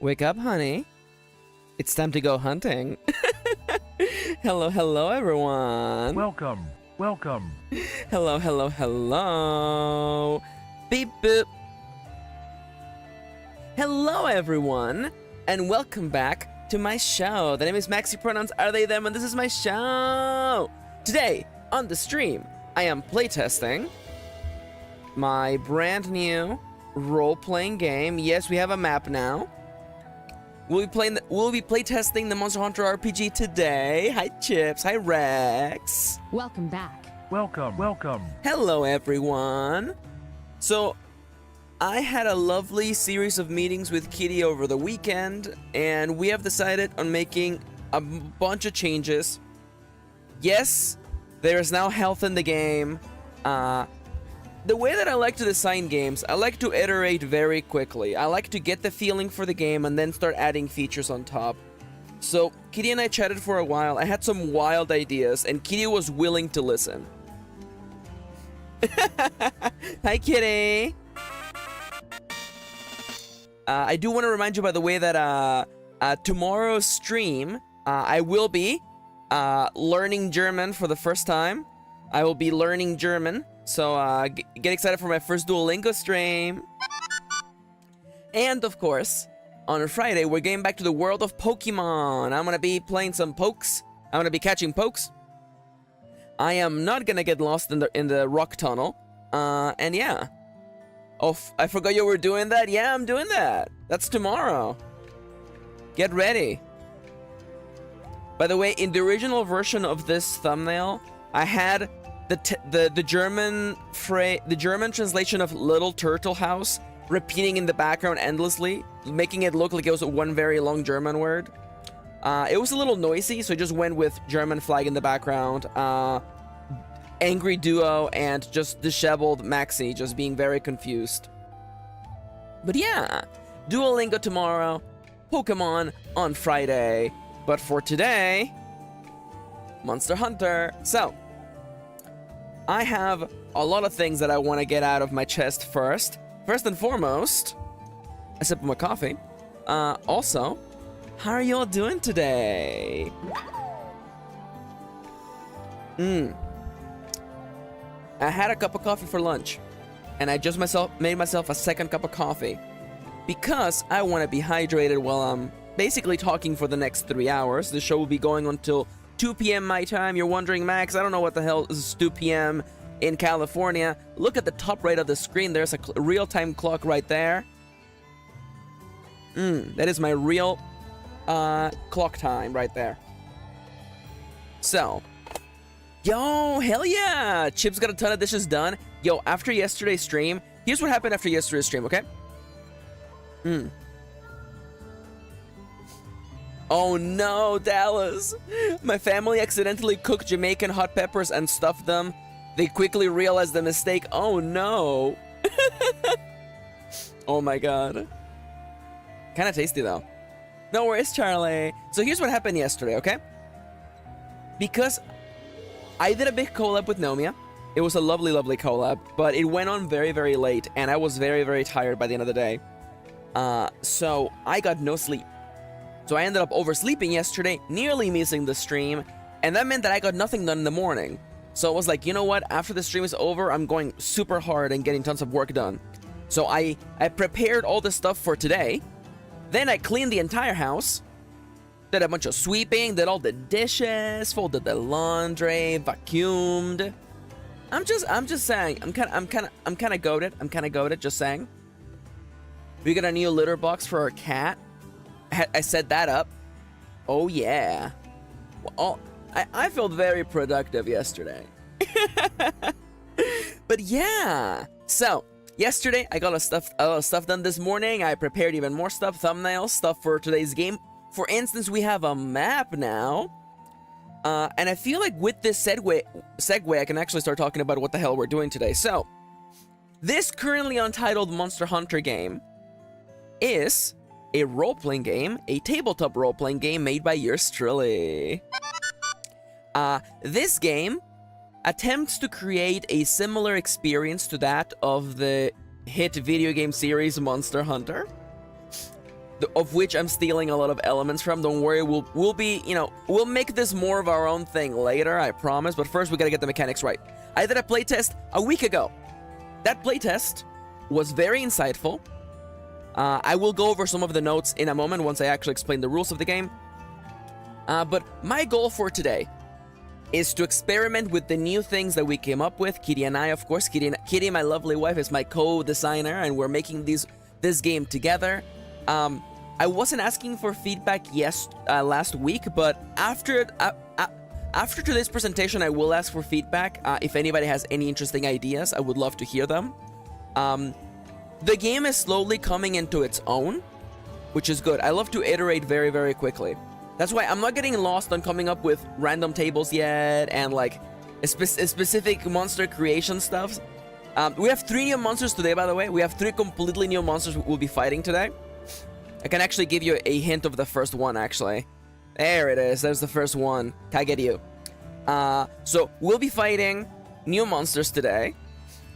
Wake up, honey. It's time to go hunting. Hello, everyone. Welcome. Hello. Beep boop. Hello, everyone, and welcome back to my show. The name is Maxi, pronouns are they, them, and this is my show. Today, on the stream, I am playtesting my brand new role-playing game. Yes, we have a map now. We'll be playtesting the Monster Hunter RPG today. Hi, Chips. Hi, Rex. Welcome back. Welcome. Hello, everyone. So, I had a lovely series of meetings with Kitty over the weekend, and we have decided on making a bunch of changes. Yes, there is now health in the game. The way that I like to design games, I like to iterate very quickly. I like to get the feeling for the game and then start adding features on top. So, Kitty and I chatted for a while. I had some wild ideas, and Kitty was willing to listen. Hi, Kitty! I do want to remind you, by the way, that tomorrow's stream, I will be learning German for the first time. I will be learning German, so get excited for my first Duolingo stream. And, of course, on a Friday, we're getting back to the world of Pokemon. I'm going to be playing some pokes. I'm going to be catching pokes. I am not going to get lost in the rock tunnel. And yeah. Oh, I forgot you were doing that? Yeah, I'm doing that. That's tomorrow. Get ready. By the way, in the original version of this thumbnail, I had the German translation of Little Turtle House repeating in the background endlessly, making it look like it was one very long German word. It was a little noisy, so I just went with German flag in the background, angry duo, and just disheveled Maxi just being very confused. But yeah, Duolingo tomorrow, Pokemon on Friday. But for today, Monster Hunter. So, I have a lot of things that I want to get out of my chest first. First and foremost, a sip of my coffee. Also, how are y'all doing today? I had a cup of coffee for lunch, and I just made myself a second cup of coffee because I want to be hydrated while I'm basically talking for the next 3 hours. The show will be going until 2 p.m. my time. You're wondering, Max, I don't know what the hell is 2 p.m. in California. Look at the top right of the screen. There's a real-time clock right there. That is my real clock time right there. So, yo, hell yeah! Chip's got a ton of dishes done. Yo, after yesterday's stream, here's what happened after yesterday's stream, okay? Oh no, Dallas! My family accidentally cooked Jamaican hot peppers and stuffed them. They quickly realized the mistake. Oh no! Oh my god. Kinda tasty though. No worries, Charlie. So here's what happened yesterday, okay? Because I did a big collab with Nomia. It was a lovely, lovely collab, but it went on very, very late, and I was very, very tired by the end of the day. So I got no sleep. So I ended up oversleeping yesterday, nearly missing the stream, and that meant that I got nothing done in the morning. So I was like, you know what, after the stream is over, I'm going super hard and getting tons of work done. So I prepared all the stuff for today, then I cleaned the entire house, did a bunch of sweeping, did all the dishes, folded the laundry, vacuumed. I'm just saying, I'm kind of goated, just saying. We got a new litter box for our cat. I set that up. Oh yeah. Well, I felt very productive yesterday. But yeah. So yesterday I got a lot of stuff done. This morning I prepared even more stuff, thumbnails, stuff for today's game. For instance, we have a map now. And I feel like with this segue, I can actually start talking about what the hell we're doing today. So, this currently untitled Monster Hunter game is a role-playing game, a tabletop role-playing game made by yours truly. This game attempts to create a similar experience to that of the hit video game series Monster Hunter. of which I'm stealing a lot of elements from. Don't worry, we'll be, you know, we'll make this more of our own thing later, I promise. But first, we gotta get the mechanics right. I did a playtest a week ago. That playtest was very insightful. I will go over some of the notes in a moment once I actually explain the rules of the game. But my goal for today is to experiment with the new things that we came up with. Kitty and I, of course. Kitty, my lovely wife, is my co-designer, and we're making this game together. I wasn't asking for feedback last week, but after today's presentation, I will ask for feedback. If anybody has any interesting ideas, I would love to hear them. The game is slowly coming into its own, which is good. I love to iterate very, very quickly. That's why I'm not getting lost on coming up with random tables yet and like a specific monster creation stuff. We have 3 new monsters today, by the way. We have 3 completely new monsters we'll be fighting today. I can actually give you a hint of the first one, actually. There it is. There's the first one. Kageryu. So we'll be fighting new monsters today.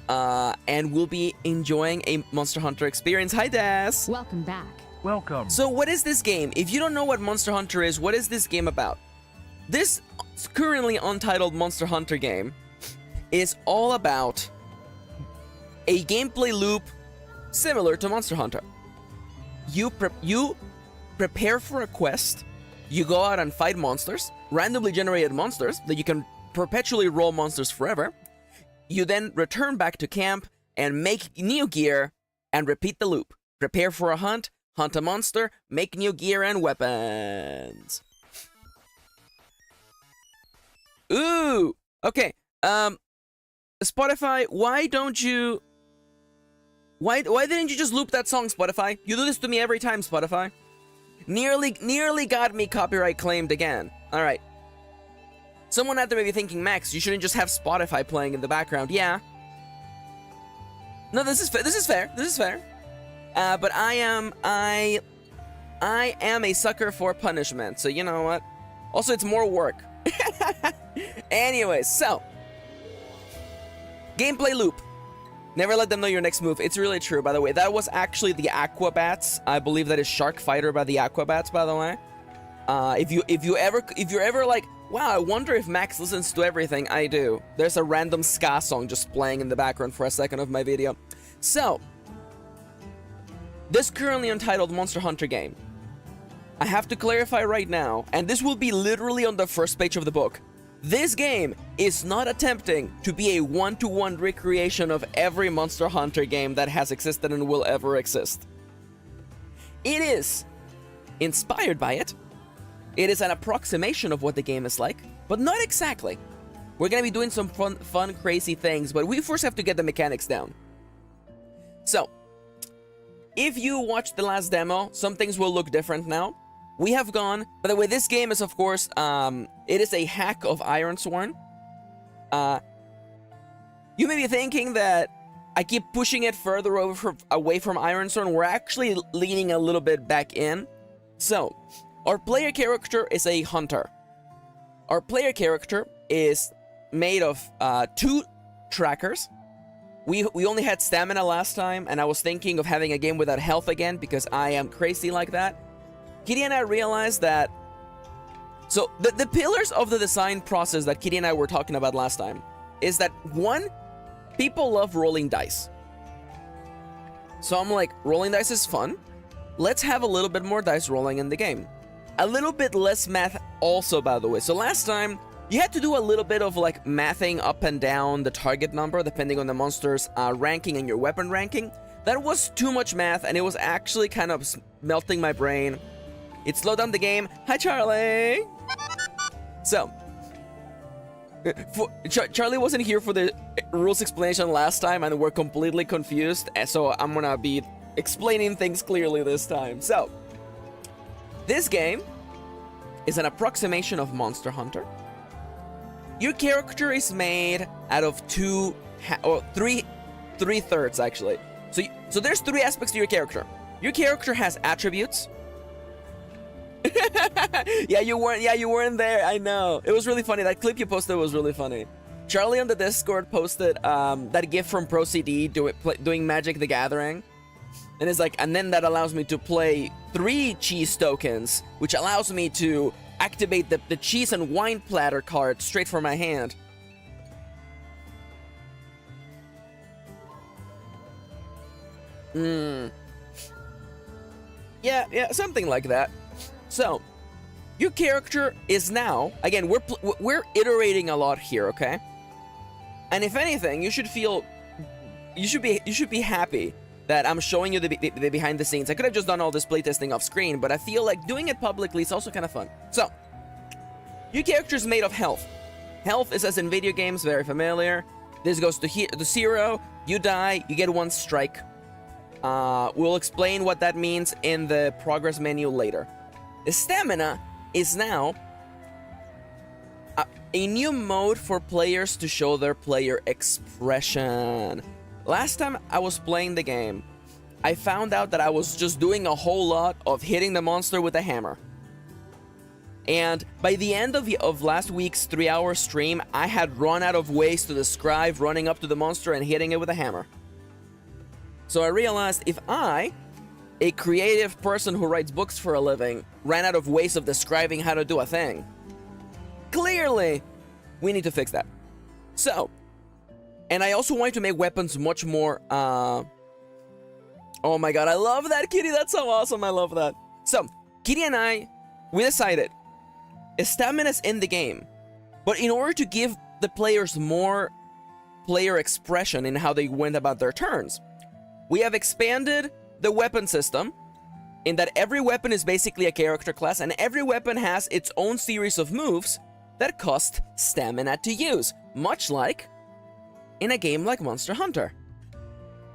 And we'll be enjoying a Monster Hunter experience. Hi, Des! Welcome back. Welcome. So what is this game? If you don't know what Monster Hunter is, what is this game about? This currently untitled Monster Hunter game is all about a gameplay loop similar to Monster Hunter. You prepare for a quest, you go out and fight monsters, randomly generated monsters that you can perpetually roll monsters forever. You then return back to camp and make new gear and repeat the loop. Prepare for a hunt, hunt a monster, make new gear and weapons. Ooh! Okay, Spotify, why didn't you just loop that song, Spotify? You do this to me every time, Spotify. Nearly got me copyright claimed again. Alright. Someone out there may be thinking, Max, you shouldn't just have Spotify playing in the background. Yeah. No, this is fair. But I am a sucker for punishment, so you know what? Also, it's more work. Anyways, so gameplay loop. Never let them know your next move. It's really true, by the way. That was actually the Aquabats. I believe that is Shark Fighter by the Aquabats, by the way. If you're ever like, wow, I wonder if Max listens to everything. I do. There's a random ska song just playing in the background for a second of my video. So, this currently untitled Monster Hunter game, I have to clarify right now, and this will be literally on the first page of the book. This game is not attempting to be a one-to-one recreation of every Monster Hunter game that has existed and will ever exist. It is inspired by it. It is an approximation of what the game is like, but not exactly. We're gonna be doing some fun, crazy things, but we first have to get the mechanics down. So, if you watched the last demo, some things will look different now. We have gone, by the way, this game is, of course, it is a hack of Ironsworn. You may be thinking that I keep pushing it further away from Ironsworn. We're actually leaning a little bit back in. So, our player character is a hunter. Our player character is made of 2 trackers. We only had stamina last time, and I was thinking of having a game without health again because I am crazy like that. Kitty and I realized that... So, the pillars of the design process that Kitty and I were talking about last time is that, 1, people love rolling dice. So I'm like, rolling dice is fun. Let's have a little bit more dice rolling in the game. A little bit less math also, by the way. So last time, you had to do a little bit of like mathing up and down the target number depending on the monster's ranking and your weapon ranking. That was too much math, and it was actually kind of melting my brain. It slowed down the game. Hi, Charlie! So, Charlie wasn't here for the rules explanation last time, and we're completely confused, so I'm gonna be explaining things clearly this time. So, this game is an approximation of Monster Hunter. Your character is made out of three thirds, actually. So there's 3 aspects to your character. Your character has attributes. Yeah, you weren't there. I know. It was really funny. That clip you posted was really funny. Charlie on the Discord posted that gif from ProCD doing Magic the Gathering. And it's like, and then that allows me to play 3 cheese tokens, which allows me to activate the cheese and wine platter card straight from my hand. Yeah, something like that. So, your character is now, again, we're iterating a lot here, okay? And if anything, you should be happy that I'm showing you the behind the scenes. I could have just done all this playtesting off screen, but I feel like doing it publicly is also kind of fun. So, your character is made of health. Health is, as in video games, very familiar. This goes to 0, you die, you get 1 strike. We'll explain what that means in the progress menu later. The stamina is now a new mode for players to show their player expression. Last time I was playing the game, I found out that I was just doing a whole lot of hitting the monster with a hammer. And by the end of last week's 3-hour stream, I had run out of ways to describe running up to the monster and hitting it with a hammer. So I realized if I, a creative person who writes books for a living, ran out of ways of describing how to do a thing, clearly we need to fix that. So, and I also wanted to make weapons much more, oh my god, I love that, Kitty, that's so awesome, I love that. So, Kitty and I, we decided, stamina's in the game, but in order to give the players more player expression in how they went about their turns, we have expanded the weapon system in that every weapon is basically a character class, and every weapon has its own series of moves that cost stamina to use, much like in a game like Monster Hunter.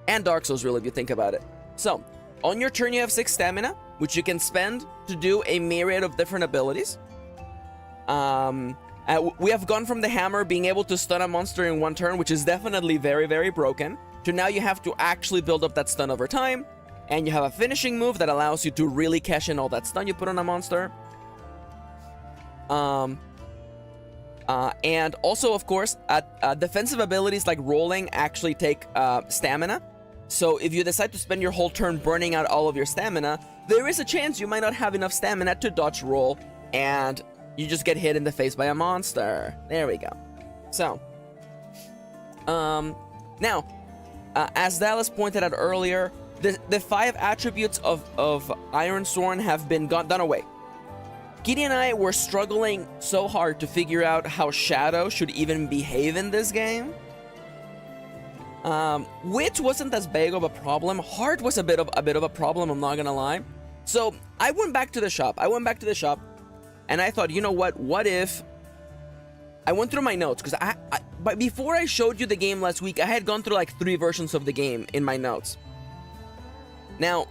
And Dark Souls, really, if you think about it. So, on your turn you have 6 stamina, which you can spend to do a myriad of different abilities. We have gone from the hammer being able to stun a monster in 1 turn, which is definitely very, very broken, to now you have to actually build up that stun over time, and you have a finishing move that allows you to really cash in all that stun you put on a monster. And also, of course, defensive abilities like rolling actually take stamina. So if you decide to spend your whole turn burning out all of your stamina, there is a chance you might not have enough stamina to dodge roll, and you just get hit in the face by a monster. There we go. So, now, as Dallas pointed out earlier, the 5 attributes of Ironsworn have been done away. Kitty and I were struggling so hard to figure out how Shadow should even behave in this game. Wit wasn't as big of a problem. Heart was a bit of a problem, I'm not gonna lie. So I went back to the shop. And I thought, you know what if I went through my notes, because but before I showed you the game last week, I had gone through like 3 versions of the game in my notes. Now,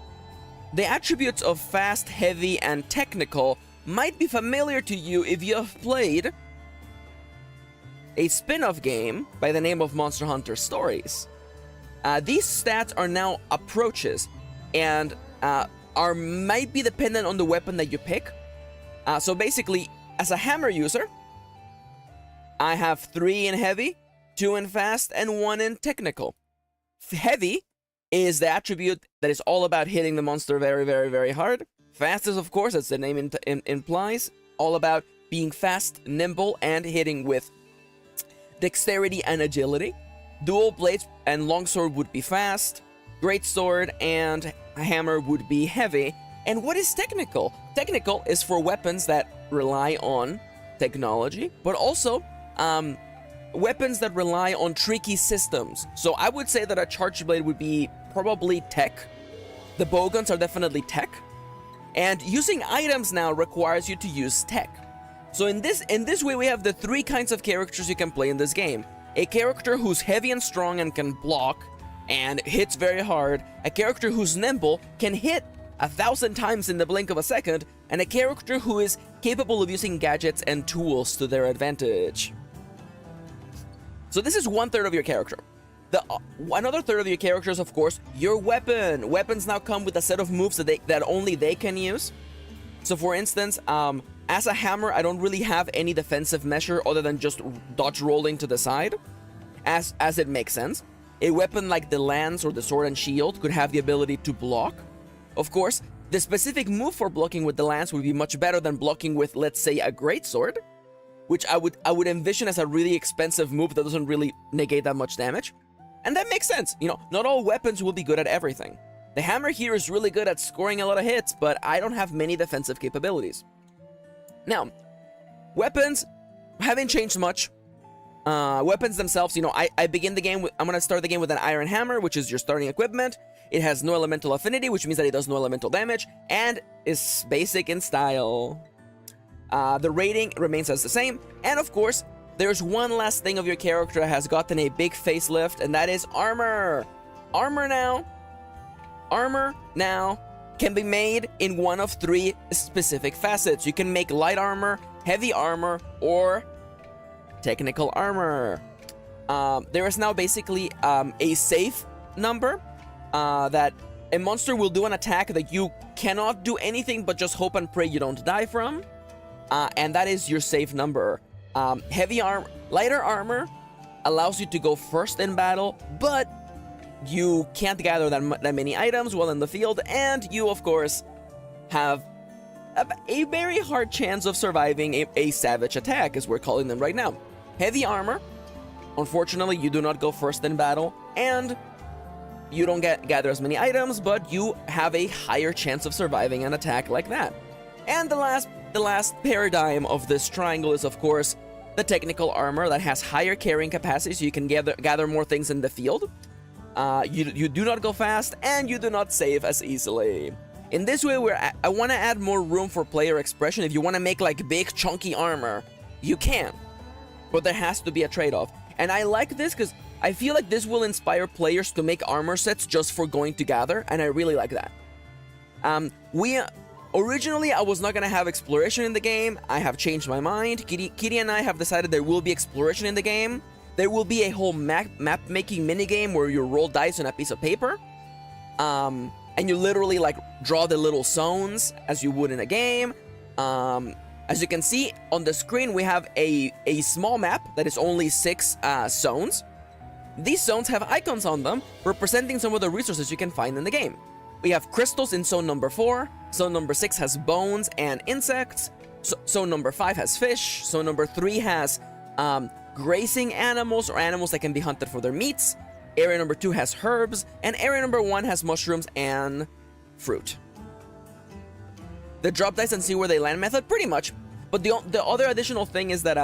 the attributes of fast, heavy, and technical might be familiar to you if you have played a spin-off game by the name of Monster Hunter Stories. These stats are now approaches, and might be dependent on the weapon that you pick. So basically, as a hammer user, I have 3 in heavy, 2 in fast, and 1 in technical. Heavy is the attribute that is all about hitting the monster very, very, very hard. Fast is, of course, as the name implies, all about being fast, nimble, and hitting with dexterity and agility. Dual blades and longsword would be fast. Greatsword and hammer would be heavy. And what is technical? Technical is for weapons that rely on technology, but also weapons that rely on tricky systems. So I would say that a charge blade would be probably tech. The bowguns are definitely tech. And using items now requires you to use tech. So in this way, we have the 3 kinds of characters you can play in this game. A character who's heavy and strong and can block and hits very hard. A character who's nimble, can hit 1,000 times in the blink of a second. And a character who is capable of using gadgets and tools to their advantage. So this is 1/3 of your character. Another third of your character is, of course, your weapon. Weapons now come with a set of moves that only they can use. So for instance, as a hammer, I don't really have any defensive measure other than just dodge rolling to the side, as it makes sense. A weapon like the lance or the sword and shield could have the ability to block. Of course, the specific move for blocking with the lance would be much better than blocking with, let's say, a greatsword, which I would envision as a really expensive move that doesn't really negate that much damage. And that makes sense. You know, not all weapons will be good at everything. The hammer here is really good at scoring a lot of hits, but I don't have many defensive capabilities. Now, weapons haven't changed much. Weapons themselves, you know, I begin the game with, I'm gonna start the game with an iron hammer, which is your starting equipment. It has no elemental affinity, which means that it does no elemental damage, and is basic in style. The rating remains as the same, and of course, there's one last thing of your character that has gotten a big facelift, and that is armor. Armor now can be made in one of 3 specific facets. You can make light armor, heavy armor, or technical armor. There is now basically a safe number that a monster will do an attack that you cannot do anything but just hope and pray you don't die from, and that is your safe number. Lighter armor allows you to go first in battle, but you can't gather that many items while in the field, and you of course have a very hard chance of surviving a savage attack, as we're calling them right now. Heavy armor, unfortunately, you do not go first in battle, and you don't gather as many items, but you have a higher chance of surviving an attack like that. And the last paradigm of this triangle is, of course, the technical armor that has higher carrying capacity, so you can gather more things in the field. You do not go fast, and you do not save as easily. In this way, I want to add more room for player expression. If you want to make like big chunky armor, you can, but there has to be a trade-off. And I like this because I feel like this will inspire players to make armor sets just for going to gather, and I really like that. Originally, I was not going to have exploration in the game. I have changed my mind. Kitty and I have decided there will be exploration in the game. There will be a whole map-making minigame where you roll dice on a piece of paper. And you literally, like, draw the little zones as you would in a game. As you can see on the screen, we have a small map that is only 6 zones. These zones have icons on them representing some of the resources you can find in the game. We have crystals in zone number 4. Zone number 6 has bones and insects. Zone number 5 has fish. Zone number 3 has grazing animals or animals that can be hunted for their meats. Area number 2 has herbs. And area number 1 has mushrooms and fruit. The drop dice and see where they land method, pretty much. But the other additional thing is that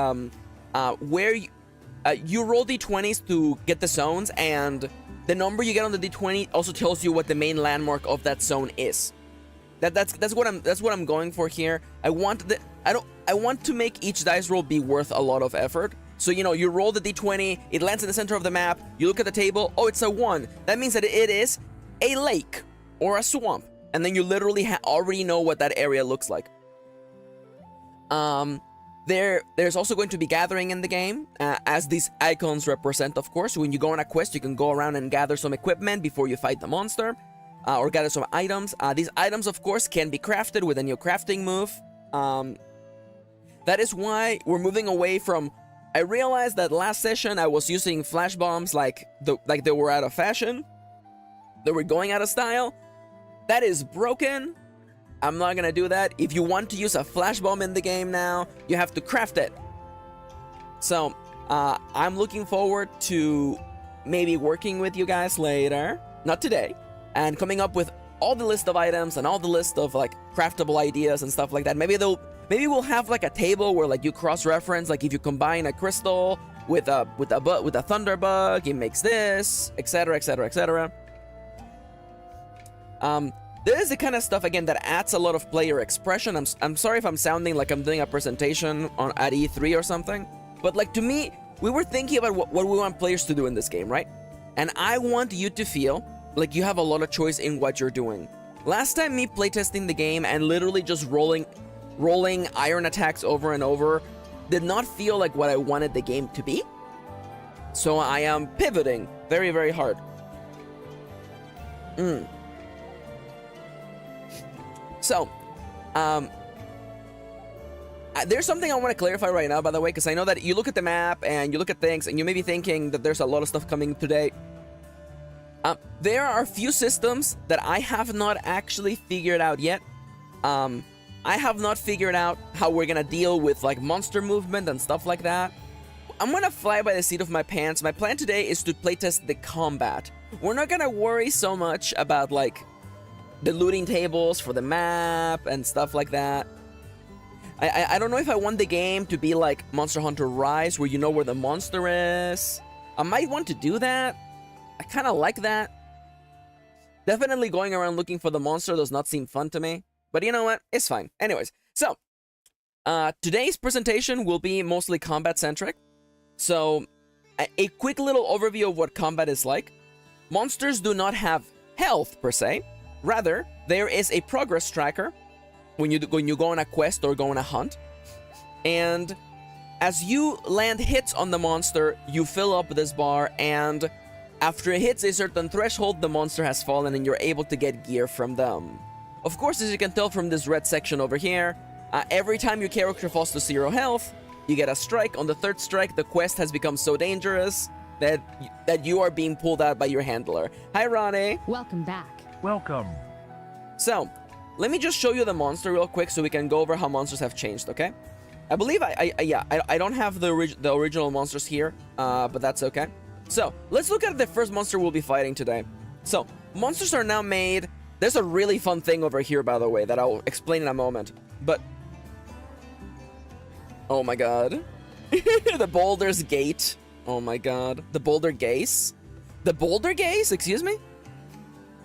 where you roll d20s to get the zones, and the number you get on the d20 also tells you what the main landmark of that zone is. That's what I'm going for here. I want to make each dice roll be worth a lot of effort. So, you know, you roll the d20, it lands in the center of the map, you look at the table, oh, it's a 1. That means that it is a lake or a swamp. And then you literally already know what that area looks like. There's also going to be gathering in the game, as these icons represent, of course. When you go on a quest, you can go around and gather some equipment before you fight the monster, or gather some items. These items, of course, can be crafted with a new crafting move. That is why we're moving away from... I realized that last session I was using flash bombs like they were out of fashion. They were going out of style. That is broken. I'm not gonna do that. If you want to use a flash bomb in the game now, you have to craft it. So, I'm looking forward to maybe working with you guys later, not today, and coming up with all the list of items and all the list of like craftable ideas and stuff like that. Maybe we'll have like a table where like you cross-reference, like if you combine a crystal with a thunderbug, it makes this, etc., etc., etc. This is the kind of stuff, again, that adds a lot of player expression. I'm sorry if I'm sounding like I'm doing a presentation at E3 or something, but like, to me, we were thinking about what we want players to do in this game, right? And I want you to feel like you have a lot of choice in what you're doing. Last time, me playtesting the game and literally just rolling iron attacks over and over did not feel like what I wanted the game to be. So I am pivoting very, very hard. So, there's something I want to clarify right now, by the way, because I know that you look at the map and you look at things and you may be thinking that there's a lot of stuff coming today. There are a few systems that I have not actually figured out yet. I have not figured out how we're gonna deal with like monster movement and stuff like that. I'm gonna fly by the seat of my pants. My plan today is to playtest the combat. We're not gonna worry so much about like the looting tables for the map and stuff like that. I don't know if I want the game to be like Monster Hunter Rise, where you know where the monster is. I might want to do that. I kind of like that. Definitely going around looking for the monster does not seem fun to me. But you know what? It's fine. Anyways, so today's presentation will be mostly combat-centric. So a quick little overview of what combat is like. Monsters do not have health, per se. Rather, there is a progress tracker when you go on a quest or go on a hunt. And as you land hits on the monster, you fill up this bar, and after it hits a certain threshold, the monster has fallen and you're able to get gear from them. Of course, as you can tell from this red section over here, every time your character falls to 0 health, you get a strike. On the 3rd strike, the quest has become so dangerous that you are being pulled out by your handler. Hi, Ronnie. Welcome back. Welcome. So, let me just show you the monster real quick so we can go over how monsters have changed, okay? I believe I don't have the original monsters here, but that's okay. So, let's look at the first monster we'll be fighting today. So, monsters are now made. There's a really fun thing over here, by the way, that I'll explain in a moment. But, oh my god. The Boulder's Gate. Oh my god. The Boulder Gaze. The Boulder Gaze? Excuse me?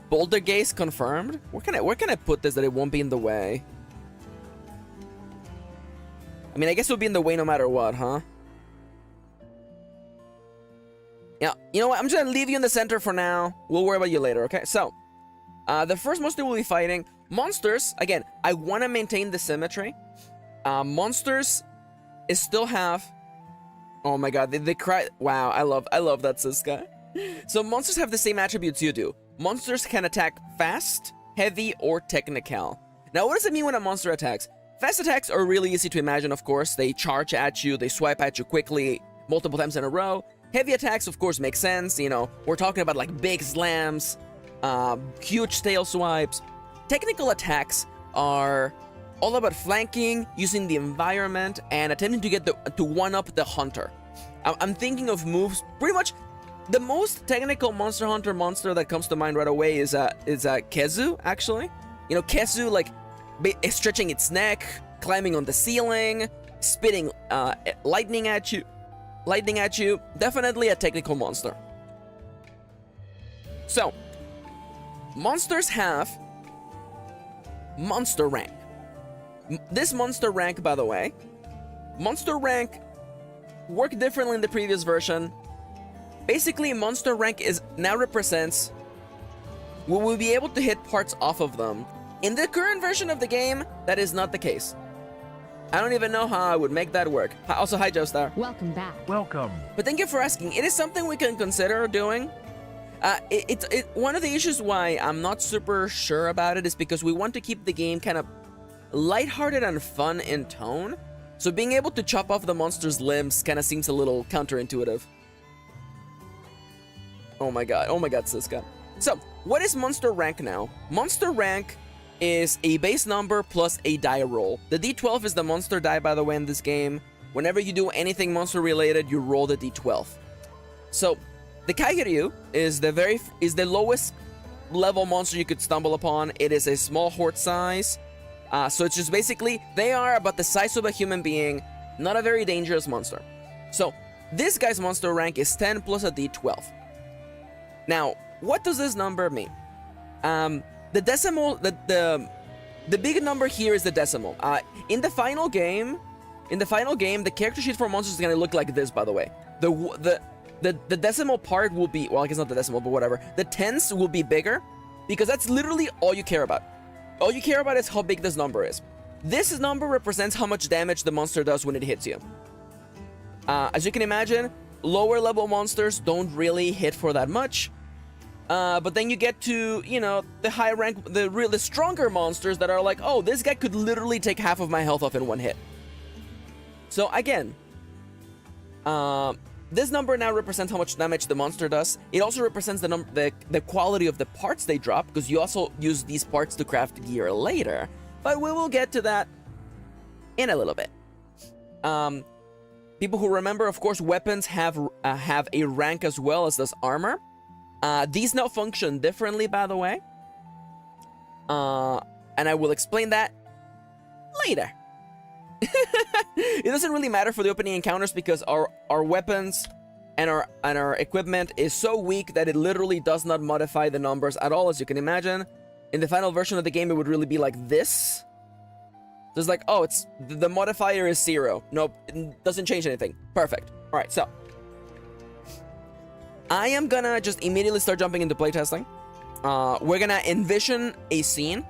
Boulder Gaze confirmed? Where can I put this that it won't be in the way? I mean, I guess it'll be in the way no matter what, huh? Yeah, you know what? I'm just gonna leave you in the center for now. We'll worry about you later, okay? So, the first monster we'll be fighting. Monsters, again, I want to maintain the symmetry. Monsters still have... Oh my god, they cry... Wow, I love that, Siska. So, monsters have the same attributes you do. Monsters can attack fast, heavy, or technical. Now, what does it mean when a monster attacks? Fast attacks are really easy to imagine, of course. They charge at you, they swipe at you quickly, multiple times in a row. Heavy attacks, of course, make sense. You know, we're talking about like big slams, huge tail swipes. Technical attacks are all about flanking, using the environment, and attempting to get to one-up the hunter. I'm thinking of moves pretty much. The most technical Monster Hunter monster that comes to mind right away is Kezu, actually. You know, Kezu, like, stretching its neck, climbing on the ceiling, spitting lightning at you. Definitely a technical monster. So, monsters have monster rank. This monster rank, by the way, monster rank worked differently in the previous version. Basically, monster rank now represents we will be able to hit parts off of them. In the current version of the game, that is not the case. I don't even know how I would make that work. Also, hi, Joestar. Welcome back. Welcome. But thank you for asking. It is something we can consider doing. One of the issues why I'm not super sure about it is because we want to keep the game kind of lighthearted and fun in tone. So being able to chop off the monster's limbs kind of seems a little counterintuitive. Oh my god, Siska. So, what is monster rank now? Monster rank is a base number plus a die roll. The D12 is the monster die, by the way, in this game. Whenever you do anything monster related, you roll the D12. So, the Kairyu is the lowest level monster you could stumble upon. It is a small horde size. So it's just basically, they are about the size of a human being, not a very dangerous monster. So, this guy's monster rank is 10 plus a D12. Now, what does this number mean? The decimal, the big number here is the decimal. In the final game, the character sheet for monsters is gonna look like this, by the way. The decimal part will be, well, I guess not the decimal, but whatever. The tens will be bigger, because that's literally all you care about. All you care about is how big this number is. This number represents how much damage the monster does when it hits you. As you can imagine, lower level monsters don't really hit for that much. But then you get to, you know, the high rank, the stronger monsters that are like, oh, this guy could literally take half of my health off in one hit. So again, this number now represents how much damage the monster does. It also represents the quality of the parts they drop, because you also use these parts to craft gear later. But we will get to that in a little bit. People who remember, of course, weapons have a rank as well as does armor. These now function differently, by the way. And I will explain that later. It doesn't really matter for the opening encounters because our weapons and our equipment is so weak that it literally does not modify the numbers at all, as you can imagine. In the final version of the game, it would really be like this. So it's like, oh, the modifier is 0. Nope, it doesn't change anything. Perfect. All right, so I am gonna just immediately start jumping into playtesting. We're gonna envision a scene.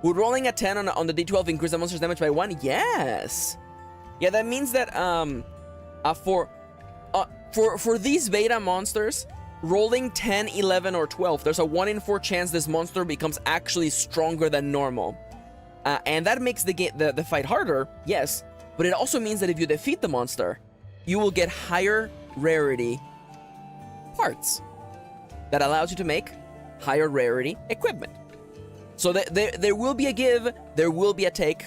Would rolling a 10 on the D12 increase the monster's damage by 1? Yes. Yeah, that means that for these beta monsters, rolling 10, 11, or 12, there's a 1 in 4 chance this monster becomes actually stronger than normal. And that makes the fight harder, yes, but it also means that if you defeat the monster, you will get higher rarity parts. That allows you to make higher rarity equipment. So there will be a give, there will be a take,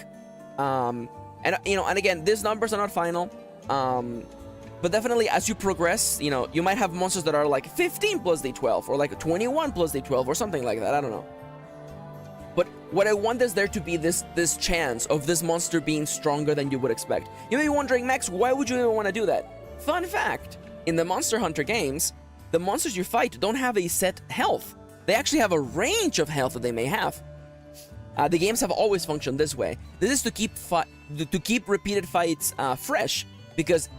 and again, these numbers are not final, but definitely as you progress, you might have monsters that are like 15 plus D12, or like 21 plus D12, or something like that, I don't know. But what I want is there to be this chance of this monster being stronger than you would expect. You may be wondering, Max, why would you even want to do that? Fun fact, in the Monster Hunter games, the monsters you fight don't have a set health. They actually have a range of health that they may have. The games have always functioned this way. This is to keep repeated fights fresh, because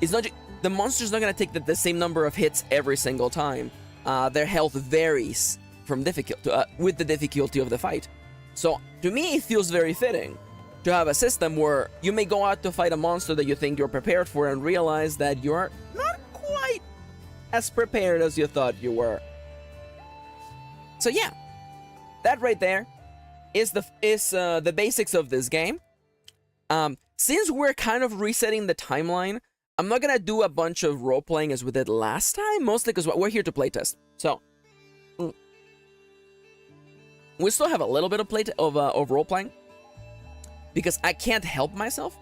it's not the monster's not gonna take the same number of hits every single time. Their health varies from with the difficulty of the fight. So to me, it feels very fitting to have a system where you may go out to fight a monster that you think you're prepared for and realize that you're not quite as prepared as you thought you were. So yeah, that right there is the basics of this game. Since we're kind of resetting the timeline, I'm not gonna do a bunch of role playing as we did last time, mostly because we're here to playtest. So we still have a little bit of role playing because I can't help myself.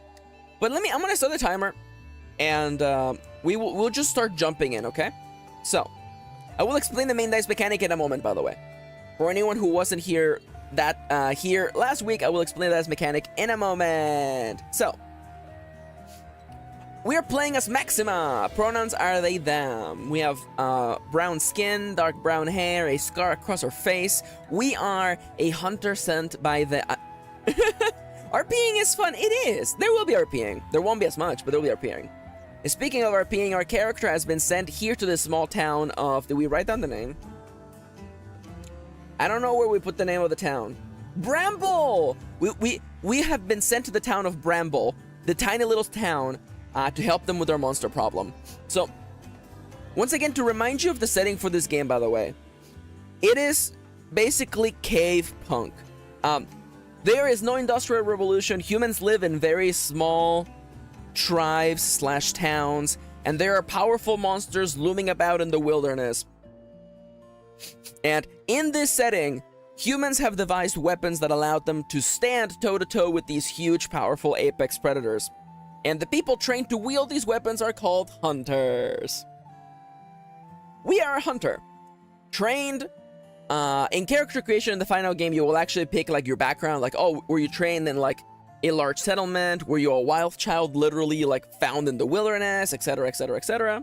But I'm gonna start the timer, and we'll just start jumping in, okay? So I will explain the main dice mechanic in a moment, by the way. For anyone who wasn't here last week, I will explain the dice mechanic in a moment. So, we are playing as Maxima. Pronouns are they, them. We have brown skin, dark brown hair, a scar across her face. We are a hunter sent by the... RPing is fun. It is. There will be RPing. There won't be as much, but there will be RPing. And speaking of RPing, our character has been sent here to this small town of... Did we write down the name? I don't know where we put the name of the town. Bramble! We have been sent to the town of Bramble, the tiny little town, to help them with their monster problem. So, once again, to remind you of the setting for this game, by the way, it is basically cave punk. There is no industrial revolution. Humans live in very small tribes / towns, and there are powerful monsters looming about in the wilderness. And in this setting, humans have devised weapons that allowed them to stand toe-to-toe with these huge, powerful apex predators. And the people trained to wield these weapons are called hunters. We are a hunter. Trained in character creation in the final game, you will actually pick like your background, like, oh, were you trained in like a large settlement? Were you a wild child literally like found in the wilderness, etc., etc., etc.?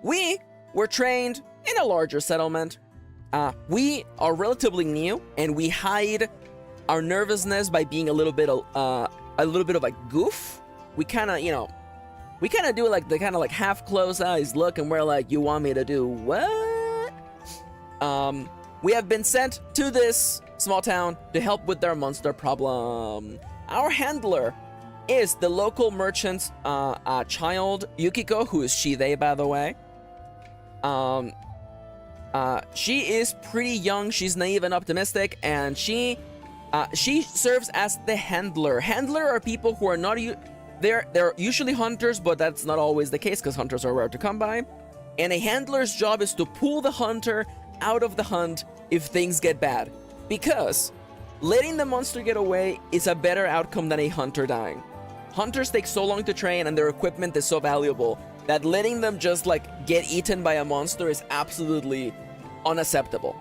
We were trained in a larger settlement. We are relatively new, and we hide our nervousness by being a little bit of a goof. We kind of, do like the kind of like half closed eyes look, and we're like, you want me to do what? We have been sent to this small town to help with their monster problem. Our handler is the local merchant's child, Yukiko, who is she, they, by the way. She is pretty young, she's naive and optimistic, and she serves as the handler. Handler are people who are not They're usually hunters, but that's not always the case because hunters are rare to come by. And a handler's job is to pull the hunter out of the hunt if things get bad. Because letting the monster get away is a better outcome than a hunter dying. Hunters take so long to train and their equipment is so valuable that letting them just like get eaten by a monster is absolutely unacceptable.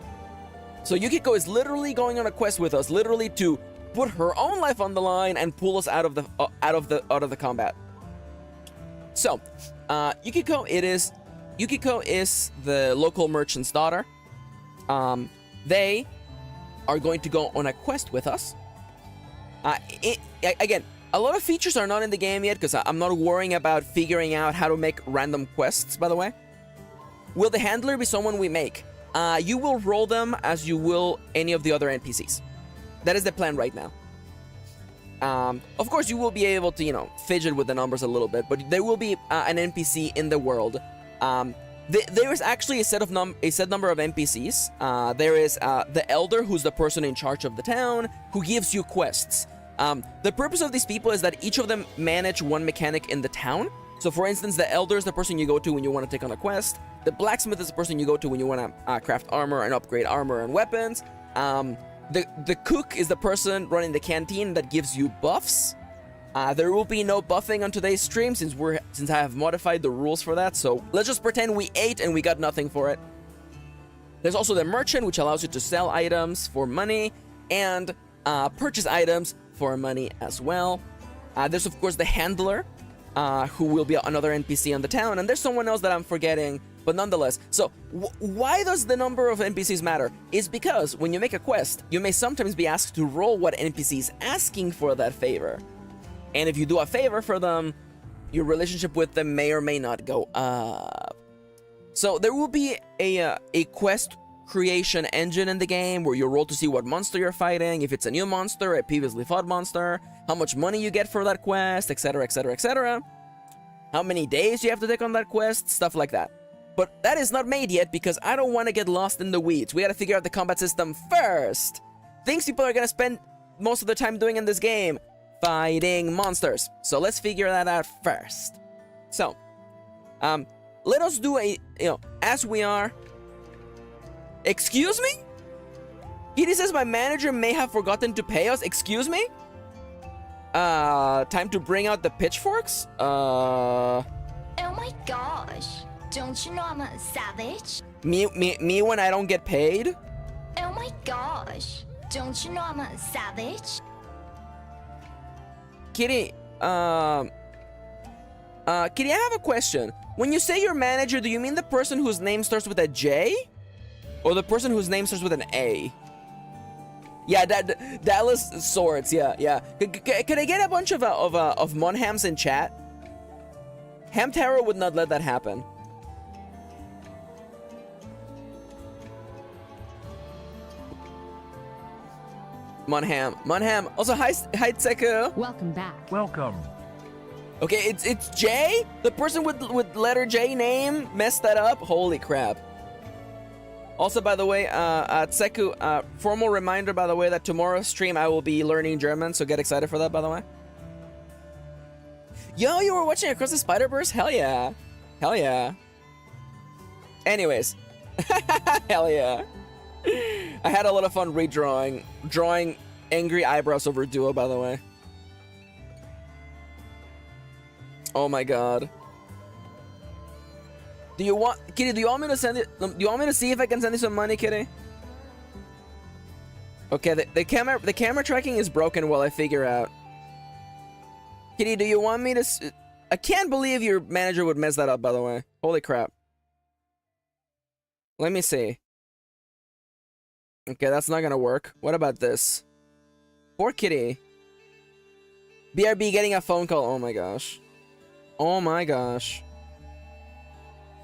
So Yukiko is literally going on a quest with us, literally to put her own life on the line and pull us out of the combat. So, Yukiko is the local merchant's daughter. They are going to go on a quest with us. Again, a lot of features are not in the game yet because I'm not worrying about figuring out how to make random quests, by the way. Will the handler be someone we make? You will roll them as you will any of the other NPCs. That is the plan right now. Of course, you will be able to, you know, fidget with the numbers a little bit, but there will be an NPC in the world. There is actually a set number of NPCs. There is the elder, who's the person in charge of the town, who gives you quests. The purpose of these people is that each of them manage one mechanic in the town. So, for instance, the elder is the person you go to when you want to take on a quest. The blacksmith is the person you go to when you want to craft armor and upgrade armor and weapons. The cook is the person running the canteen that gives you buffs. There will be no buffing on today's stream since I have modified the rules for that. So let's just pretend we ate and we got nothing for it. There's also the merchant, which allows you to sell items for money and purchase items for money as well. There's of course the handler, who will be another NPC on the town, and there's someone else that I'm forgetting. But nonetheless, so why does the number of NPCs matter? Is because when you make a quest, you may sometimes be asked to roll what NPC is asking for that favor. And if you do a favor for them, your relationship with them may or may not go up. So there will be a quest creation engine in the game where you roll to see what monster you're fighting, if it's a new monster, a previously fought monster, how much money you get for that quest, etc, etc, etc. How many days you have to take on that quest, stuff like that. But that is not made yet because I don't want to get lost in the weeds. We gotta figure out the combat system first. Things people are gonna spend most of the time doing in this game: fighting monsters. So let's figure that out first. So, let us do as we are. Excuse me? Kitty says my manager may have forgotten to pay us. Excuse me? Time to bring out the pitchforks? Oh my gosh. Don't you know I'm a savage? Me when I don't get paid? Oh my gosh. Don't you know I'm a savage? Kitty, Kitty, I have a question. When you say your manager, do you mean the person whose name starts with a J? Or the person whose name starts with an A? Yeah, Dallas Swords, yeah. Can I get a bunch of monhams in chat? Hamtaro would not let that happen. Monham. Also, hi Tseku. Welcome back. Welcome. Okay, it's J? The person with letter J name messed that up? Holy crap. Also, by the way, Tseku, formal reminder, by the way, that tomorrow's stream I will be learning German, so get excited for that, by the way. Yo, you were watching Across the Spider-Verse? Hell yeah. Hell yeah. Anyways. Hell yeah. I had a lot of fun drawing angry eyebrows over Duo, by the way. Oh my god. Kitty, do you want me to send it? Do you want me to see if I can send you some money, Kitty? Okay, the camera tracking is broken while I figure out. Kitty, do you want me to... I can't believe your manager would mess that up, by the way. Holy crap. Let me see. Okay, that's not gonna work. What about this? Poor Kitty. BRB getting a phone call. Oh my gosh. Oh my gosh.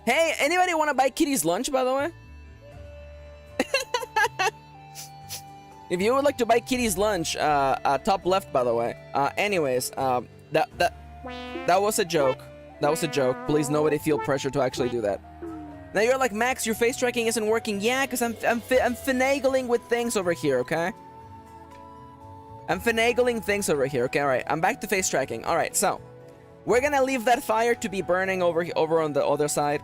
Hey, anybody want to buy Kitty's lunch, by the way? If you would like to buy Kitty's lunch, top left, by the way. Anyways, that was a joke. That was a joke. Please, nobody feel pressure to actually do that. Now you're like, Max, your face tracking isn't working. Yeah, because I'm finagling with things over here, okay? I'm finagling things over here, okay? All right, I'm back to face tracking. All right, so we're gonna leave that fire to be burning over on the other side.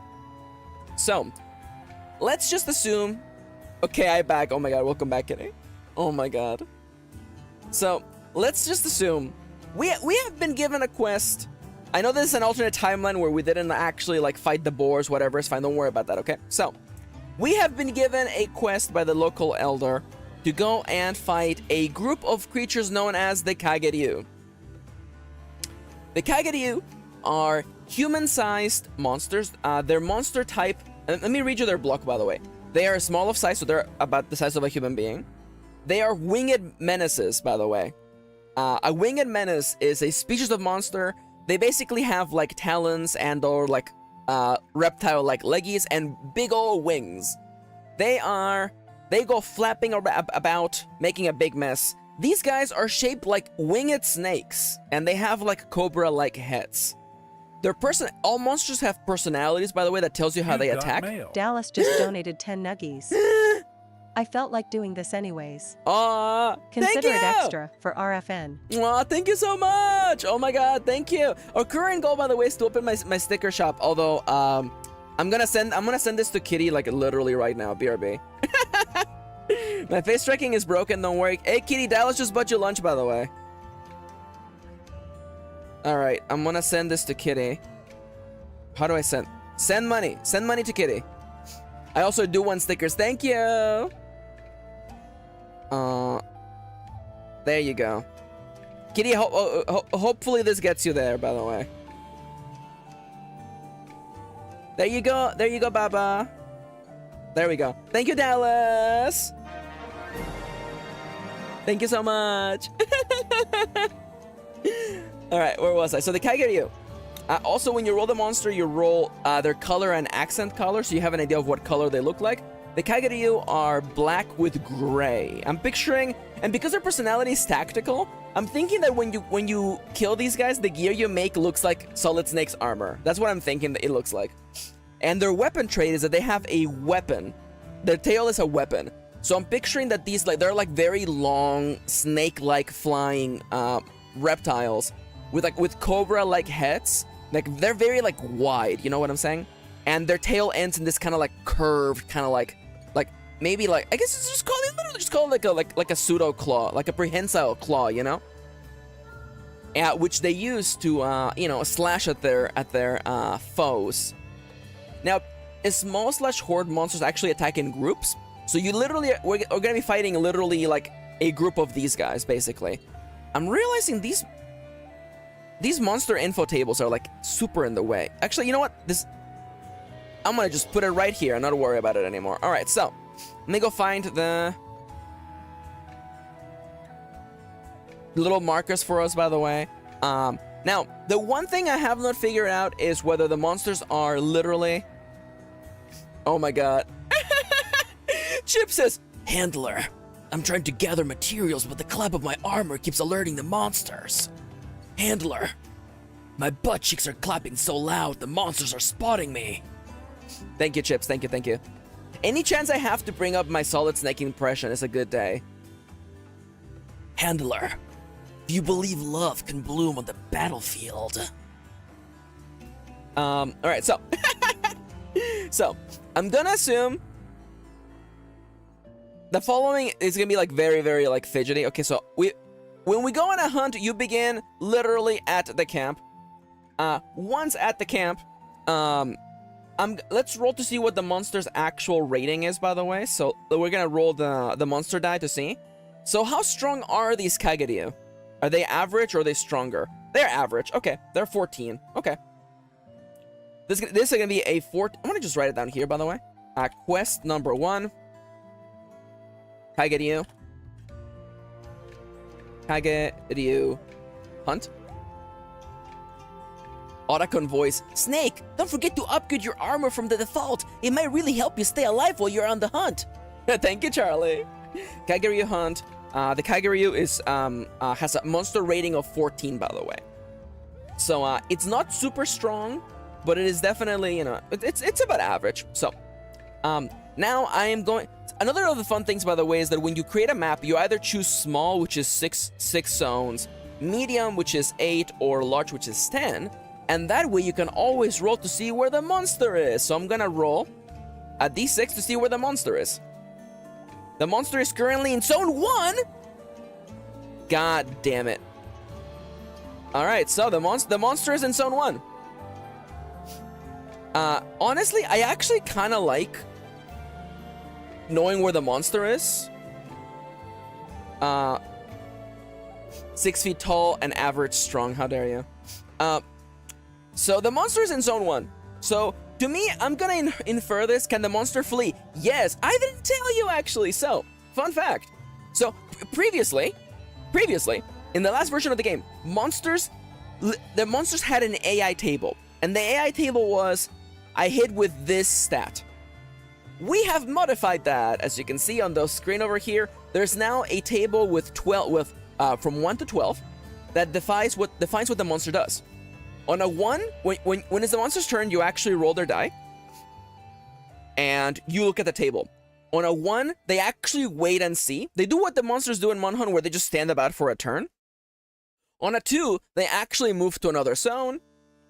So, let's just assume... Okay, I'm back. Oh my god, welcome back, Kitty. Oh my god. So, let's just assume we have been given a quest. I know this is an alternate timeline where we didn't actually, like, fight the boars, whatever. It's fine, don't worry about that, okay? So, we have been given a quest by the local elder to go and fight a group of creatures known as the Kageryu. The Kageryu are human-sized monsters. Their monster type... Let me read you their block, by the way. They are small of size, so they're about the size of a human being. They are winged menaces, by the way. A winged menace is a species of monster. They basically have, like, talons and or, like, reptile-like leggies and big ol' wings. They go flapping about, making a big mess. These guys are shaped like winged snakes, and they have, like, cobra-like heads. All monsters have personalities, by the way, that tells you how they attack. Dallas just donated 10 nuggies. I felt like doing this anyways. thank Consider you! it extra for RFN. Aw, thank you so much! Oh my god, thank you! Our current goal, by the way, is to open my sticker shop. Although, I'm gonna send this to Kitty, like, literally right now. BRB. My face tracking is broken. Don't worry. Hey, Kitty, Dallas just bought you lunch, by the way. All right, I'm gonna send this to Kitty. How do I send money? Send money to Kitty. I also do want stickers. Thank you. There you go. Kitty, hopefully this gets you there, by the way. There you go. There you go, Baba. There we go. Thank you, Dallas. Thank you so much. All right, where was I? So the Kageryu. Also, when you roll the monster, you roll their color and accent color, so you have an idea of what color they look like. The Kageryu are black with gray. I'm picturing, and because their personality is tactical, I'm thinking that when you kill these guys, the gear you make looks like Solid Snake's armor. That's what I'm thinking that it looks like. And their weapon trait is that they have a weapon. Their tail is a weapon. So I'm picturing that these, like, they're like very long, snake-like flying reptiles with cobra-like heads. Like, they're very, like, wide, you know what I'm saying? And their tail ends in this kind of, like, curved, kind of like maybe, like, I guess it's just called like a pseudo claw, like a prehensile claw, you know? Which they use to, you know, slash at their foes. Now, small / horde monsters actually attack in groups. So you literally, we're gonna be fighting literally, like, a group of these guys, basically. I'm realizing these monster info tables are, like, super in the way. Actually, you know what? I'm gonna just put it right here and not worry about it anymore. All right, so let me go find the little markers for us, by the way. Now, the one thing I have not figured out is whether the monsters are literally... Oh my god. Chip says, "Handler, I'm trying to gather materials, but the clap of my armor keeps alerting the monsters. Handler, my butt cheeks are clapping so loud, the monsters are spotting me." Thank you, Chips. Thank you, thank you. Any chance I have to bring up my Solid Snake impression is a good day. Handler, do you believe love can bloom on the battlefield? Alright, so... So, I'm gonna assume... the following is gonna be, like, very, very, like, fidgety. Okay, so, when we go on a hunt, you begin literally at the camp. Once at the camp, let's roll to see what the monster's actual rating is, by the way. So we're gonna roll the monster die to see. So how strong are these Kageryu? Are they average or are they stronger? They're average. Okay, they're 14. Okay. This is gonna be a 4. I'm gonna just write it down here, by the way. Quest number 1. Kageryu. Kageryu hunt. Otacon voice, "Snake, don't forget to upgrade your armor from the default. It might really help you stay alive while you're on the hunt." Thank you, Charlie. Kageryu hunt. The Kageryu has a monster rating of 14, by the way. So it's not super strong, but it is definitely, you know, it's about average. So now I am going. Another of the fun things, by the way, is that when you create a map, you either choose small, which is six zones, medium, which is 8, or large, which is 10. And that way you can always roll to see where the monster is. So I'm gonna roll a d6 to see where the monster is. The monster is currently in zone 1. God damn it. Alright, so the monster is in zone 1. Honestly, I actually kind of like knowing where the monster is. 6 feet tall and average strong. How dare you? So the monster is in zone 1. So to me, I'm gonna infer this. Can the monster flee? Yes. I didn't tell you actually. So fun fact. So previously, in the last version of the game, the monsters had an AI table, and the AI table was, I hit with this stat. We have modified that, as you can see on the screen over here. There's now a table with from 1 to 12 that defines what the monster does. On a 1, when it's the monster's turn, you actually roll their die, and you look at the table. On a 1, they actually wait and see. They do what the monsters do in Monhun, where they just stand about for a turn. On a 2, they actually move to another zone.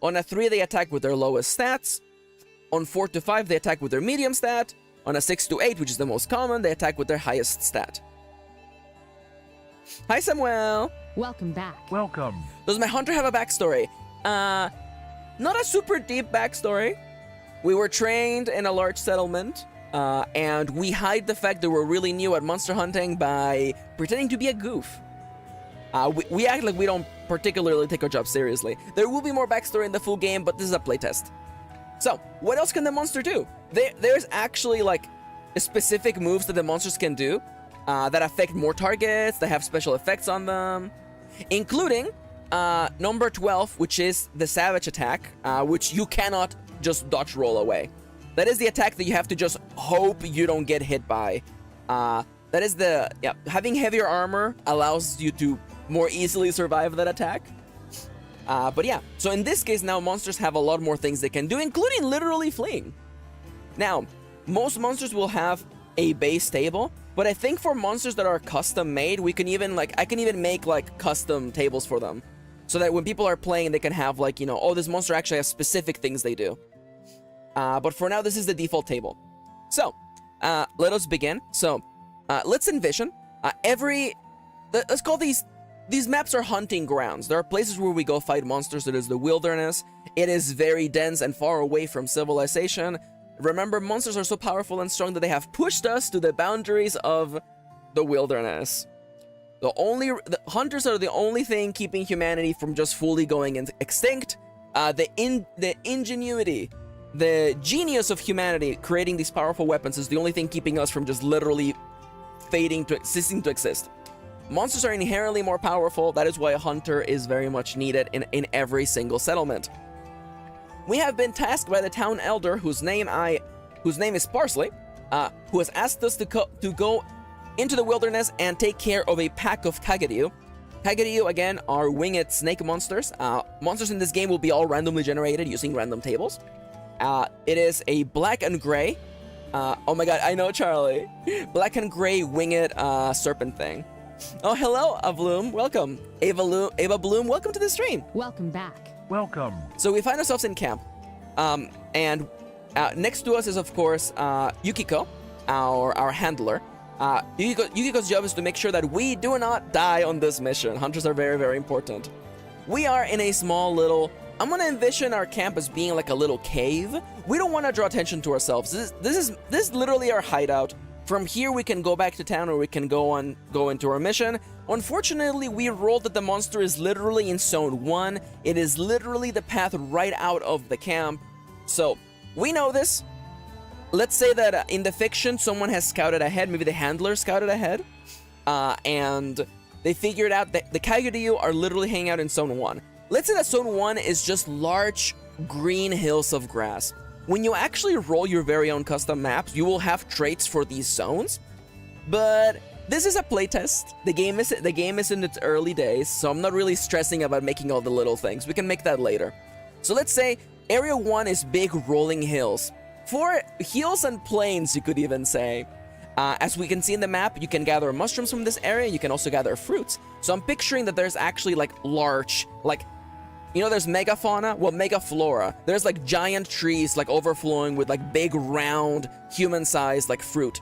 On a 3, they attack with their lowest stats. On 4 to 5, they attack with their medium stat. On a 6 to 8, which is the most common, they attack with their highest stat. Hi, Samuel. Welcome back. Welcome. Does my hunter have a backstory? Not a super deep backstory. We were trained in a large settlement, and we hide the fact that we're really new at monster hunting by pretending to be a goof. We act like we don't particularly take our job seriously. There will be more backstory in the full game, but this is a playtest. So, what else can the monster do? There's actually like specific moves that the monsters can do that affect more targets, that have special effects on them, including number 12, which is the savage attack, which you cannot just dodge roll away. That is the attack that you have to just hope you don't get hit by. That is having heavier armor allows you to more easily survive that attack. But yeah, so in this case now monsters have a lot more things they can do, including literally fleeing. Now, most monsters will have a base table, but I think for monsters that are custom made, I can even make like custom tables for them. So that when people are playing, they can have like, oh, this monster actually has specific things they do. But for now, this is the default table. So, let us begin. So, let's envision let's call these maps are hunting grounds. There are places where we go fight monsters. It is the wilderness. It is very dense and far away from civilization. Remember, monsters are so powerful and strong that they have pushed us to the boundaries of the wilderness. The hunters are the only thing keeping humanity from just fully going extinct. The ingenuity, the genius of humanity creating these powerful weapons is the only thing keeping us from just literally ceasing to exist. Monsters are inherently more powerful. That is why a hunter is very much needed in every single settlement. We have been tasked by the town elder, whose name is Parsley, who has asked us to go into the wilderness and take care of a pack of Kageryu. Kageryu, again, are winged snake monsters. Monsters in this game will be all randomly generated using random tables. It is a black and gray. Oh my god, I know, Charlie. Black and gray winged serpent thing. Oh, hello, Avloom. Welcome. Ava Bloom, welcome to the stream. Welcome back. Welcome. So we find ourselves in camp. And next to us is, of course, Yukiko, our handler. Yukiko's job is to make sure that we do not die on this mission. Hunters are very, very important. We are in a small little... I'm gonna envision our camp as being like a little cave. We don't want to draw attention to ourselves. This is literally our hideout. From here, we can go back to town, or we can go into our mission. Unfortunately, we rolled that the monster is literally in zone 1. It is literally the path right out of the camp. So, we know this. Let's say that in the fiction, someone has scouted ahead. Maybe the handler scouted ahead. And they figured out that the Kageryu are literally hanging out in zone 1. Let's say that zone 1 is just large green hills of grass. When you actually roll your very own custom maps, you will have traits for these zones. But this is a playtest. The game is in its early days, so I'm not really stressing about making all the little things. We can make that later. So let's say Area 1 is big rolling hills. For hills and plains, you could even say. As we can see in the map, you can gather mushrooms from this area. You can also gather fruits. So I'm picturing that there's actually like large, like you know, there's megafauna, well, megaflora. There's like giant trees like overflowing with like big round human-sized like fruit,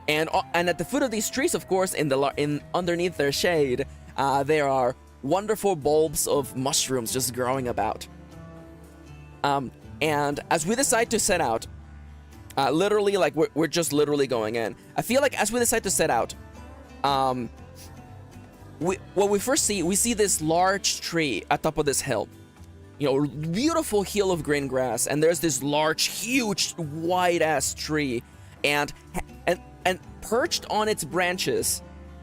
and at the foot of these trees, of course, in underneath their shade, there are wonderful bulbs of mushrooms just growing about. And as we decide to set out, literally, like we're just literally going in. I feel like as we decide to set out, what we first see, we see this large tree at top of this hill. You know, beautiful hill of green grass, and there's this large, huge, wide-ass tree, and perched on its branches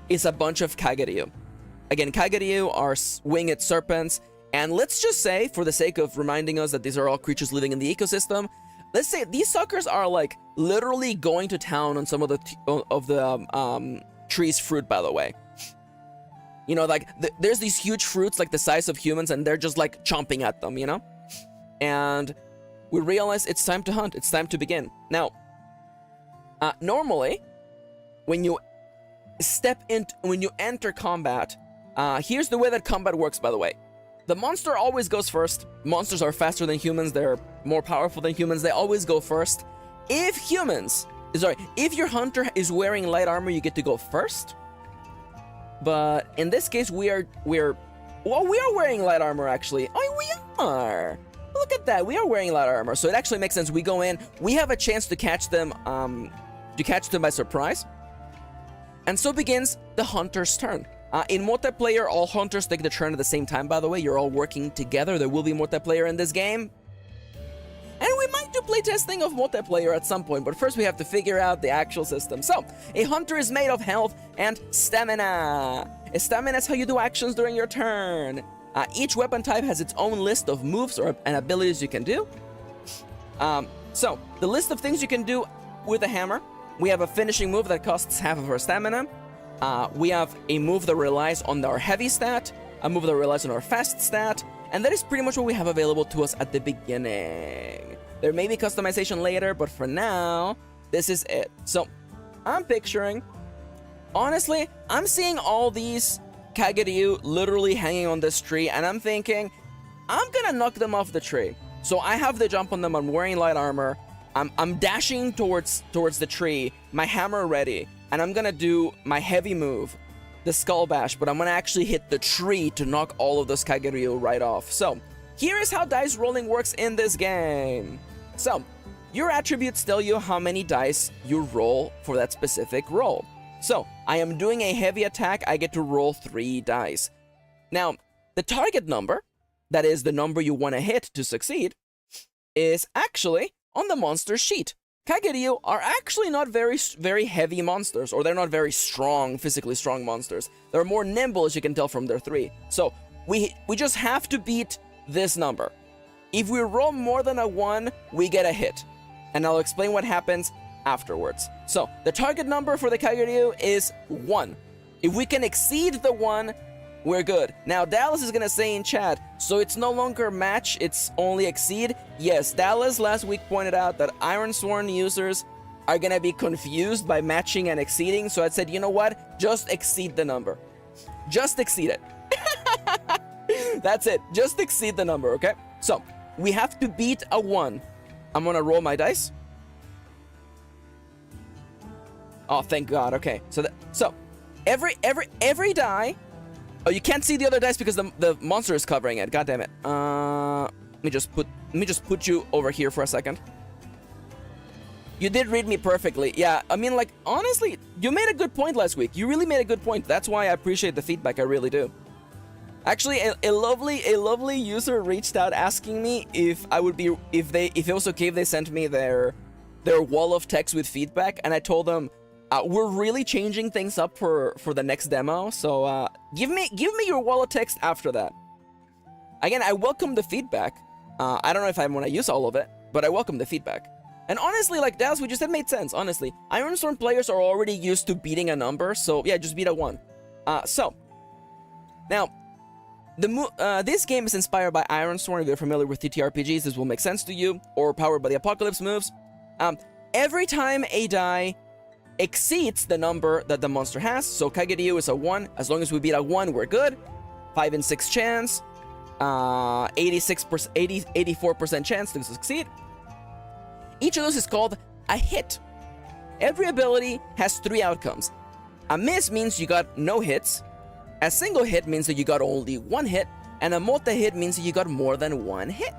is a bunch of Kageryu. Again, Kageryu are winged serpents, and let's just say, for the sake of reminding us that these are all creatures living in the ecosystem, let's say these suckers are like literally going to town on some of the tree's fruit, by the way. You know, like, there's these huge fruits, like, the size of humans, and they're just, like, chomping at them, you know? And we realize it's time to hunt. It's time to begin. Now, normally, when you enter combat, here's the way that combat works, by the way. The monster always goes first. Monsters are faster than humans. They're more powerful than humans. They always go first. If your hunter is wearing light armor, you get to go first. But in this case, we are wearing light armor, actually. Oh, we are. Look at that. We are wearing light armor. So it actually makes sense. We go in. We have a chance to catch them by surprise. And so begins the hunter's turn. In multiplayer, all hunters take the turn at the same time, by the way. You're all working together. There will be multiplayer in this game. And we might do playtesting of multiplayer at some point, but first we have to figure out the actual system. So, a hunter is made of health and stamina. Stamina is how you do actions during your turn. Each weapon type has its own list of moves and abilities you can do. So, the list of things you can do with a hammer. We have a finishing move that costs half of our stamina. We have a move that relies on our heavy stat, a move that relies on our fast stat, and that is pretty much what we have available to us at the beginning. There may be customization later, but for now, this is it. So, I'm picturing, honestly, I'm seeing all these Kageryu literally hanging on this tree, and I'm thinking, I'm gonna knock them off the tree. So I have the jump on them, I'm wearing light armor, I'm dashing towards the tree, my hammer ready, and I'm gonna do my heavy move, the skull bash, but I'm gonna actually hit the tree to knock all of those Kageryu right off. So, here is how dice rolling works in this game. So, your attributes tell you how many dice you roll for that specific roll. So, I am doing a heavy attack, I get to roll 3 dice. Now, the target number, that is the number you want to hit to succeed, is actually on the monster sheet. Kageryu are actually not very heavy monsters, or they're not very strong, physically strong monsters. They're more nimble, as you can tell from their 3. So, we just have to beat this number. If we roll more than a 1, we get a hit. And I'll explain what happens afterwards. So, the target number for the Kageryu is 1. If we can exceed the 1, we're good. Now, Dallas is gonna say in chat, so it's no longer match, it's only exceed? Yes, Dallas last week pointed out that Ironsworn users are gonna be confused by matching and exceeding, so I said, you know what? Just exceed the number. Just exceed it. That's it. Just exceed the number, okay? So, we have to beat a 1. I'm gonna roll my dice. Oh, thank God. Okay. So every die. Oh, you can't see the other dice because the monster is covering it. God damn it. Let me just put you over here for a second. You did read me perfectly. Yeah, I mean, like, honestly, you made a good point last week. You really made a good point. That's why I appreciate the feedback. I really do. Actually, a lovely user reached out asking me if it was okay if they sent me their wall of text with feedback, and I told them we're really changing things up for the next demo. So give me your wall of text after that. Again, I welcome the feedback. I don't know if I want to use all of it, but I welcome the feedback. And honestly, like, Dallas, what you said made sense. Honestly, Ironsworn players are already used to beating a number, so yeah, just beat a 1. So now. This game is inspired by Ironsworn. If you're familiar with TTRPGs, this will make sense to you, or Powered by the Apocalypse moves. Every time a die exceeds the number that the monster has, so Kageryu is a 1, as long as we beat a 1, we're good. 5 and 6 chance. 86%, 84% chance to succeed. Each of those is called a hit. Every ability has 3 outcomes. A miss means you got no hits. A single hit means that you got only 1 hit. And a multi-hit means that you got more than 1 hit.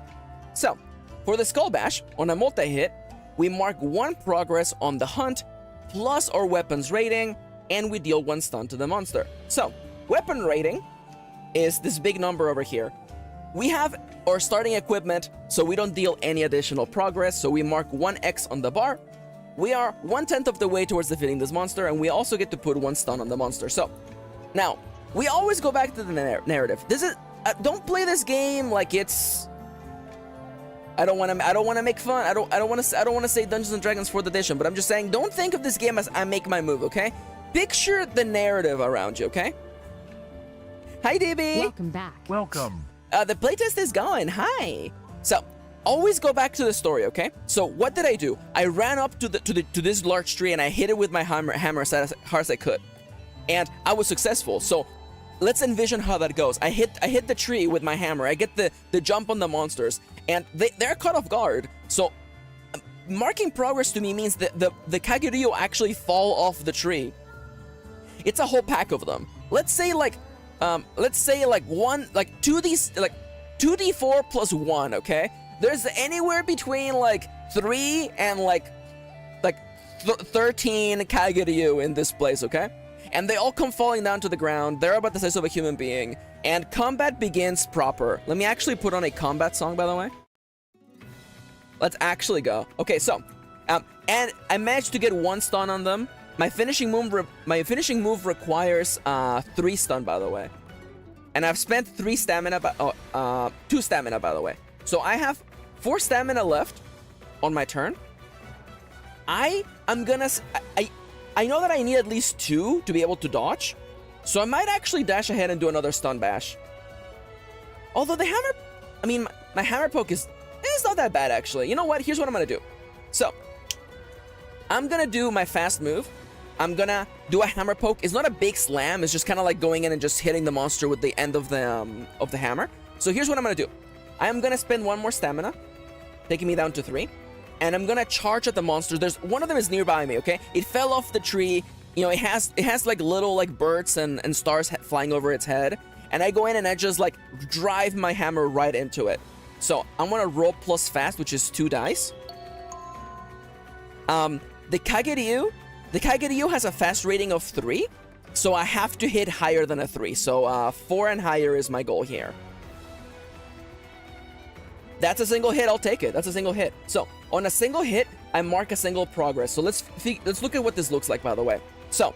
So, for the Skull Bash, on a multi-hit, we mark 1 progress on the hunt, plus our weapons rating, and we deal 1 stun to the monster. So, weapon rating is this big number over here. We have our starting equipment, so we don't deal any additional progress, so we mark 1x on the bar. We are 1/10 of the way towards defeating this monster, and we also get to put 1 stun on the monster. So, now, we always go back to the narrative. This is, don't play this game like it's... I don't want to make fun. I don't want to say Dungeons and Dragons 4th edition, but I'm just saying, don't think of this game as I make my move, okay? Picture the narrative around you, okay? Hi, DB. Welcome back. Welcome. The playtest is going. Hi. So, always go back to the story, okay? So, what did I do? I ran up to this large tree and I hit it with my hammer as hard as I could, and I was successful. So, let's envision how that goes. I hit the tree with my hammer. I get the jump on the monsters, and they're caught off guard. So, marking progress to me means that the Kaguryo actually fall off the tree. It's a whole pack of them. Let's say like 2d4 plus 1, okay? There's anywhere between like 3 and like 13 Kaguryu in this place, okay? And they all come falling down to the ground. They're about the size of a human being, and combat begins proper. Let me actually put on a combat song, by the way. Let's actually go. Okay, so and I managed to get 1 stun on them. My finishing move requires 3 stun, by the way. And I've spent 2 stamina, by the way. So I have 4 stamina left on my turn. I know that I need at least 2 to be able to dodge, so I might actually dash ahead and do another stun bash. Although the hammer, my hammer poke is not that bad, actually. You know what? Here's what I'm gonna do. So, I'm gonna do my fast move. I'm gonna do a hammer poke. It's not a big slam. It's just kind of like going in and just hitting the monster with the end of the hammer. So here's what I'm gonna do. I am gonna spend 1 more stamina, taking me down to 3. And I'm gonna charge at the monster. There's one of them is nearby me, okay? It fell off the tree. You know, it has like little like birds and stars flying over its head. And I go in and I just like drive my hammer right into it. So I'm gonna roll plus fast, which is 2 dice. The Kaguryu has a fast rating of 3, so I have to hit higher than a 3. So 4 and higher is my goal here. That's a single hit. I'll take it. That's a single hit. So on a single hit, I mark a single progress. So let's look at what this looks like, by the way. So,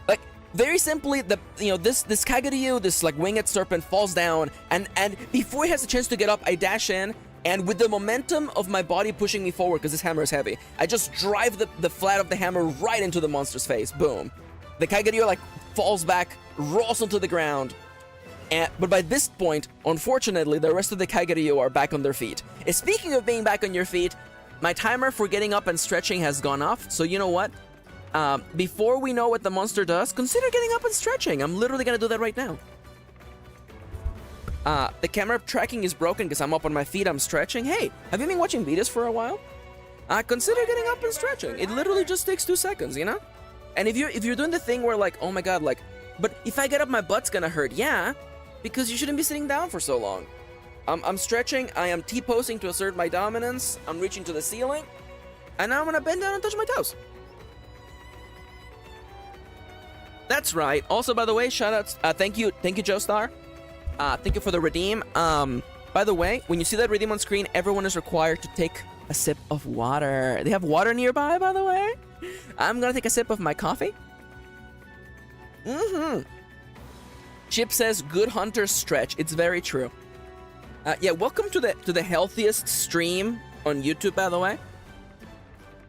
like, very simply, this Kaguryu, this like winged serpent, falls down, and before he has a chance to get up, I dash in, and with the momentum of my body pushing me forward, because this hammer is heavy, I just drive the flat of the hammer right into the monster's face. Boom. The Kaguryu like falls back, rolls onto the ground. But by this point, unfortunately, the rest of the Kaguryu are back on their feet. And speaking of being back on your feet, my timer for getting up and stretching has gone off. So you know what? Before we know what the monster does, consider getting up and stretching. I'm literally gonna do that right now. The camera tracking is broken because I'm up on my feet, I'm stretching. Hey, have you been watching videos for a while? Consider getting up and stretching. It literally just takes 2 seconds, you know? And if you're doing the thing where like, oh my god, like, but if I get up, my butt's gonna hurt. Yeah, because you shouldn't be sitting down for so long. I'm stretching, I am T-posing to assert my dominance, I'm reaching to the ceiling, and now I'm gonna bend down and touch my toes. That's right. Also, by the way, shoutouts, thank you, Joestar. Thank you for the redeem. By the way, when you see that redeem on screen, everyone is required to take a sip of water. They have water nearby, by the way. I'm gonna take a sip of my coffee. Chip says, good hunters stretch. It's very true. Yeah, welcome to the healthiest stream on YouTube, by the way.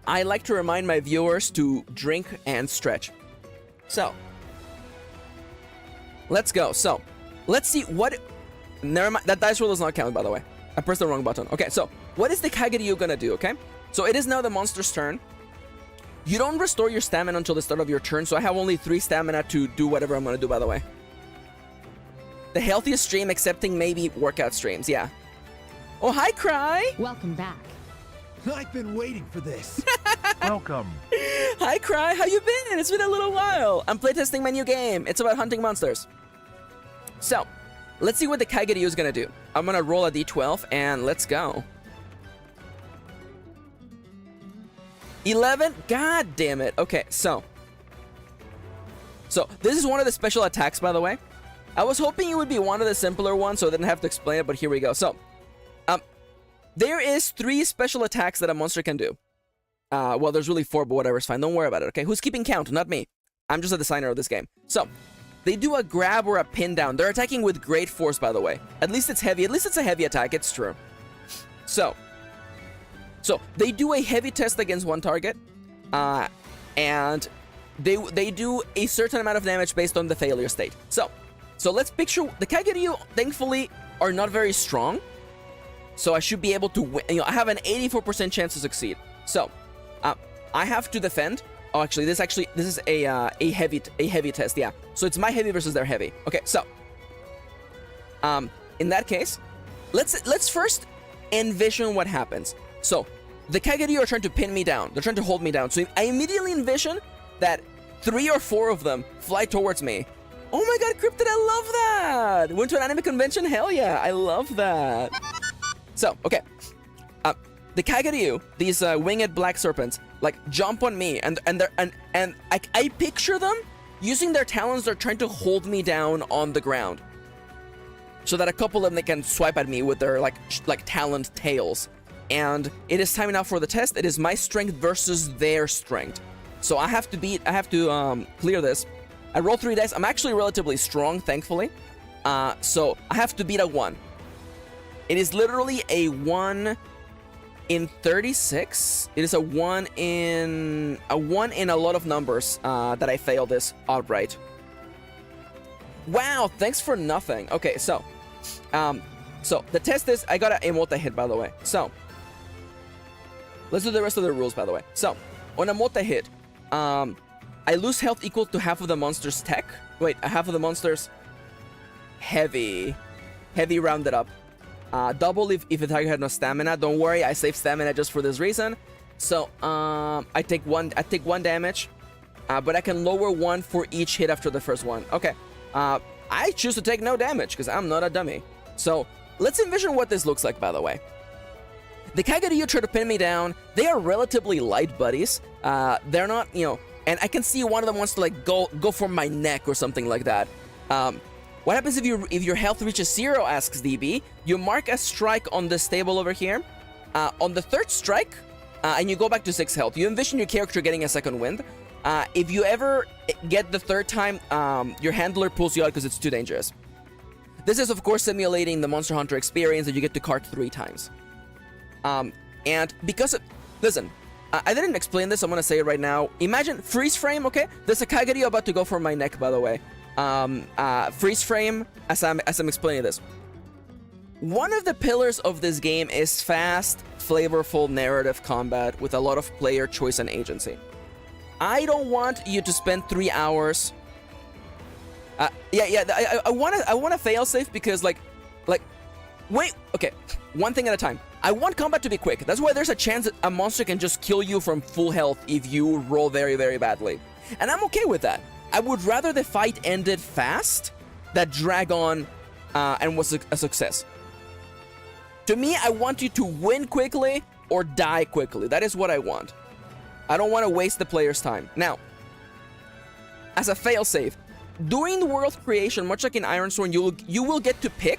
I like to remind my viewers to drink and stretch. So, let's go. So, let's see what... Never mind, that dice roll does not count, by the way. I pressed the wrong button. Okay, so, what is the Kaguryu gonna do, okay? So, it is now the monster's turn. You don't restore your stamina until the start of your turn, so I have only 3 stamina to do whatever I'm gonna do, by the way. The healthiest stream, excepting maybe workout streams, yeah. Oh, hi, Cry! Welcome back. I've been waiting for this. Welcome. Hi, Cry, how you been? It's been a little while. I'm playtesting my new game. It's about hunting monsters. So, let's see what the Kaigaryu is gonna do. I'm gonna roll a d12, and let's go. 11? God damn it. Okay, so this is one of the special attacks, by the way. I was hoping it would be one of the simpler ones, so I didn't have to explain it, but here we go. So, there is 3 special attacks that a monster can do. Well, there's really 4, but whatever, it's fine. Don't worry about it, okay? Who's keeping count? Not me. I'm just a designer of this game. So, they do a grab or a pin down. They're attacking with great force, by the way. At least it's heavy. At least it's a heavy attack. It's true. So they do a heavy test against one target, and they do a certain amount of damage based on the failure state. So let's picture the Kaigaryu, thankfully, are not very strong. So I should be able to win. You know, I have an 84% chance to succeed. So I have to defend. Oh, actually, this is a heavy test. Yeah. So it's my heavy versus their heavy. Okay. So in that case, let's first envision what happens. So the Kaigaryu are trying to pin me down. They're trying to hold me down. So I immediately envision that 3 or 4 of them fly towards me. Oh my god, Cryptid, I love that! Went to an anime convention? Hell yeah, I love that. So, okay. The Kaigaryu, these winged black serpents, like jump on me, and I picture them using their talons. They're trying to hold me down on the ground, so that a couple of them, they can swipe at me with their like taloned tails. And it is time now for the test. It is my strength versus their strength. So I have to clear this. I roll 3 dice. I'm actually relatively strong, thankfully. So I have to beat a 1. It is literally a 1 in 36. It is a 1 in a lot of numbers that I fail this outright. Wow, thanks for nothing. Okay, so the test is, I got a multi-hit, by the way. So let's do the rest of the rules, by the way. So on a multi-hit, I lose health equal to half of the monster's tech. Wait, half of the monster's heavy rounded up. Double if the target had no stamina. Don't worry, I saved stamina just for this reason. So I take one damage, but I can lower 1 for each hit after the first one. Okay, I choose to take no damage because I'm not a dummy. So let's envision what this looks like, by the way. The Kaigaryu try to pin me down. They are relatively light buddies. They're not, and I can see one of them wants to like go for my neck or something like that. What happens if your health reaches 0, asks DB? You mark a strike on this table over here. On the 3rd strike, and you go back to 6 health. You envision your character getting a second wind. If you ever get the 3rd time, your handler pulls you out because it's too dangerous. This is, of course, simulating the Monster Hunter experience that you get to cart 3 times. And because of... Listen, I didn't explain this, I'm gonna say it right now. Imagine freeze frame, okay? There's a Kaigaryu about to go for my neck, by the way. Freeze frame, as I'm explaining this. One of the pillars of this game is fast, flavorful narrative combat with a lot of player choice and agency. I don't want you to spend 3 hours... I want to fail safe because wait, okay, one thing at a time. I want combat to be quick. That's why there's a chance that a monster can just kill you from full health if you roll very, very badly. And I'm okay with that. I would rather the fight ended fast than drag on and was a success. To me, I want you to win quickly or die quickly. That is what I want. I don't want to waste the player's time. Now, as a failsafe, during the world creation, much like in Ironsworn, you will get to pick.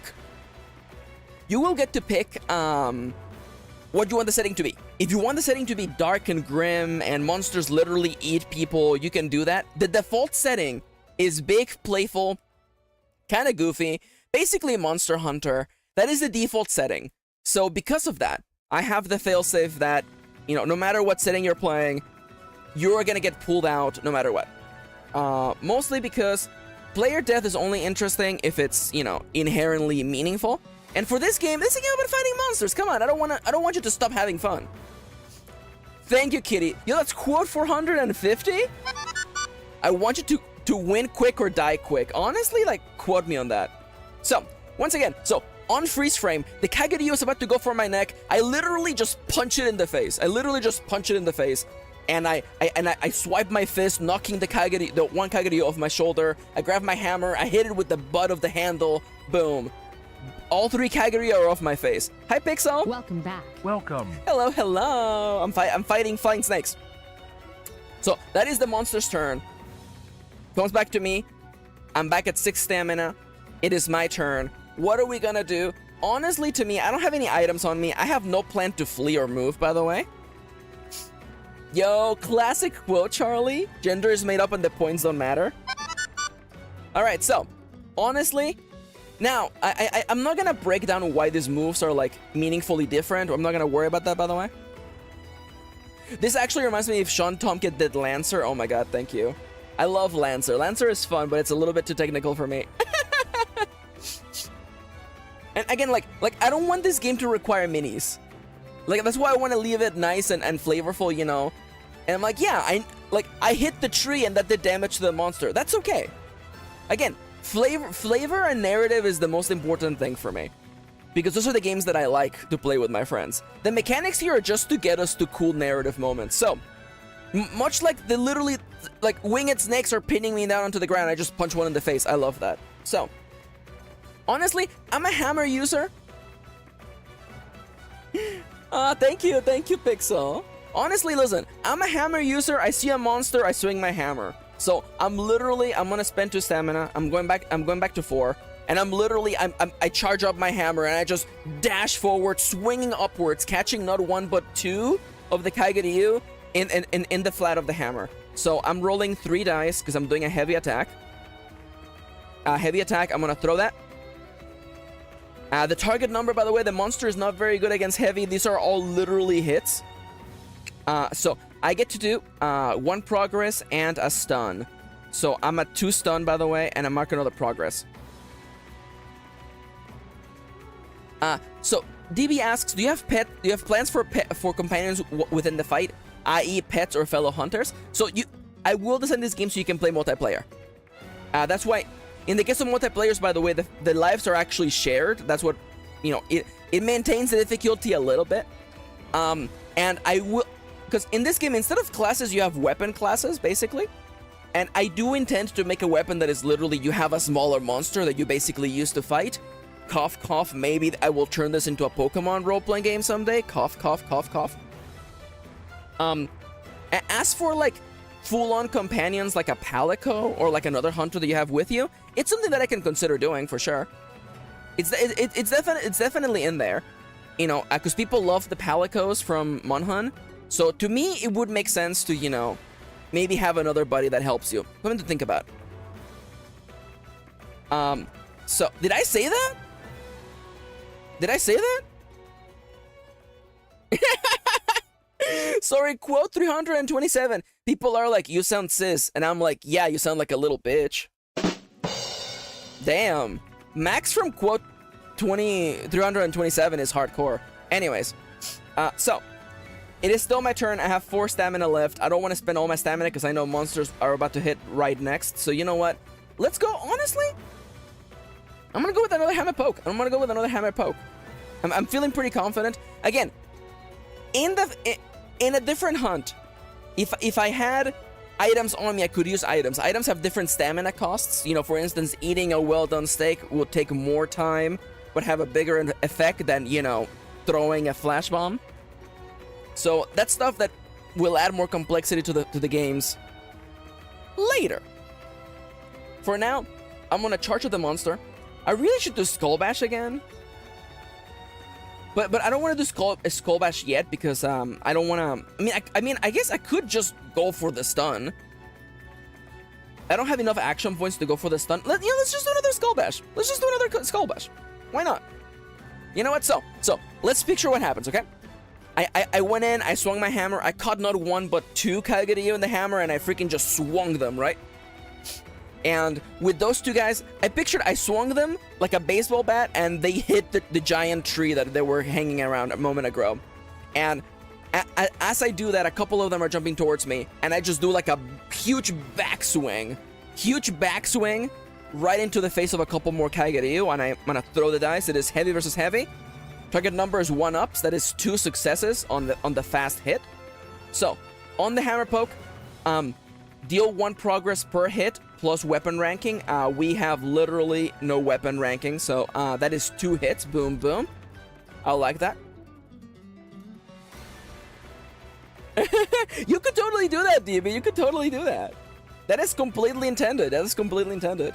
You will get to pick what you want the setting to be. If you want the setting to be dark and grim and monsters literally eat people, you can do that. The default setting is big, playful, kind of goofy, basically Monster Hunter. That is the default setting. So because of that, I have the failsafe that, no matter what setting you're playing, you're gonna get pulled out no matter what. Mostly because player death is only interesting if it's, inherently meaningful. And for this game about fighting monsters. Come on, I don't want you to stop having fun. Thank you, Kitty. Yo, that's quote 450? I want you to win quick or die quick. Honestly, quote me on that. So, once again, on freeze frame, the Kageryu is about to go for my neck. I literally just punch it in the face. And I swipe my fist, knocking the one Kageryu off my shoulder. I grab my hammer, I hit it with the butt of the handle. Boom. All 3 Kageryu are off my face. Hi, Pixel. Welcome back. Welcome. Hello, hello. I'm fighting flying snakes. So that is the monster's turn. Comes back to me. I'm back at 6 stamina. It is my turn. What are we gonna do? Honestly, to me, I don't have any items on me. I have no plan to flee or move, by the way. Yo, classic quote, Charlie. Gender is made up and the points don't matter. Alright, so, honestly, now, I'm not gonna break down why these moves are, like, meaningfully different. I'm not gonna worry about that, by the way. This actually reminds me if Sean Tomkin did Lancer. Oh my god, thank you. I love Lancer. Lancer is fun, but it's a little bit too technical for me. And again, like I don't want this game to require minis. Like, that's why I want to leave it nice and flavorful, you know? And I'm like, yeah, I hit the tree and that did damage to the monster. That's okay. Again, flavor and narrative is the most important thing for me. Because those are the games that I like to play with my friends. The mechanics here are just to get us to cool narrative moments. So, much like the literally, like, winged snakes are pinning me down onto the ground, I just punch one in the face. I love that. So, honestly, I'm a hammer user. Thank you, Pixel. Honestly, listen, I'm a hammer user. I see a monster, I swing my hammer. So I'm gonna spend 2 stamina. I'm going back to 4, and I charge up my hammer and I just dash forward, swinging upwards, catching not 1 but 2 of the Kageryu in the flat of the hammer. So I'm rolling 3 dice because I'm doing a heavy attack. Heavy attack. I'm gonna throw that. The target number, by the way, the monster is not very good against heavy. These are all literally hits. So I get to do 1 progress and a stun. So I'm at 2 stun, by the way, and I mark another progress. So DB asks, do you have plans for companions within the fight, i.e. pets or fellow hunters? So I will design this game so you can play multiplayer. That's why, in the case of multiplayers, by the way, the lives are actually shared. That's what, you know, it maintains the difficulty a little bit. And I will, because in this game, instead of classes, you have weapon classes, basically. And I do intend to make a weapon that is literally, you have a smaller monster that you basically use to fight. Cough, cough, maybe I will turn this into a Pokemon role-playing game someday. Cough, cough, cough, cough. As for, like, full-on companions like a Palico or like another hunter that you have with you, it's something that I can consider doing for sure. It's definitely in there, you know, because people love the Palicos from Monhun. So to me, it would make sense to, you know, maybe have another buddy that helps you. Something to think about. So did I say that? Did I say that? Sorry, quote 327. People are like, you sound cis. And I'm like, yeah, you sound like a little bitch. Damn. Max from quote 327 is hardcore. Anyways, so it is still my turn. I have 4 stamina left. I don't want to spend all my stamina because I know monsters are about to hit right next. So you know what? Let's go. Honestly, I'm going to go with another hammer poke. I'm feeling pretty confident. Again, in a different hunt, if I had items on me, I could use items. Items have different stamina costs. You know, for instance, eating a well-done steak will take more time, but have a bigger effect than, you know, throwing a flash bomb. So that's stuff that will add more complexity to the games later. For now, I'm gonna charge at the monster. I really should do Skull Bash again. But I don't want to do Skull Bash yet because I don't want to. I mean, I guess I could just go for the stun. I don't have enough action points to go for the stun. Let's just do another Skull Bash. Let's just do another Skull Bash. Why not? You know what? So let's picture what happens, okay? I went in, I swung my hammer, I caught not 1 but 2 Kageryu in the hammer, and I freaking just swung them, right? And with those 2 guys, I swung them like a baseball bat, and they hit the giant tree that they were hanging around a moment ago. And as I do that, a couple of them are jumping towards me, and I just do like a huge backswing, right into the face of a couple more Kaigaryu, and I'm gonna throw the dice. It is heavy versus heavy. Target number is 1-ups. That is 2 successes on the fast hit. So, on the hammer poke, deal 1 progress per hit plus weapon ranking. We have literally no weapon ranking, so that is 2 hits. Boom, boom. I like that. You could totally do that, DB. You could totally do that. That is completely intended. That is completely intended.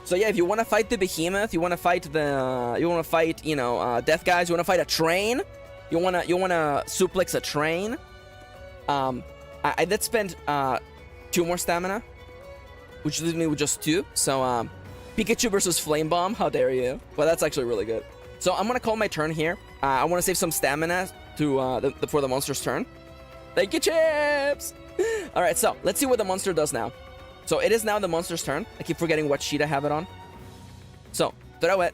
So yeah, if you want to fight the behemoth, you want to fight you know, death guys, you want to fight a train, you wanna suplex a train. I did spend 2 more stamina, which leaves me with just 2. So Pikachu versus Flame Bomb, how dare you? Well, that's actually really good. So I'm gonna call my turn here. I want to save some stamina to for the monster's turn. Thank you, Chips! Alright, so let's see what the monster does now. So it is now the monster's turn. I keep forgetting what sheet I have it on. So, throw it.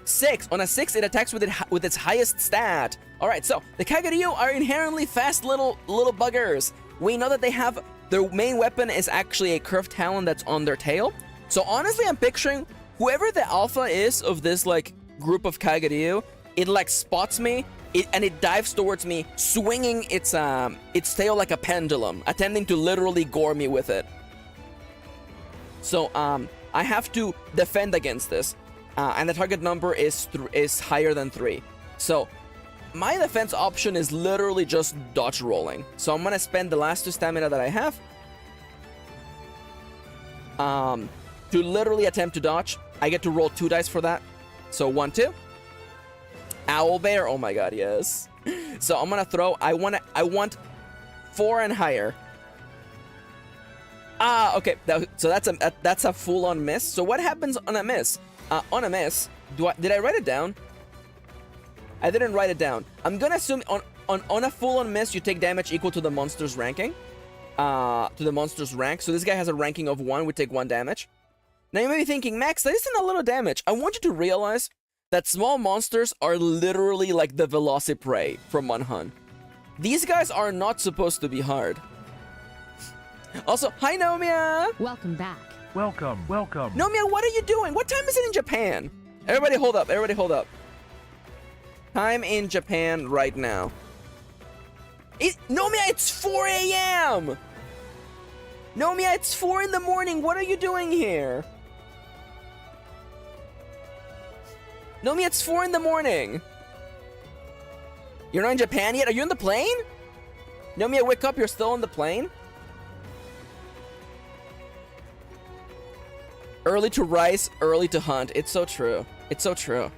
6. On a 6, it attacks with its highest stat. Alright, so the Kaigaryu are inherently fast little buggers. We know that they have... Their main weapon is actually a curved talon that's on their tail. So honestly, I'm picturing whoever the alpha is of this, like, group of Kaigaryu, it, like, spots me, and it dives towards me, swinging its tail like a pendulum, attempting to literally gore me with it. So, I have to defend against this, and the target number is higher than 3. So, my defense option is literally just dodge rolling. So I'm gonna spend the last 2 stamina that I have to literally attempt to dodge. I get to roll 2 dice for that. So 1, 2. Owl bear, oh my god, yes. So I'm gonna throw, I want 4 and higher. Okay, so that's a full-on miss. So what happens on a miss? On a miss, did I write it down? I didn't write it down. I'm gonna assume on a full-on miss, you take damage equal to the monster's ranking. To the monster's rank. So this guy has a ranking of 1, we take 1 damage. Now you may be thinking, Max, that isn't a little damage. I want you to realize that small monsters are literally like the Velociprey from monhun. These guys are not supposed to be hard. Also, hi Nomia! Welcome back. Welcome. Nomia, what are you doing? What time is it in Japan? Everybody hold up, everybody hold up. Time in Japan right now. Nomia, it's 4 a.m. Nomia, it's 4 in the morning. What are you doing here? Nomia, it's 4 in the morning. You're not in Japan yet? Are you on the plane? Nomia, wake up. You're still on the plane? Early to rise, early to hunt. It's so true. It's so true.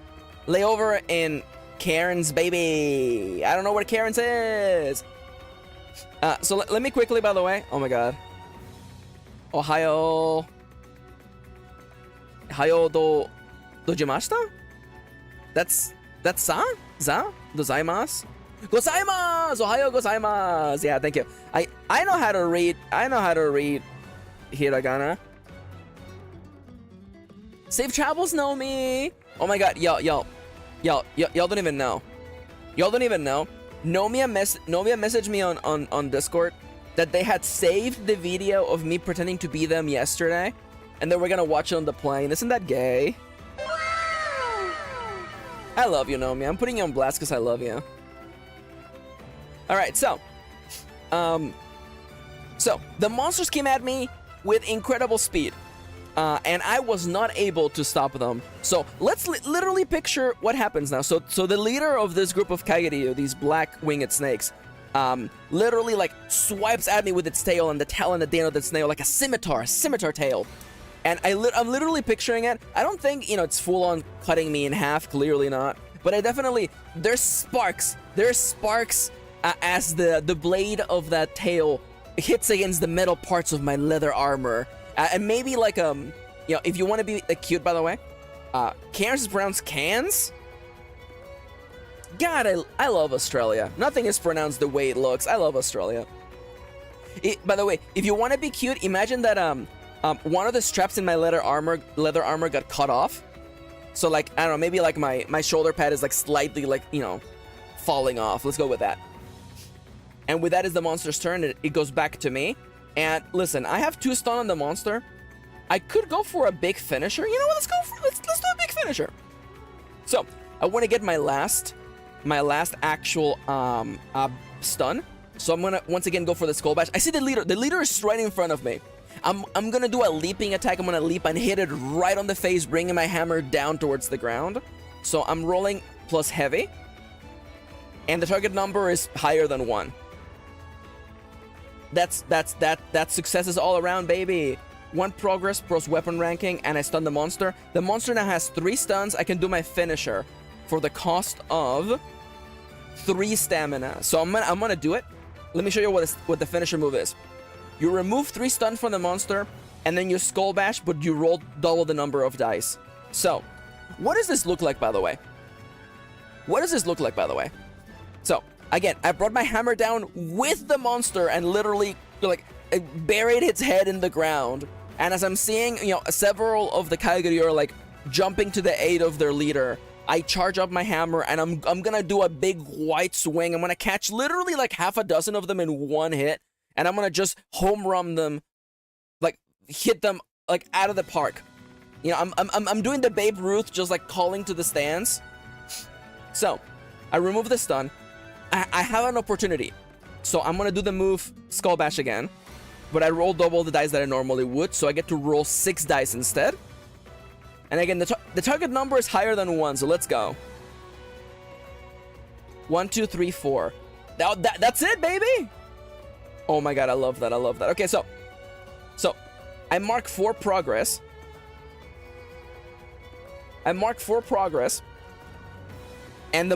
Layover in Kirin's baby. I don't know where Kirin's is. So let me quickly, by the way. Oh my god. Ohio. Ohio dojimashita? That's za? Za? Gozaimasu? Gozaimasu! Ohio gozaimasu! Yeah, thank you. I know how to read. I know how to read hiragana. Safe travels, Nomi! Oh my god, y'all don't even know. Y'all don't even know. Nomia messaged me on Discord that they had saved the video of me pretending to be them yesterday, and they were gonna watch it on the plane. Isn't that gay? I love you, Nomia. I'm putting you on blast because I love you. Alright, so the monsters came at me with incredible speed. And I was not able to stop them. So let's literally picture what happens now. So the leader of this group of Kaigaryu, these black winged snakes, literally like swipes at me with its tail, and the talon at the end of the snail, like a scimitar tail. And I'm literally picturing it. I don't think, you know, it's full on cutting me in half, clearly not. But I definitely, there's sparks as the blade of that tail hits against the metal parts of my leather armor. And maybe like, you know, if you want to be cute, by the way, cans is pronounced cans? God, I love Australia. Nothing is pronounced the way it looks. I love Australia. By the way, if you want to be cute, imagine that one of the straps in my leather armor got cut off. So like, I don't know, maybe like my shoulder pad is like slightly like, you know, falling off. Let's go with that. And with that is the monster's turn. It goes back to me. And listen, I have 2 stun on the monster. I could go for a big finisher. You know what? Let's do a big finisher. So I want to get my last actual stun. So I'm gonna once again go for the skull bash. I see the leader. The leader is right in front of me. I'm gonna do a leaping attack. I'm gonna leap and hit it right on the face, bringing my hammer down towards the ground. So I'm rolling plus heavy, and the target number is higher than 1. That's successes all around, baby. 1 progress plus weapon ranking, and I stun the monster. The monster now has 3 stuns. I can do my finisher for the cost of 3 stamina. So I'm gonna do it. Let me show you what the finisher move is. You remove 3 stun from the monster, and then you skull bash, but you roll double the number of dice. So, what does this look like, by the way? So, again, I brought my hammer down with the monster and literally, like, buried its head in the ground. And as I'm seeing, you know, several of the Kaiguryu are, like, jumping to the aid of their leader, I charge up my hammer, and I'm gonna do a big white swing. I'm gonna catch literally, like, half a dozen of them in 1 hit. And I'm gonna just home run them, like, hit them, like, out of the park. You know, I'm doing the Babe Ruth, just, like, calling to the stands. So, I remove the stun. I have an opportunity. So I'm gonna do the move Skull Bash again. But I roll double the dice that I normally would, so I get to roll 6 dice instead. And again, the target number is higher than 1, so let's go. 1, 2, 3, 4. That's it, baby! Oh my god, I love that, Okay, so I mark 4 progress. And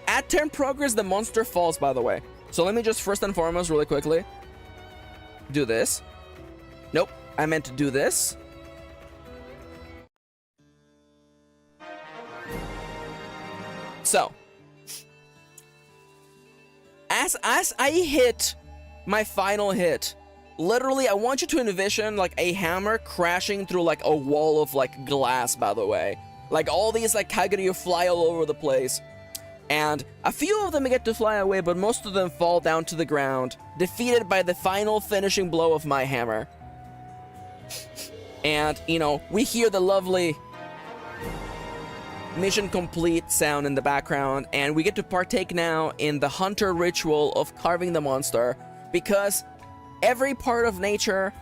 at turn progress, the monster falls, by the way. So let me just first and foremost, really quickly, do this. Nope, I meant to do this. So, as I hit my final hit, literally, I want you to envision, like, a hammer crashing through, like, a wall of, like, glass, by the way. Like, all these, like, Kaiguryu fly all over the place. And a few of them get to fly away, but most of them fall down to the ground, defeated by the final finishing blow of my hammer. And, you know, we hear the lovely mission complete sound in the background, and we get to partake now in the Hunter ritual of carving the monster, because every part of nature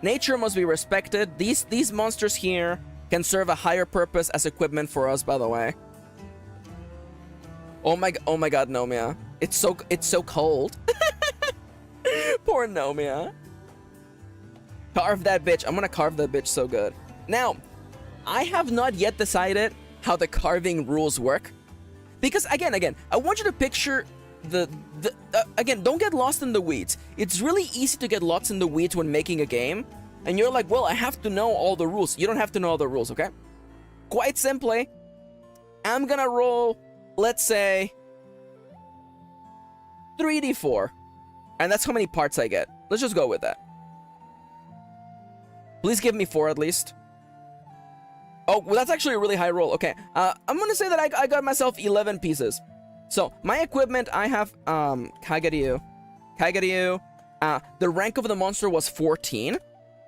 must be respected. These monsters here can serve a higher purpose as equipment for us, by the way. Oh my god, Nomia. It's so cold. Poor Nomia. Carve that bitch. I'm gonna carve that bitch so good. Now, I have not yet decided how the carving rules work. Because again, I want you to picture again, don't get lost in the weeds. It's really easy to get lost in the weeds when making a game. And you're like, well, I have to know all the rules. You don't have to know all the rules, okay? Quite simply, I'm gonna roll, let's say, 3d4. And that's how many parts I get. Let's just go with that. Please give me 4 at least. Oh, well, that's actually a really high roll. Okay, I'm gonna say that I got myself 11 pieces. So, my equipment, I have, Kaiguryu. The rank of the monster was 14.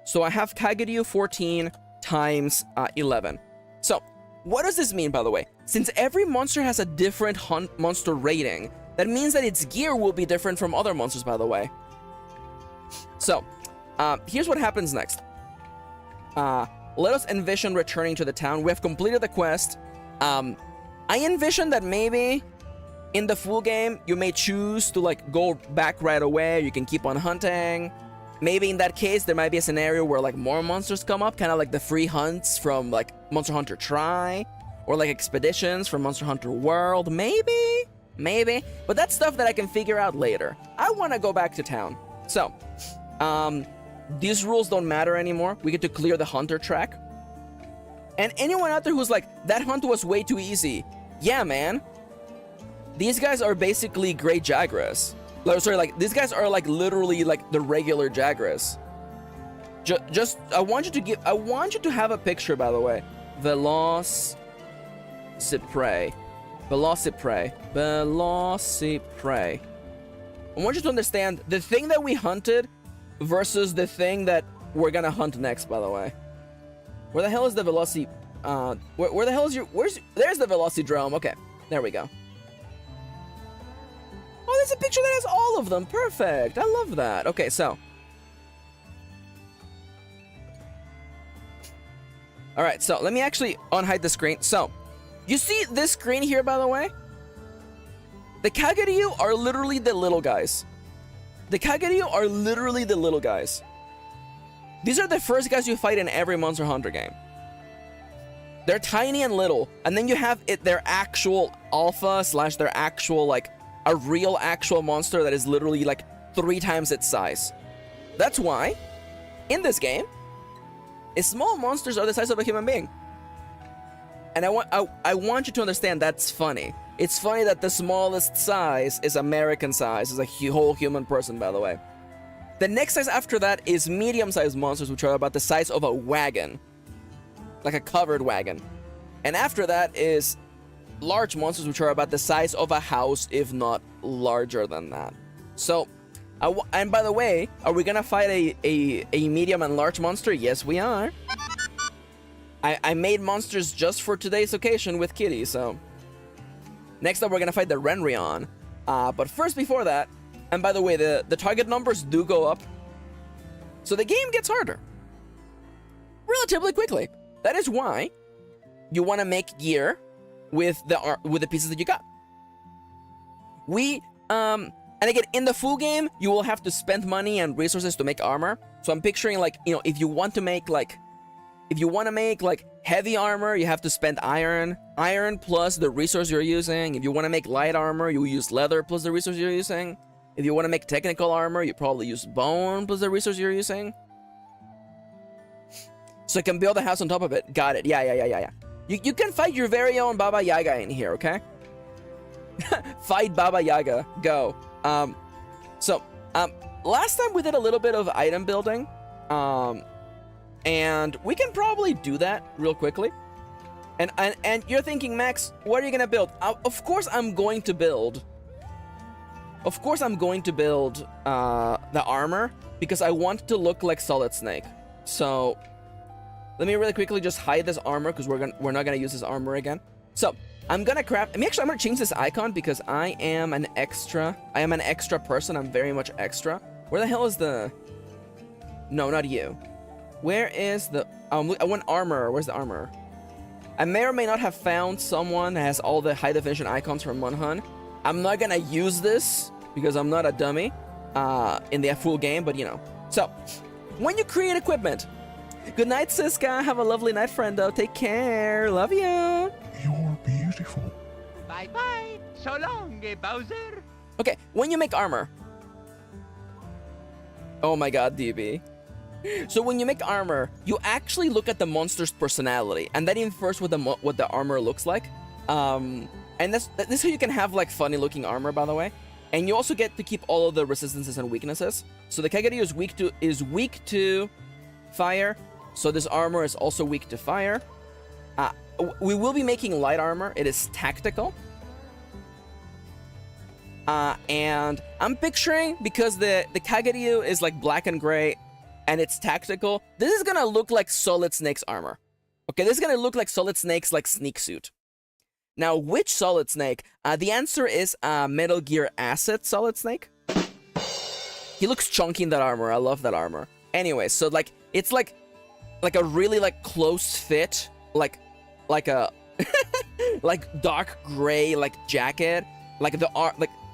So, I have Kaiguryu 14 times 11. So, what does this mean, by the way? Since every monster has a different monster rating, that means that its gear will be different from other monsters, by the way. So, here's what happens next. Let us envision returning to the town. We have completed the quest. I envision that maybe in the full game, you may choose to, like, go back right away. You can keep on hunting. Maybe in that case, there might be a scenario where, like, more monsters come up, kind of like the free hunts from, like, Monster Hunter Tri, or, like, expeditions from Monster Hunter World. Maybe. But that's stuff that I can figure out later. I want to go back to town. So, these rules don't matter anymore. We get to clear the Hunter track. And anyone out there who's like, that hunt was way too easy. Yeah, man. These guys are basically great Jagras. These guys are, like, literally, like, the regular Jagras. I want you to have a picture, by the way. Velocipray. I want you to understand the thing that we hunted versus the thing that we're gonna hunt next, by the way. Where the hell is the velocity? Where the hell is your? There's the Velocidrome. Okay, there we go. Oh, there's a picture that has all of them. Perfect. I love that. Okay, so. All right, so let me actually unhide the screen. So, you see this screen here, by the way? The Kageryu are literally the little guys. The Kageryu are literally the little guys. These are the first guys you fight in every Monster Hunter game. They're tiny and little, and then you have their actual alpha / their actual, like, a real actual monster that is literally, like, 3 times its size. That's why, in this game, small monsters are the size of a human being. And I want you to understand that's funny. It's funny that the smallest size is American size, is a whole human person, by the way. The next size after that is medium-sized monsters, which are about the size of a wagon. Like a covered wagon. And after that is large monsters, which are about the size of a house, if not larger than that. So, and by the way, are we gonna fight a medium and large monster? Yes, we are. I made monsters just for today's occasion with Kitty, so... Next up, we're gonna fight the Renrion. But first, before that, and by the way, the target numbers do go up. So the game gets harder. Relatively quickly. That is why you want to make gear with the pieces that you got. And again, in the full game, you will have to spend money and resources to make armor. So I'm picturing, like, you know, if you want to make heavy armor, you have to spend iron plus the resource you're using. If you want to make light armor, you use leather plus the resource you're using. If you want to make technical armor, you probably use bone plus the resource you're using. So you can build a house on top of it. Got it. Yeah. You can fight your very own Baba Yaga in here, okay? Fight Baba Yaga. Go. Last time we did a little bit of item building. And we can probably do that real quickly. And you're thinking, Max, what are you gonna build? Of course I'm going to build. Of course I'm going to build the armor because I want to look like Solid Snake. So let me really quickly just hide this armor because we're not gonna use this armor again. So I'm gonna craft. I'm gonna change this icon because I am an extra. I am an extra person. I'm very much extra. Where the hell is the? No, not you. Where is the? I want armor. Where's the armor? I may or may not have found someone that has all the high definition icons from monhun. I'm not gonna use this because I'm not a dummy in the full game, but you know. So when you create equipment. Good night, Siska. Have a lovely night, friendo. Take care. Love you. You're beautiful. Bye-bye. So long, Bowser. Okay, when you make armor. Oh my god, DB. So when you make armor, you actually look at the monster's personality, and that infers what the armor looks like. And this is how you can have like funny looking armor, by the way. And you also get to keep all of the resistances and weaknesses. So the Kageryu is weak to fire. So this armor is also weak to fire. We will be making light armor. It is tactical. And I'm picturing, because the Kageryu is like black and gray, and it's tactical, this is gonna look like Solid Snake's armor. Okay, this is gonna look like Solid Snake's like sneak suit. Now, which Solid Snake? The answer is Metal Gear Acid Solid Snake. He looks chunky in that armor. I love that armor. Anyway, so like it's like a really like close fit, like a like dark gray like jacket, like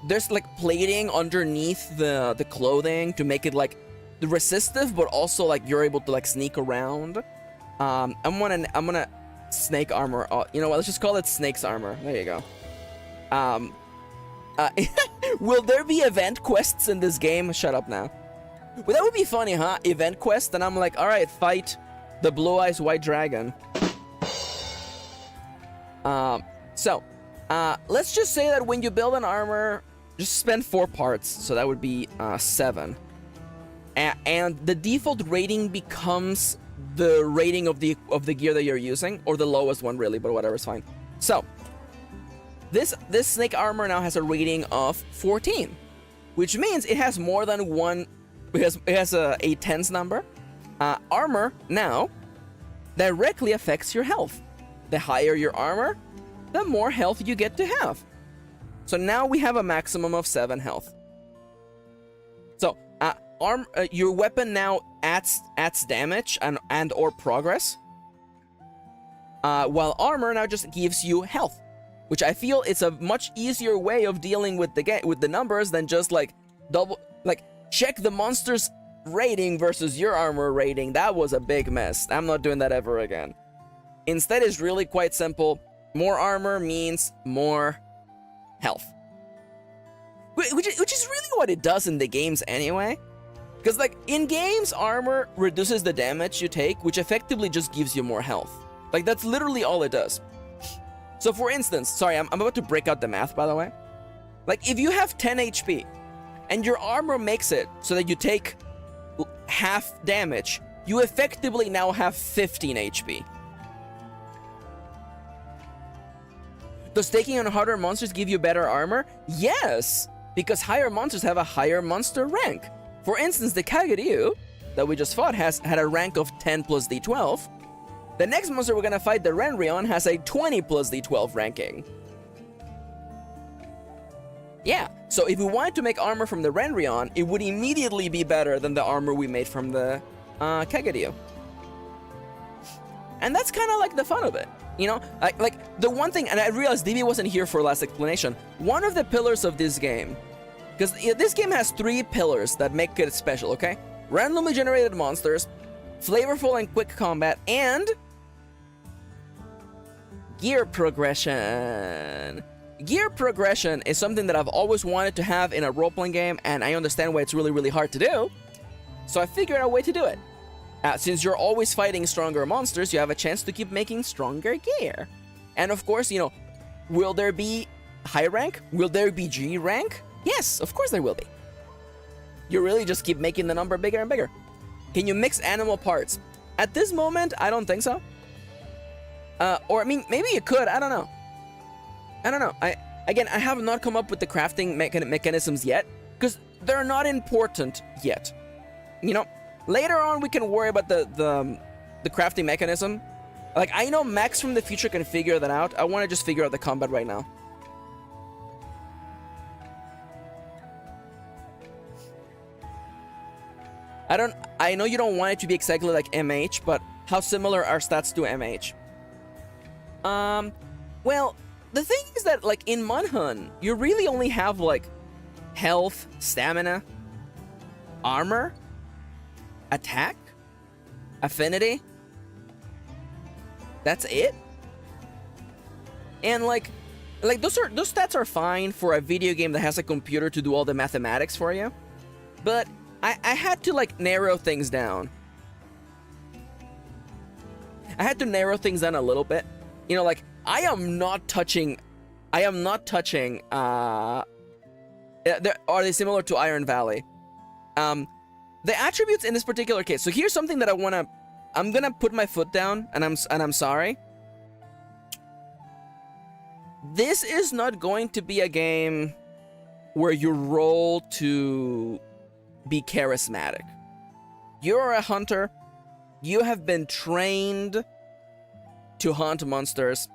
there's like plating underneath the clothing to make it like resistive, but also like you're able to like sneak around. I'm gonna snake armor. You know what? Let's just call it Snake's armor. There you go. Will there be event quests in this game? Shut up now. Well, that would be funny, huh? Event quest, and I'm like, all right, fight the Blue Eyes White Dragon. Let's just say that when you build an armor, just spend 4 parts, so that would be 7. And the default rating becomes the rating of the gear that you're using, or the lowest one really, but whatever's fine. So this snake armor now has a rating of 14, which means it has more than one. It has a tens number. Armor now directly affects your health. The higher your armor, the more health you get to have. So now we have a maximum of 7 health. So your weapon now adds damage and or progress, while armor now just gives you health, which I feel is a much easier way of dealing with the numbers than just like check the monster's rating versus your armor rating. That was a big mess. I'm not doing that ever again. Instead, it's really quite simple. More armor means more health, which is really what it does in the games anyway. Because like in games, armor reduces the damage you take, which effectively just gives you more health. Like that's literally all it does. So for instance, sorry, I'm about to break out the math, by the way. Like if you have 10 HP and your armor makes it so that you take half damage, you effectively now have 15 HP. Does taking on harder monsters give you better armor? Yes, because higher monsters have a higher monster rank. For instance, the Kageryu that we just fought had a rank of 10 plus d12. The next monster we're gonna fight, the Renryon, has a 20 plus d12 ranking. Yeah, so if we wanted to make armor from the Renryon, it would immediately be better than the armor we made from the Kageryu. And that's kind of like the fun of it. You know, like the one thing, and I realized DB wasn't here for last explanation, one of the pillars of this game, because this game has 3 pillars that make it special, okay? Randomly generated monsters, flavorful and quick combat, and gear progression. Gear progression is something that I've always wanted to have in a role-playing game, and I understand why it's really, really hard to do. So I figured out a way to do it. Since you're always fighting stronger monsters, you have a chance to keep making stronger gear. And of course, you know, will there be high rank? Will there be G rank? Yes, of course there will be. You really just keep making the number bigger and bigger. Can you mix animal parts? At this moment, I don't think so. Or I mean, maybe you could, I don't know. I have not come up with the crafting mechanisms yet, because they're not important yet. You know, later on we can worry about the crafting mechanism. Like, I know Max from the future can figure that out. I want to just figure out the combat right now. I know you don't want it to be exactly like MH, but how similar are stats to MH? Well, the thing is that, like, in monhun, you really only have, like, health, stamina, armor, attack, affinity. That's it. And like those stats are fine for a video game that has a computer to do all the mathematics for you. But I had to like narrow things down. I had to narrow things down a little bit. You know, like I am not touching. Are they similar to Iron Valley? The attributes in this particular case. So here's something that I'm gonna put my foot down, and I'm sorry. This is not going to be a game where you roll to be charismatic. You're a hunter. You have been trained to hunt monsters,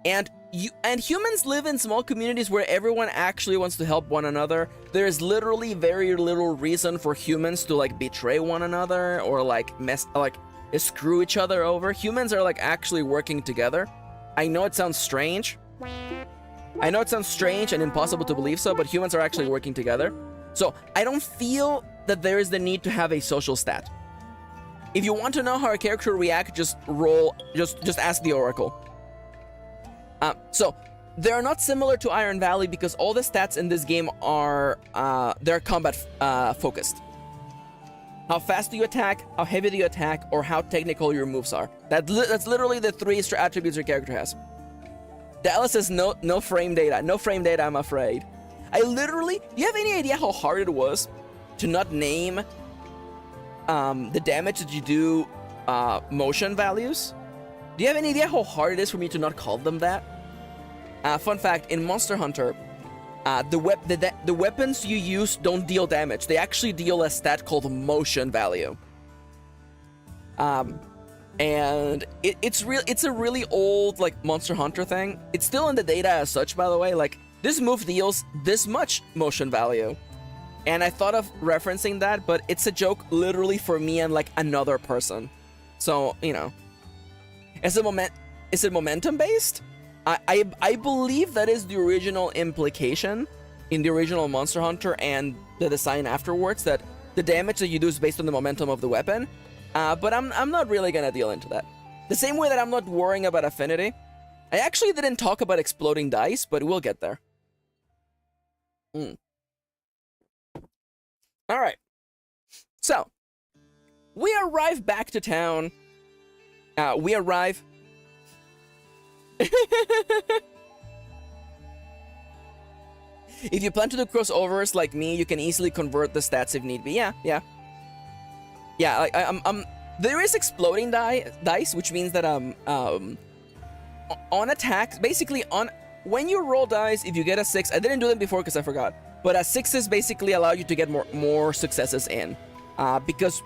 and humans live in small communities where everyone actually wants to help one another. There is literally very little reason for humans to like betray one another or like screw each other over. Humans are like actually working together. I know it sounds strange. I know it sounds strange and impossible to believe so, but humans are actually working together. So I don't feel that there is the need to have a social stat. If you want to know how a character reacts, just ask the Oracle. So they're not similar to Iron Valley because all the stats in this game are they're combat focused. How fast do you attack, how heavy do you attack, or how technical your moves are. That's literally the 3 attributes your character has. Dallas says no frame data. No frame data, I'm afraid. Do you have any idea how hard it was to not name the damage that you do motion values? Do you have any idea how hard it is for me to not call them that? Fun fact, in Monster Hunter, the weapons you use don't deal damage. They actually deal a stat called motion value. And it's a really old like Monster Hunter thing. It's still in the data as such, by the way. Like, this move deals this much motion value. And I thought of referencing that, but it's a joke literally for me and like another person. So, you know. Is it momentum based? I believe that is the original implication in the original Monster Hunter and the design afterwards, that the damage that you do is based on the momentum of the weapon. But I'm not really gonna deal into that. The same way that I'm not worrying about affinity. I actually didn't talk about exploding dice, but we'll get there. Alright. So, we arrive back to town. We arrive... If you plan to do crossovers like me, you can easily convert the stats if need be. Yeah. Like, there is exploding dice, which means that on attacks, basically when you roll dice, if you get a 6, I didn't do them before because I forgot, but a 6s basically allow you to get more successes in, because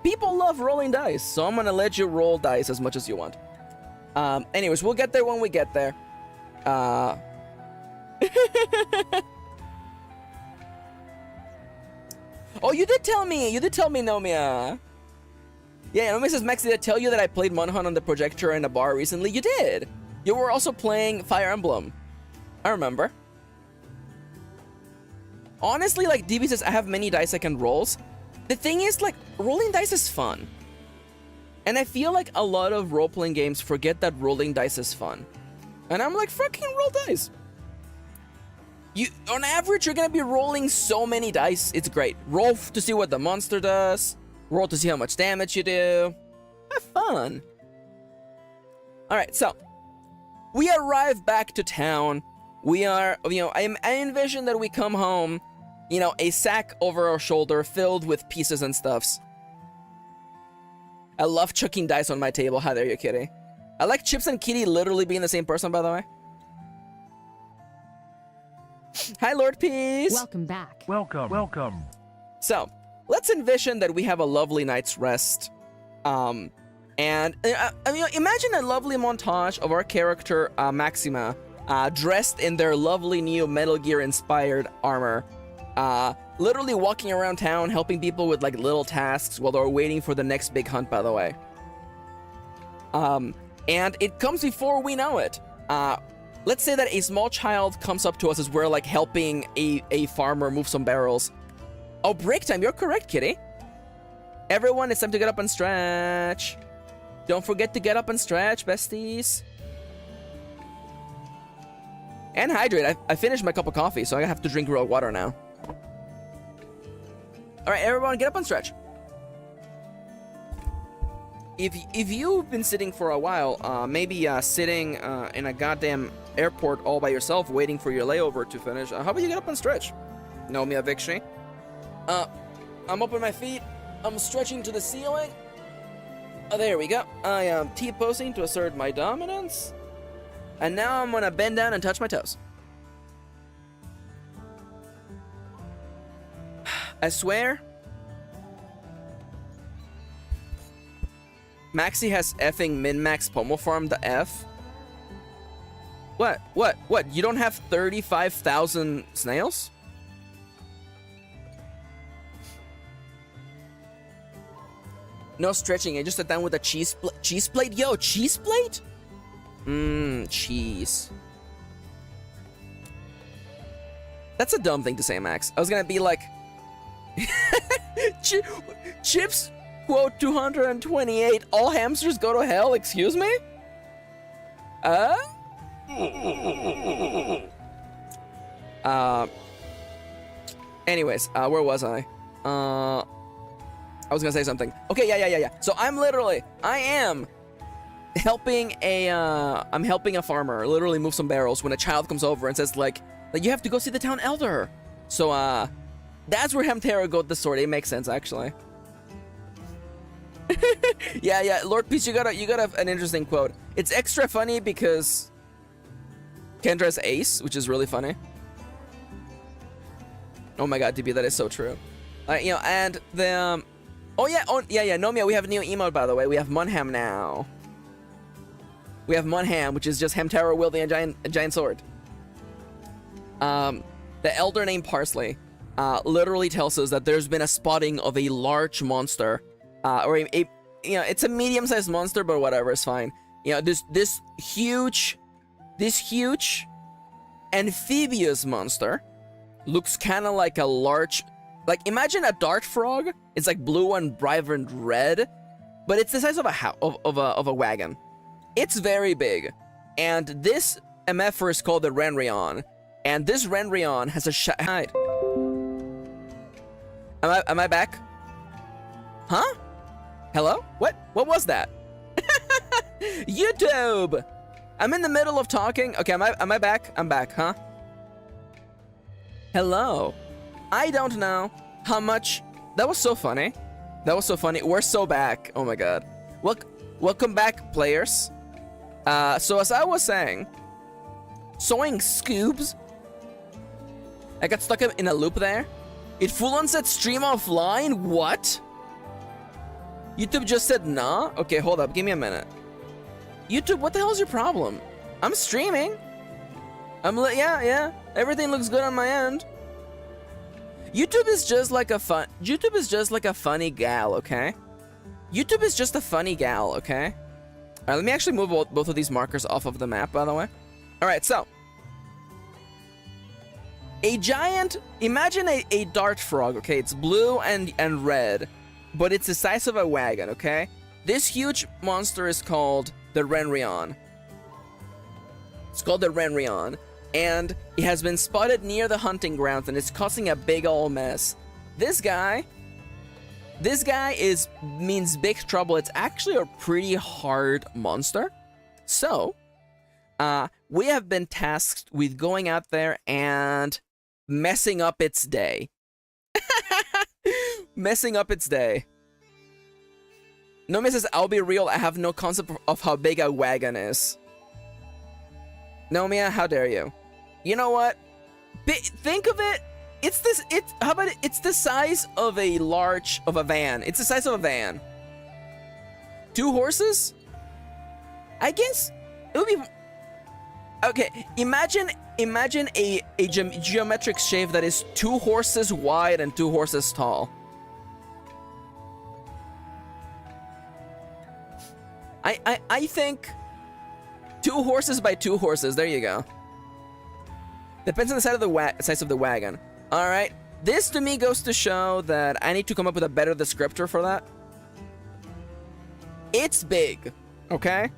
people love rolling dice. So I'm gonna let you roll dice as much as you want. Anyways, we'll get there when we get there. Oh, you did tell me, Nomia. Yeah, Nomia says, Max, did I tell you that I played Monhun on the projector in a bar recently? You did. You were also playing Fire Emblem. I remember. Honestly, like, DB says, I have many dice I can roll. The thing is, like, rolling dice is fun. And I feel like a lot of role-playing games forget that rolling dice is fun. And I'm like, fucking roll dice. On average, you're gonna be rolling so many dice. It's great. Roll to see what the monster does. Roll to see how much damage you do. Have fun. Alright, so. We arrive back to town. We are, I envision that we come home, a sack over our shoulder filled with pieces and stuffs. I love chucking dice on my table. Hi there, you kitty. I like Chips and Kitty literally being the same person, by the way. Hi, Lord Peace. Welcome back. Welcome. So, let's envision that we have a lovely night's rest. And imagine a lovely montage of our character, Maxima, dressed in their lovely new Metal Gear-inspired armor. Literally walking around town, helping people with, like, little tasks while they're waiting for the next big hunt, by the way. And it comes before we know it. Let's say that a small child comes up to us as we're, like, helping a farmer move some barrels. Oh, break time. You're correct, kitty. Everyone, it's time to get up and stretch. Don't forget to get up and stretch, besties. And hydrate. I finished my cup of coffee, so I have to drink real water now. All right, everyone, get up and stretch. If you've been sitting for a while, maybe sitting in a goddamn airport all by yourself waiting for your layover to finish, how about you get up and stretch? Nomia Victory. I'm up on my feet. I'm stretching to the ceiling. There we go. I am T-posing to assert my dominance. And now I'm gonna bend down and touch my toes. I swear. Maxi has effing min-max pomo farm the F. What? You don't have 35,000 snails? No stretching, I just sat down with a cheese plate. Yo, cheese plate? Cheese. That's a dumb thing to say, Max. I was gonna be like... Chips, quote 228, all hamsters go to hell, excuse me? Anyways, where was I? I was gonna say something. Okay, yeah. So I am helping a farmer literally move some barrels when a child comes over and says like you have to go see the town elder. So that's where Hamtaro got the sword. It makes sense actually. yeah, Lord Peace, you got an interesting quote. It's extra funny because Kendra's ace, which is really funny. Oh my god, DB, that is so true. And Oh yeah, Nomia, we have a new emote, by the way. We have Monham now. We have Monham, which is just Hamtaro wielding a giant sword. The elder named Parsley literally tells us that there's been a spotting of a large monster, or it's a medium-sized monster, but whatever, it's fine. This huge amphibious monster looks kind of like a large, like imagine a dart frog. It's like blue and vibrant red, but it's the size of a wagon. It's very big, and this MFer is called the Renrion, and this Renrion has a hide. Am I back? Huh? Hello? What was that? YouTube! I'm in the middle of talking. Okay, am I back? I'm back, huh? Hello. I don't know how much. That was so funny. That was so funny. We're so back. Oh my god. Welcome back, players. So as I was saying, sewing scoobs. I got stuck in a loop there. It full-on said stream offline? What? YouTube just said nah? Okay, hold up. Give me a minute. YouTube, what the hell is your problem? I'm streaming. Yeah. Everything looks good on my end. YouTube is just like a funny gal, okay? YouTube is just a funny gal, okay? Alright, let me actually move both of these markers off of the map, by the way. Alright, so. A giant, imagine a dart frog, okay? It's blue and red, but it's the size of a wagon, okay? This huge monster is called the Renrion. It's called the Renrion, and it has been spotted near the hunting grounds, and it's causing a big ol' mess. This guy means big trouble. It's actually a pretty hard monster. So, we have been tasked with going out there and messing up its day. Messing up its day. Nomi says, I'll be real, I have no concept of how big a wagon is. Nomia, how dare you? You know what? Think of it. How about it? It's the size of a van. It's the size of a van. 2 horses? I guess it would be. Okay, imagine a geometric shape that is 2 horses wide and 2 horses tall. I think 2 horses by 2 horses. There you go. Depends on the size of the wagon. All right. This to me goes to show that I need to come up with a better descriptor for that. It's big, okay?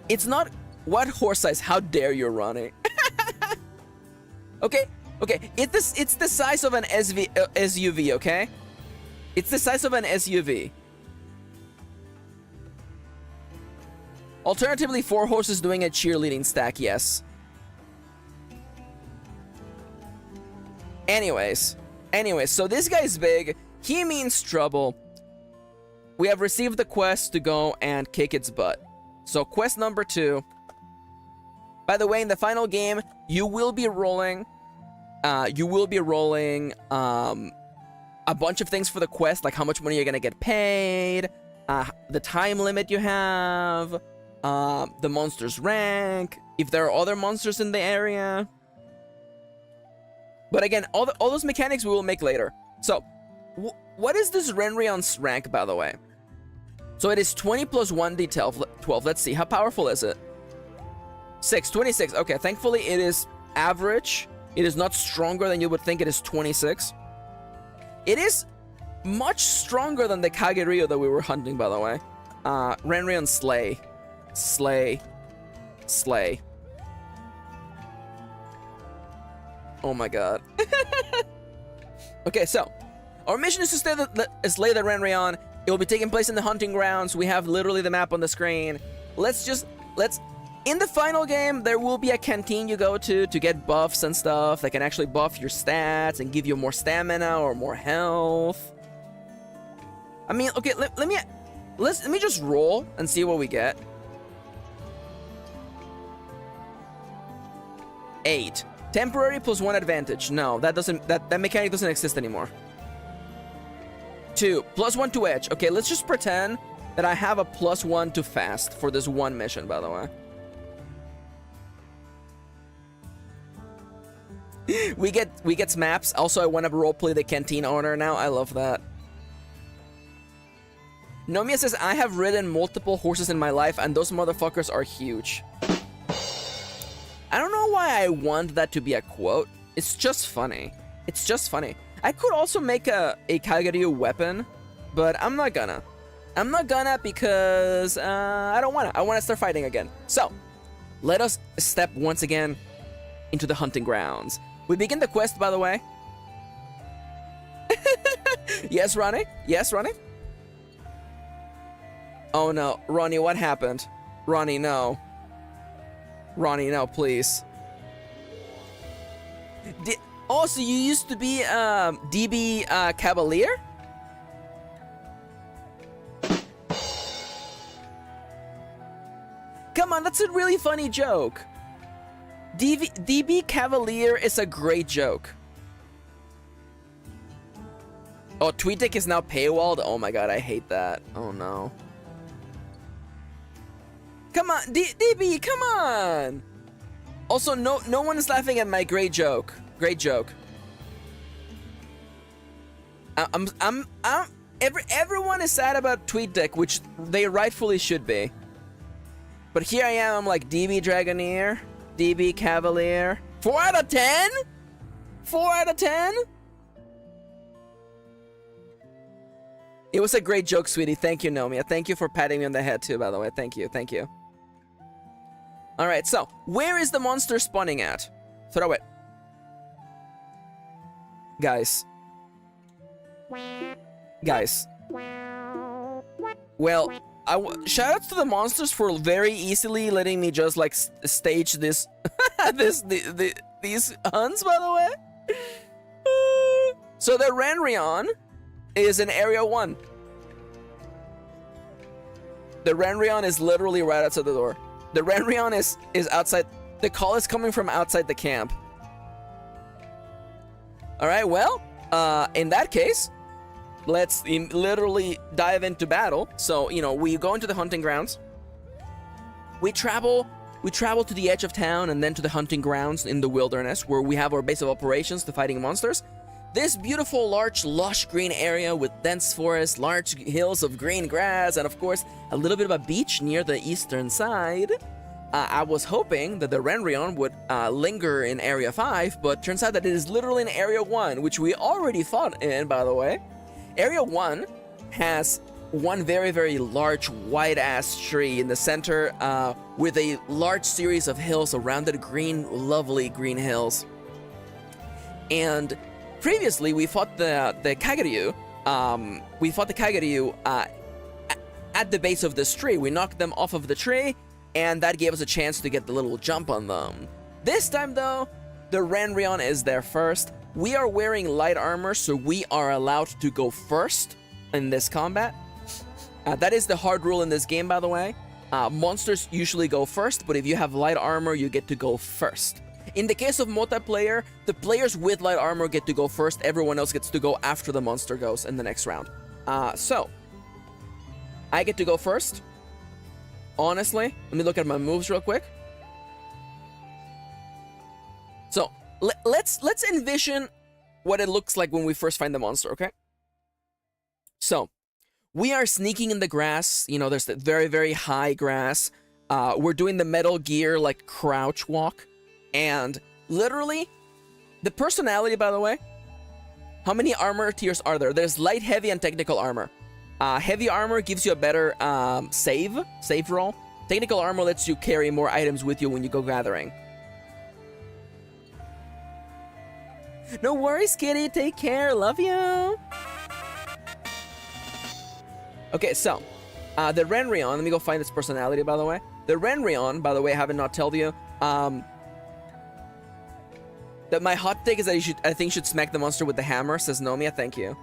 It's not what horse size? How dare you, Ronnie? Okay. It's the size of an SUV, okay? It's the size of an SUV. Alternatively, 4 horses doing a cheerleading stack, yes. Anyways, so this guy's big. He means trouble. We have received the quest to go and kick its butt. So quest number 2. By the way, in the final game, you will be rolling a bunch of things for the quest, like how much money you're gonna get paid, the time limit you have, the monster's rank, if there are other monsters in the area. But again, all those mechanics we will make later. So, what is this Renrion's rank, by the way? So it is 20 plus 1d12. Let's see, how powerful is it? 26. Okay, thankfully it is average. It is not stronger than you would think. It is 26. It is much stronger than the Kageryo that we were hunting, by the way. Renrion Slay. Oh my god. Okay, so our mission is to slay the Renrion. It will be taking place in the hunting grounds. We have literally the map on the screen. In the final game, there will be a canteen you go to get buffs and stuff that can actually buff your stats and give you more stamina or more health. I mean, okay, let me just roll and see what we get. 8. Temporary plus 1 advantage. No, that mechanic doesn't exist anymore. 2. +1 to edge. Okay, let's just pretend that I have a +1 to fast for this one mission, by the way. we get maps. Also, I want to roleplay the canteen owner now. I love that. Nomiya says, I have ridden multiple horses in my life, and those motherfuckers are huge. I don't know why I want that to be a quote. It's just funny. It's just funny. I could also make a Kageryu weapon, but I'm not gonna. I'm not gonna because I don't wanna. I wanna start fighting again. So, let us step once again into the hunting grounds. We begin the quest, by the way. Yes, Ronnie? Yes, Ronnie? Oh no, Ronnie, what happened? Ronnie, no. Ronnie, no, please. Also, you used to be DB Cavalier? Come on, that's a really funny joke. DB Cavalier is a great joke. Oh, TweetDeck is now paywalled? Oh my god, I hate that. Oh no. Come on, DB, come on! Also, no one is laughing at my great joke. Great joke. Everyone is sad about TweetDeck, which they rightfully should be. But here I am, I'm like, DB Dragoneer, DB Cavalier. 4 out of 10? 4 out of 10? It was a great joke, sweetie. Thank you, Nomiya. Thank you for patting me on the head, too, by the way. Thank you, thank you. Alright, so, where is the monster spawning at? Throw it. Guys. Guys. Well, shoutouts to the monsters for very easily letting me just, like, stage this... these hunts, by the way. So, the Renrion is in Area 1. The Renrion is literally right outside the door. The Renrion is outside. The call is coming from outside the camp. Alright, well, in that case, let's literally dive into battle. So, you know, we go into the hunting grounds. We travel to the edge of town and then to the hunting grounds in the wilderness where we have our base of operations to fighting monsters. This beautiful, large, lush green area with dense forest, large hills of green grass, and of course, a little bit of a beach near the eastern side. I was hoping that the Renrion would linger in Area 5, but turns out that it is literally in Area 1, which we already fought in, by the way. Area 1 has one very, very large, wide-ass tree in the center with a large series of hills around it, lovely green hills. And previously, we fought the Kageryu. We fought the Kageryu at the base of this tree. We knocked them off of the tree, and that gave us a chance to get the little jump on them. This time, though, the Renrion is there first. We are wearing light armor, so we are allowed to go first in this combat. That is the hard rule in this game, by the way. Monsters usually go first, but if you have light armor, you get to go first. In the case of multiplayer, the players with light armor get to go first. Everyone else gets to go after the monster goes in the next round. So, I get to go first. Honestly, let me look at my moves real quick. So, let's envision what it looks like when we first find the monster, okay? So, we are sneaking in the grass. You know, there's that very, very high grass. We're doing the Metal Gear, like, crouch walk. And literally, the personality, by the way, how many armor tiers are there? There's light, heavy, and technical armor. Heavy armor gives you a better save roll. Technical armor lets you carry more items with you when you go gathering. No worries, kitty. Take care. Love you. Okay, so, the Renrion, let me go find its personality, by the way. The Renrion, by the way, I haven't not told you, that my hot take is that I think you should smack the monster with the hammer, says Nomiya. Thank you.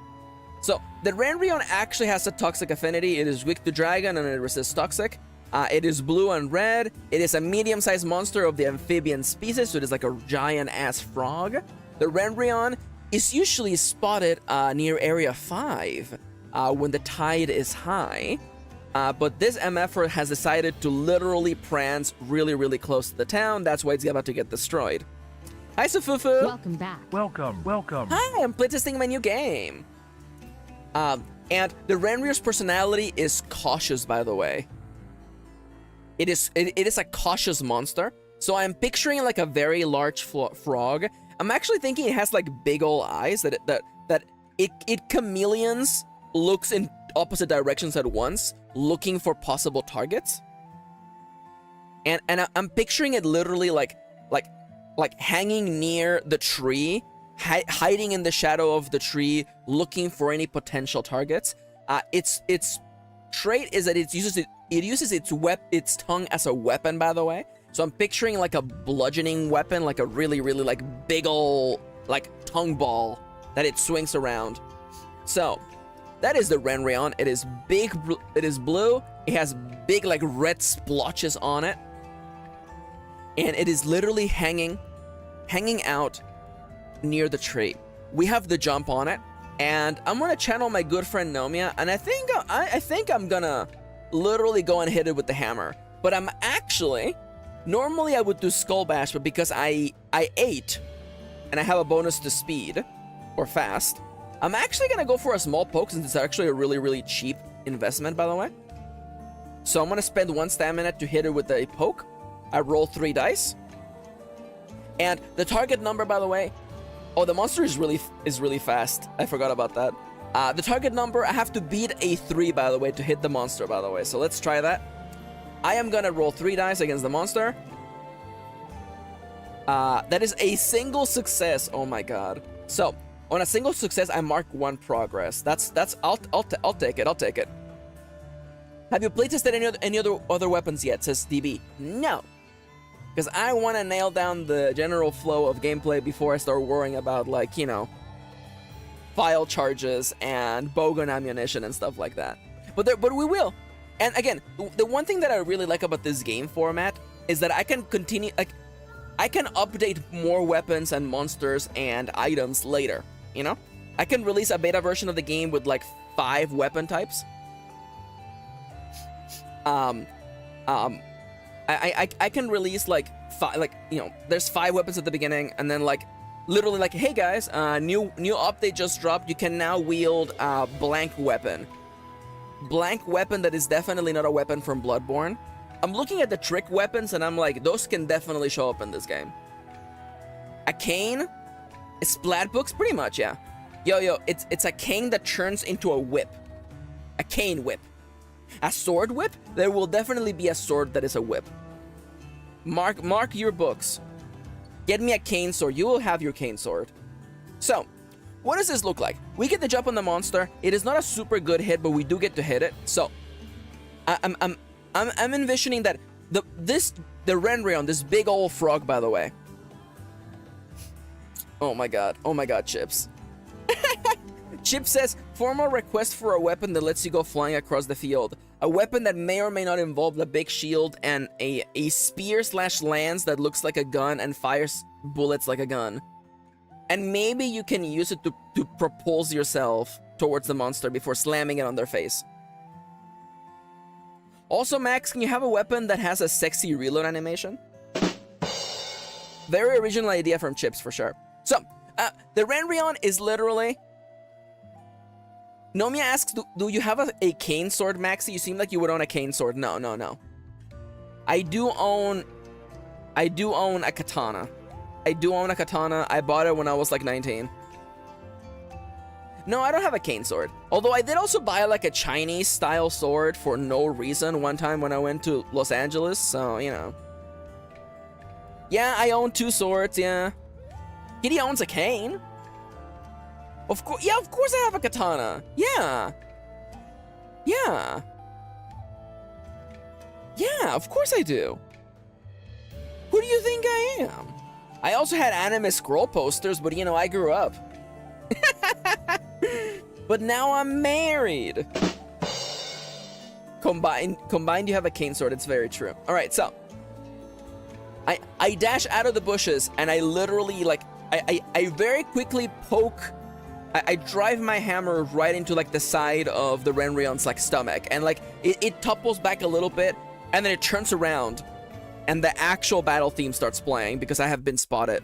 So, the Renrion actually has a toxic affinity. It is weak to dragon and it resists toxic. It is blue and red. It is a medium-sized monster of the amphibian species, so it is like a giant-ass frog. The Renrion is usually spotted near Area 5. when the tide is high. But this MFer has decided to literally prance really, really close to the town. That's why it's about to get destroyed. Hi, Sufufu. Welcome back. Welcome, welcome. Hi, I'm playtesting my new game. And the Renrir's personality is cautious, by the way. It is a cautious monster. So I'm picturing like a very large frog. I'm actually thinking it has like big old eyes that it chameleons, looks in opposite directions at once, looking for possible targets. And I'm picturing it literally like hanging near the tree, hiding in the shadow of the tree, looking for any potential targets. Its trait is that it uses its tongue as a weapon, by the way. So I'm picturing like a bludgeoning weapon, like a really, really like big ol' like tongue ball that it swings around. So that is the Renrion. It is big, it is blue. It has big like red splotches on it. And it is literally hanging out near the tree. We have the jump on it, and I'm gonna channel my good friend Nomia, and I think I'm gonna literally go and hit it with the hammer. But I'm actually, normally I would do Skull Bash, but because I ate, and I have a bonus to speed, or fast, I'm actually gonna go for a small poke, since it's actually a really, really cheap investment, by the way. So I'm gonna spend 1 stamina to hit it with a poke. I roll 3 dice. And the target number, by the way, oh, the monster is really fast. I forgot about that. The target number, I have to beat a 3, by the way, to hit the monster, by the way. So let's try that. I am gonna roll 3 dice against the monster. That is a single success. Oh my god. So on a single success, I mark 1 progress. I'll take it. I'll take it. Have you playtested any other weapons yet? Says DB. No. Because I want to nail down the general flow of gameplay before I start worrying about, like, you know, file charges and bowgun ammunition and stuff like that. But we will. And again, the one thing that I really like about this game format is that I can continue, like, I can update more weapons and monsters and items later, you know? I can release a beta version of the game with, like, 5 weapon types. I can release like 5, like, you know, there's 5 weapons at the beginning, and then like literally like, hey guys, new update just dropped. You can now wield blank weapon. Blank weapon that is definitely not a weapon from Bloodborne. I'm looking at the trick weapons and I'm like, those can definitely show up in this game. A cane, a splat books, pretty much, yeah. Yo, it's a cane that turns into a whip. A cane whip. A sword whip? There will definitely be a sword that is a whip. Mark your books. Get me a cane sword. You will have your cane sword. So, what does this look like? We get the jump on the monster. It is not a super good hit, but we do get to hit it. So, I'm envisioning that the Renrion, this big old frog, by the way. Oh my god, Chips. Chip says, formal request for a weapon that lets you go flying across the field. A weapon that may or may not involve a big shield and a spear/lance that looks like a gun and fires bullets like a gun. And maybe you can use it to propulse yourself towards the monster before slamming it on their face. Also, Max, can you have a weapon that has a sexy reload animation? Very original idea from Chips, for sure. So, the Renrion is literally... Nomia asks, do you have a cane sword, Maxi? You seem like you would own a cane sword. No. I do own a katana. I bought it when I was like 19. No, I don't have a cane sword. Although I did also buy like a Chinese style sword for no reason one time when I went to Los Angeles. So, you know. Yeah, I own 2 swords, yeah. Kitty owns a cane. Of course, yeah, of course I have a katana. Yeah, of course I do. Who do you think I am? I also had anime scroll posters, but you know, I grew up. But now I'm married. Combined, you have a cane sword. It's very true. All right, so I dash out of the bushes, and I literally like I very quickly poke I drive my hammer right into like the side of the Renrion's like stomach, and like it topples back a little bit, and then it turns around, and the actual battle theme starts playing because I have been spotted.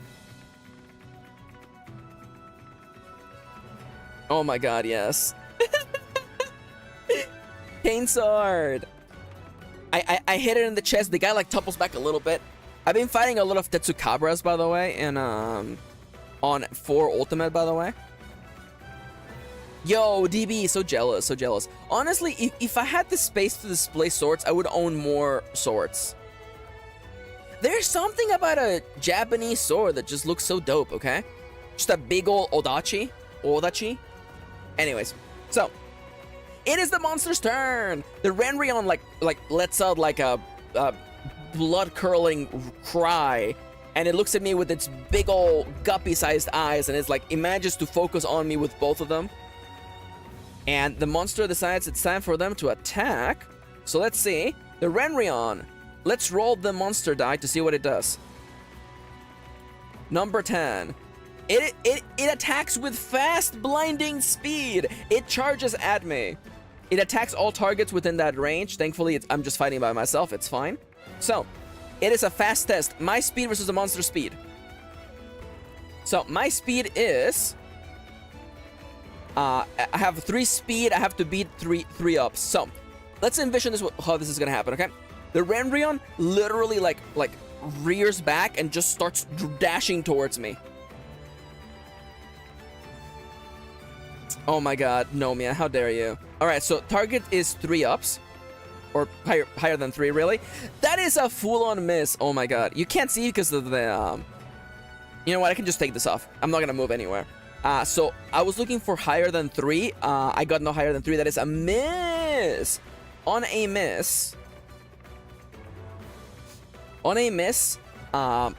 Oh my god, yes. Cane sword. I hit it in the chest. The guy like topples back a little bit. I've been fighting a lot of Tetsukabras, by the way, and on 4 Ultimate, by the way. Yo, DB, so jealous, so jealous. Honestly, if I had the space to display swords, I would own more swords. There's something about a Japanese sword that just looks so dope, okay? Just a big ol' Odachi. Anyways, so it is the monster's turn. The Renrion like lets out like a blood-curdling cry, and it looks at me with its big ol' guppy-sized eyes, and it's like it manages to focus on me with both of them. And the monster decides it's time for them to attack. So let's see. The Renrion. Let's roll the monster die to see what it does. Number 10. It attacks with fast blinding speed. It charges at me. It attacks all targets within that range. Thankfully, I'm just fighting by myself. It's fine. So, it is a fast test. My speed versus the monster's speed. So, my speed is... I have 3 speed. I have to beat 3 ups. So, let's envision this, how this is gonna happen, okay? The Renrion literally like rears back and just starts dashing towards me. Oh my god, no, Mia, how dare you? Alright, so target is 3 ups. Or higher than 3, really? That is a full-on miss. Oh my god. You can't see because of the, You know what, I can just take this off. I'm not gonna move anywhere. So I was looking for higher than 3. I got no higher than 3. That is a miss. On a miss, I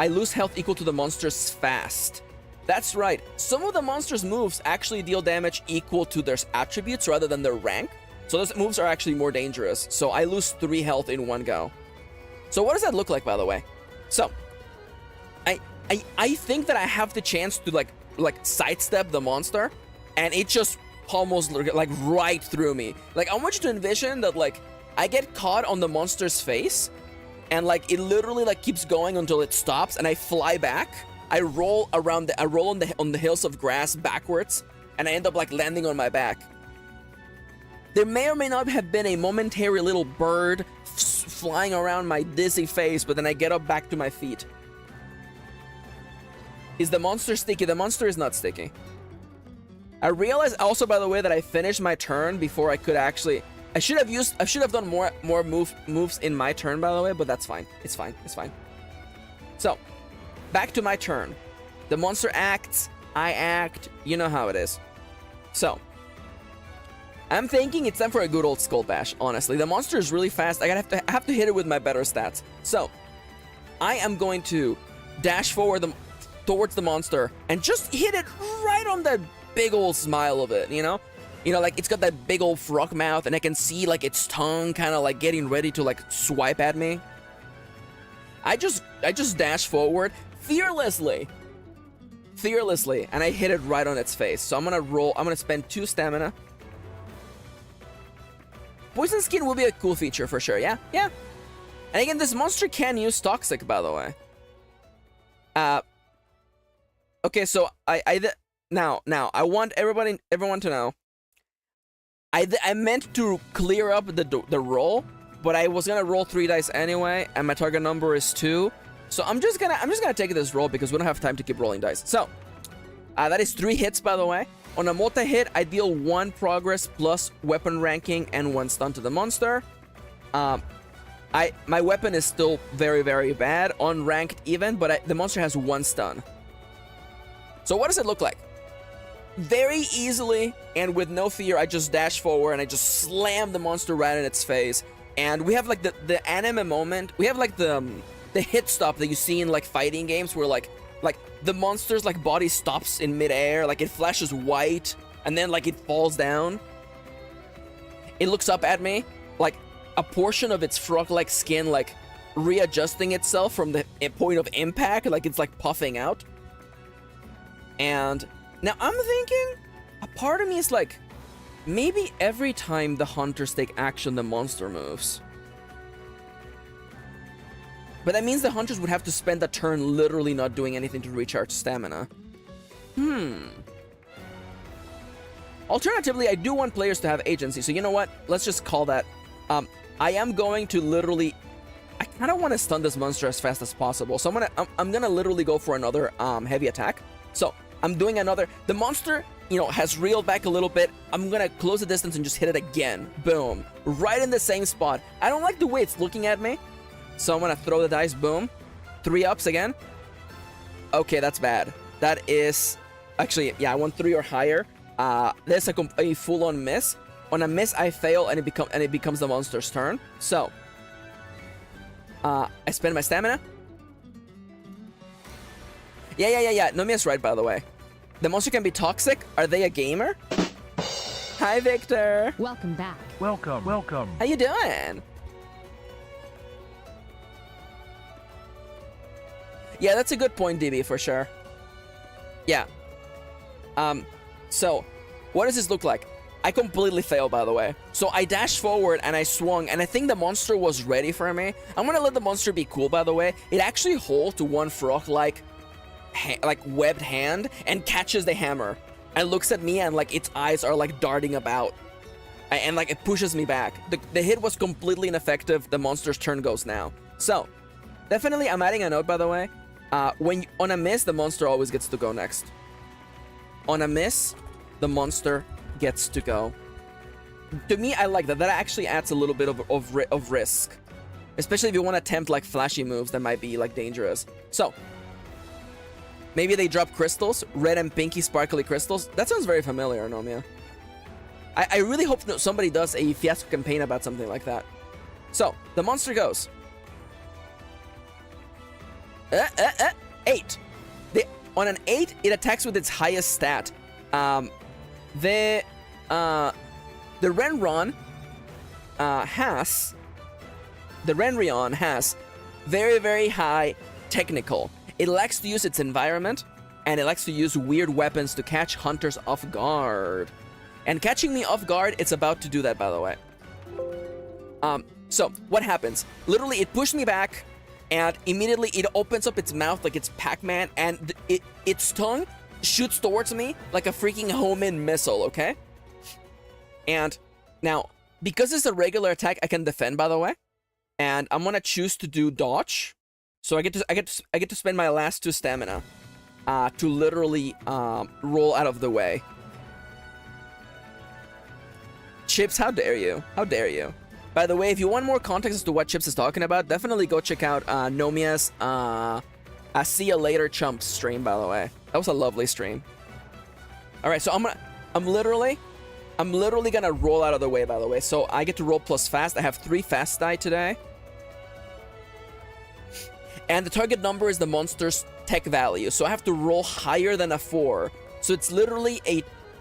lose health equal to the monster's fast. That's right. Some of the monster's moves actually deal damage equal to their attributes rather than their rank. So those moves are actually more dangerous. So I lose 3 health in one go. So what does that look like, by the way? So I think that I have the chance to like sidestep the monster, and it just almost like right through me. Like, I want you to envision that like I get caught on the monster's face, and like it literally like keeps going until it stops, and I fly back. I roll on the hills of grass backwards, and I end up like landing on my back. There may or may not have been a momentary little bird flying around my dizzy face, but then I get up back to my feet. Is the monster sticky? The monster is not sticky. I realized also, by the way, that I finished my turn before I could actually... I should have done more moves in my turn, by the way, but that's fine. It's fine. It's fine. So, back to my turn. The monster acts, I act, you know how it is. So, I'm thinking it's time for a good old Skull Bash, honestly. The monster is really fast. I have to hit it with my better stats. So, I am going to dash forward towards the monster and just hit it right on the big old smile of it, you know? You know, like, it's got that big old frog mouth, and I can see, like, its tongue kind of, like, getting ready to, like, swipe at me. I just dash forward fearlessly, and I hit it right on its face. So I'm gonna spend 2 stamina. Poison Skin will be a cool feature for sure, yeah? Yeah. And again, this monster can use Toxic, by the way. Okay, so now I want everyone to know. I meant to clear up the roll, but I was gonna roll 3 dice anyway, and my target number is 2. So I'm just gonna take this roll because we don't have time to keep rolling dice. So that is 3 hits, by the way. On a multi-hit, I deal 1 progress plus weapon ranking and 1 stun to the monster. My weapon is still very, very bad, unranked even, but the monster has 1 stun. So what does it look like? Very easily and with no fear, I just dash forward and I just slam the monster right in its face. And we have like the anime moment. We have like the hit stop that you see in like fighting games where like the monster's like body stops in midair, like it flashes white and then like it falls down. It looks up at me, like a portion of its frog-like skin like readjusting itself from the point of impact, like it's like puffing out. And Now, I'm thinking, a part of me is like, maybe every time the hunters take action, the monster moves. But that means the hunters would have to spend a turn literally not doing anything to recharge stamina. Alternatively, I do want players to have agency, so you know what? Let's just call that. I am going to literally... I kind of want to stun this monster as fast as possible, so I'm gonna literally go for another heavy attack. So I'm doing another. The monster, you know, has reeled back a little bit. I'm gonna close the distance and just hit it again. Boom, right in the same spot. I don't like the way it's looking at me, so I'm gonna throw the dice. Boom, 3 ups again. Okay, that's bad. That is actually, yeah, I want 3 or higher. There's a full-on miss. On a miss, I fail, and it becomes the monster's turn. So. I spend my stamina. Yeah. Nomia's right, by the way. The monster can be toxic. Are they a gamer? Hi, Victor. Welcome back. Welcome. How you doing? Yeah, that's a good point, DB, for sure. Yeah. So, what does this look like? I completely failed, by the way. So I dashed forward and I swung, and I think the monster was ready for me. I'm gonna let the monster be cool, by the way. It actually holds to one frog-like webbed hand and catches the hammer and looks at me, and like its eyes are like darting about, and like it pushes me back. The hit was completely ineffective. The monster's turn goes now. So definitely, I'm adding a note, by the way. On a miss, the monster always gets to go next. On a miss, the monster gets to go. To me, I like that. That actually adds a little bit of risk, especially if you want to attempt like flashy moves that might be like dangerous. So maybe they drop crystals, red and pinky sparkly crystals. That sounds very familiar, Nomia. I really hope that somebody does a Fiasco campaign about something like that. So the monster goes 8. On an 8, it attacks with its highest stat. The Renron has very, very high technical. It likes to use its environment, and it likes to use weird weapons to catch hunters off guard. And catching me off guard, it's about to do that, by the way. So what happens? Literally, it pushed me back, and immediately it opens up its mouth like it's Pac-Man, and its tongue shoots towards me like a freaking home-in missile, okay? And now, because it's a regular attack, I can defend, by the way. And I'm gonna choose to do dodge. So I get to spend my last 2 stamina to literally roll out of the way. Chips, how dare you? How dare you? By the way, if you want more context as to what Chips is talking about, definitely go check out Nomia's See Ya Later Chumps stream, by the way. That was a lovely stream. All right, so I'm literally gonna roll out of the way, by the way. So I get to roll plus fast. I have 3 fast die today. And the target number is the monster's tech value. So I have to roll higher than a 4. So it's literally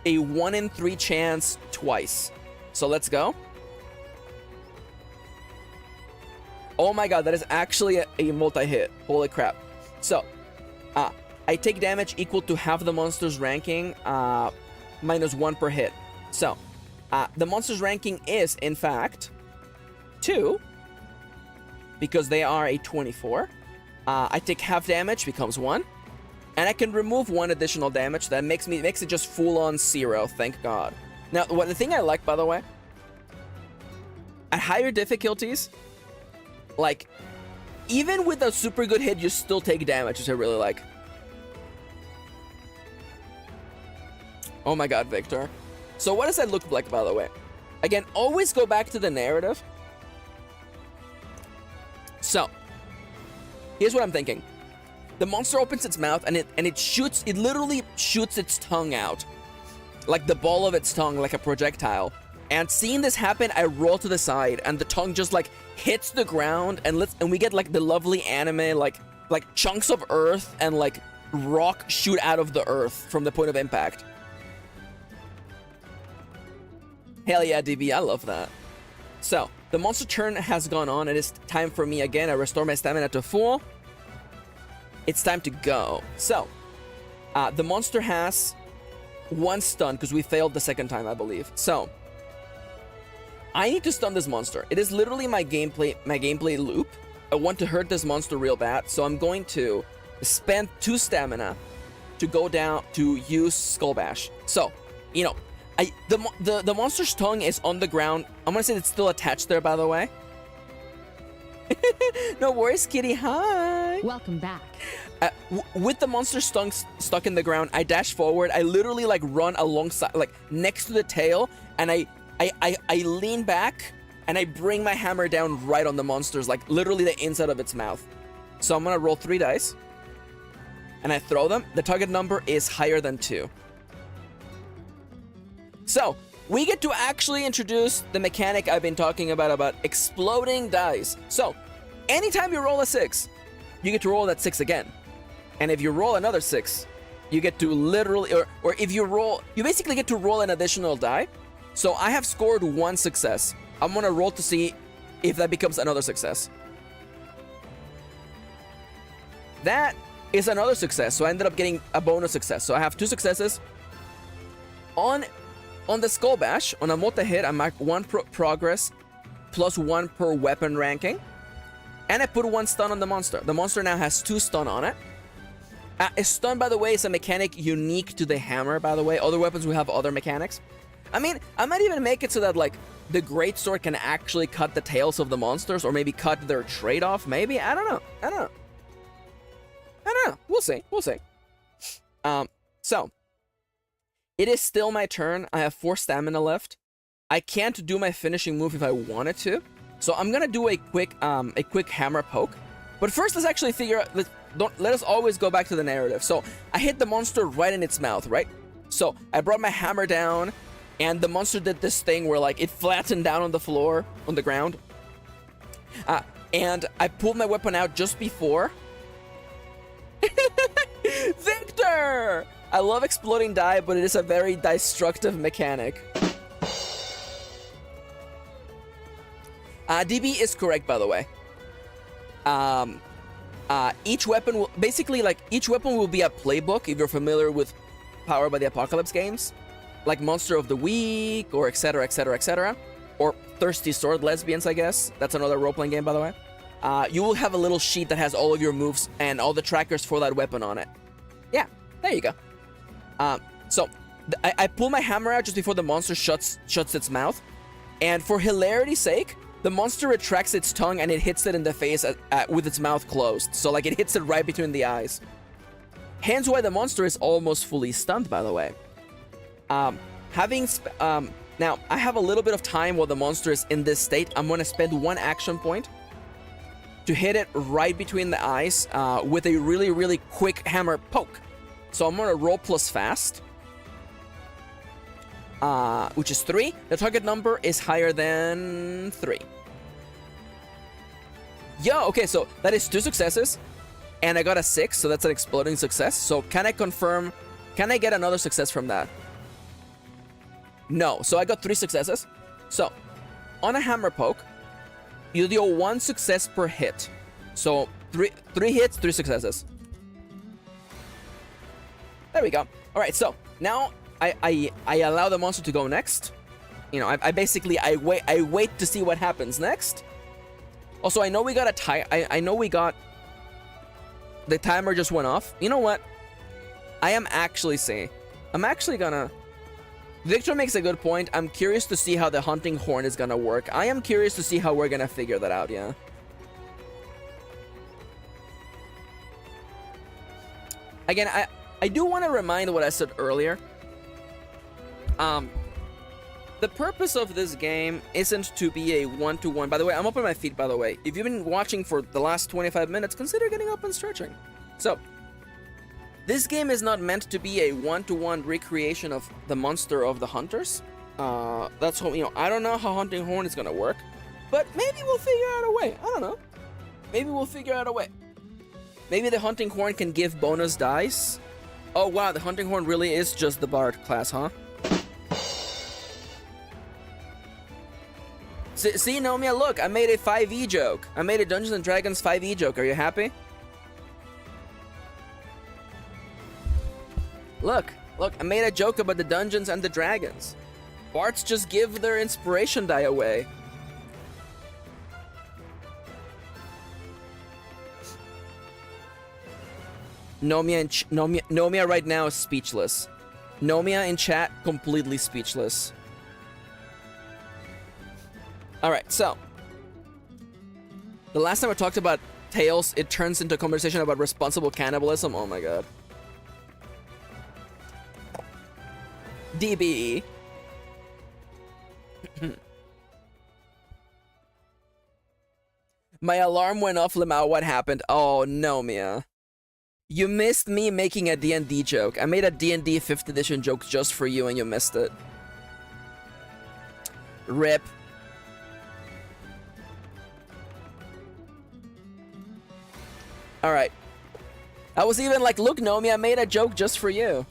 a 1 in 3 chance twice. So let's go. Oh my god, that is actually a multi-hit. Holy crap. So, I take damage equal to half the monster's ranking, minus 1 per hit. So, the monster's ranking is, in fact, 2, because they are a 24. I take half damage, becomes 1, and I can remove 1 additional damage. That makes it just full-on 0, thank god. Now, the thing I like, by the way, at higher difficulties, like, even with a super good hit, you still take damage, which I really like. Oh my god, Victor. So what does that look like, by the way? Again, always go back to the narrative. So, here's what I'm thinking. The monster opens its mouth, and it literally shoots its tongue out. Like the ball of its tongue, like a projectile. And seeing this happen, I roll to the side, and the tongue just like hits the ground, and we get like the lovely anime, like chunks of earth and like rock shoot out of the earth from the point of impact. Hell yeah, DB, I love that. So, the monster turn has gone on. It is time for me again. I restore my stamina to full. It's time to go. So, the monster has 1 stun because we failed the second time, I believe. So I need to stun this monster. It is literally my gameplay loop. I want to hurt this monster real bad, so I'm going to spend 2 stamina to go down to use Skull Bash. So, you know, the monster's tongue is on the ground. I'm gonna say it's still attached there, by the way. No worries, kitty. Hi. Welcome back. With the monster's tongue stuck in the ground, I dash forward. I literally like run alongside, like next to the tail, and I lean back and I bring my hammer down right on the monster's, like literally the inside of its mouth. So I'm gonna roll 3 dice, and I throw them. The target number is higher than 2. So we get to actually introduce the mechanic I've been talking about exploding dice. So anytime you roll a 6, you get to roll that 6 again. And if you roll another 6, you get to literally, or if you roll, you basically get to roll an additional die. So I have scored 1 success. I'm gonna roll to see if that becomes another success. That is another success, so I ended up getting a bonus success. So I have 2 successes. On the Skull Bash, on a multi-hit, I mark 1 progress plus 1 per weapon ranking. And I put 1 stun on the monster. The monster now has 2 stun on it. A stun, by the way, is a mechanic unique to the hammer, by the way. Other weapons will have other mechanics. I mean, I might even make it so that, like, the greatsword can actually cut the tails of the monsters, or maybe cut their trade off, maybe? I don't know. We'll see. So it is still my turn. I have 4 stamina left. I can't do my finishing move if I wanted to, so I'm gonna do a quick hammer poke. But first, let's actually figure out. Let us always go back to the narrative. So I hit the monster right in its mouth, right? So I brought my hammer down, and the monster did this thing where, like, it flattened down on the floor, on the ground. And I pulled my weapon out just before. Victor! I love exploding die, but it is a very destructive mechanic. DB is correct, by the way. Each weapon will basically, like, each weapon will be a playbook if you're familiar with Powered by the Apocalypse games, like Monster of the Week or etc, etc, etc, or Thirsty Sword Lesbians, I guess. That's another role-playing game, by the way. You will have a little sheet that has all of your moves and all the trackers for that weapon on it. Yeah, there you go. So I pull my hammer out just before the monster shuts its mouth, and for hilarity's sake, the monster retracts its tongue and it hits it in the face with its mouth closed. So, like, it hits it right between the eyes. Hence why the monster is almost fully stunned, by the way. Now, I have a little bit of time while the monster is in this state. I'm going to spend 1 action point to hit it right between the eyes with a really, really quick hammer poke. So I'm going to roll plus fast, which is 3. The target number is higher than 3. Yo, okay, so that is 2 successes, and I got a 6, so that's an exploding success. So can I confirm, can I get another success from that? No, so I got 3 successes. So on a hammer poke, you deal 1 success per hit. So 3 hits, 3 successes. There we go. All right, so now I allow the monster to go next. You know, I wait to see what happens next. Also, I know we got I know we got the timer just went off. You know what? I'm actually gonna. Victor makes a good point. I'm curious to see how the hunting horn is gonna work. I am curious to see how we're gonna figure that out. Yeah. Again, I do want to remind what I said earlier. The purpose of this game isn't to be a one-to-one. By the way, I'm up on my feet, by the way. If you've been watching for the last 25 minutes, consider getting up and stretching. So, this game is not meant to be a one-to-one recreation of the monster of the hunters. That's how, you know, I don't know how Hunting Horn is gonna work, but maybe we'll figure out a way. I don't know. Maybe we'll figure out a way. Maybe the Hunting Horn can give bonus dice. Oh wow, the Hunting Horn really is just the Bard class, huh? See, Nomia, look, I made a 5e joke. I made a Dungeons & Dragons 5e joke. Are you happy? Look, Look, I made a joke about the Dungeons and the Dragons. Bards just give their inspiration die away. Nomia right now is speechless. Nomia in chat, completely speechless. Alright, so. The last time I talked about Tales, it turns into a conversation about responsible cannibalism. Oh my god. DB. My alarm went off, Limao. What happened? Oh, no, Mia. You missed me making a D&D joke. I made a D&D 5th edition joke just for you and you missed it. RIP. Alright. I was even like, look, Nomi, I made a joke just for you.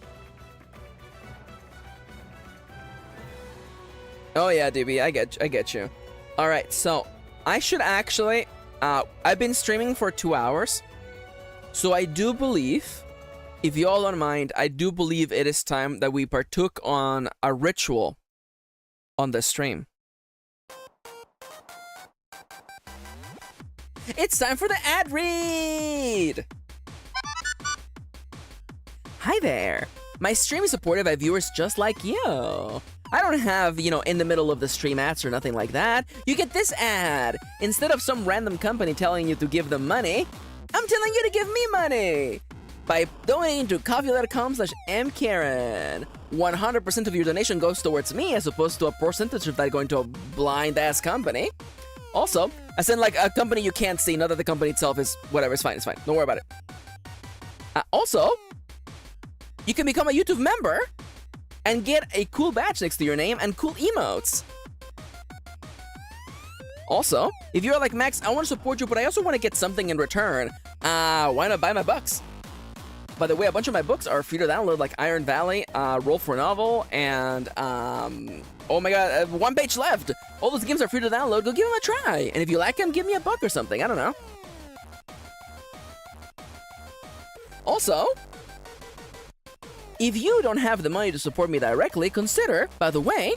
Oh yeah, DB, I get you. Alright, so I should actually I've been streaming for 2 hours. So I do believe, if you all don't mind, I do believe it is time that we partook on a ritual on the stream. It's time for the ad read! Hi there! My stream is supported by viewers just like you. I don't have, in the middle of the stream ads or nothing like that. You get this ad! Instead of some random company telling you to give them money, I'm telling you to give me money! By donating to coffee.com/mkirin. 100% of your donation goes towards me as opposed to a percentage of that going to a blind-ass company. Also, as in like a company you can't see, not that the company itself is whatever, it's fine. Don't worry about it. Also, you can become a YouTube member and get a cool badge next to your name and cool emotes. Also, if you're like, Max, I want to support you, but I also want to get something in return, why not buy my books? By the way, a bunch of my books are free to download, like Iron Valley, Roll for Novel, and, oh my god, 1 page left! All those games are free to download, go give them a try! And if you like them, give me a buck or something, I don't know. Also, if you don't have the money to support me directly, consider, by the way,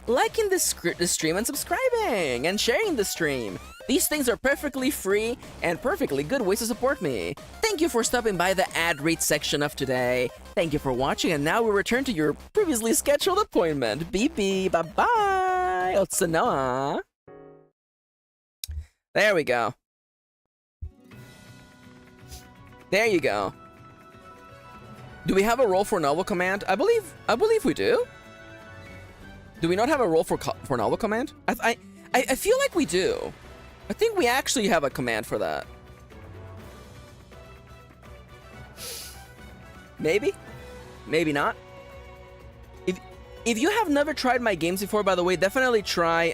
liking this stream and subscribing and sharing the stream. These things are perfectly free and perfectly good ways to support me. Thank you for stopping by the ad read section of today. Thank you for watching, and now we return to your previously scheduled appointment. Bye bye. Otsanoa. There we go. There you go. Do we have a roll for novel command? I believe we do. Do we not have a roll for novel command? I feel like we do. I think we actually have a command for that. Maybe? Maybe not. If you have never tried my games before, by the way, definitely try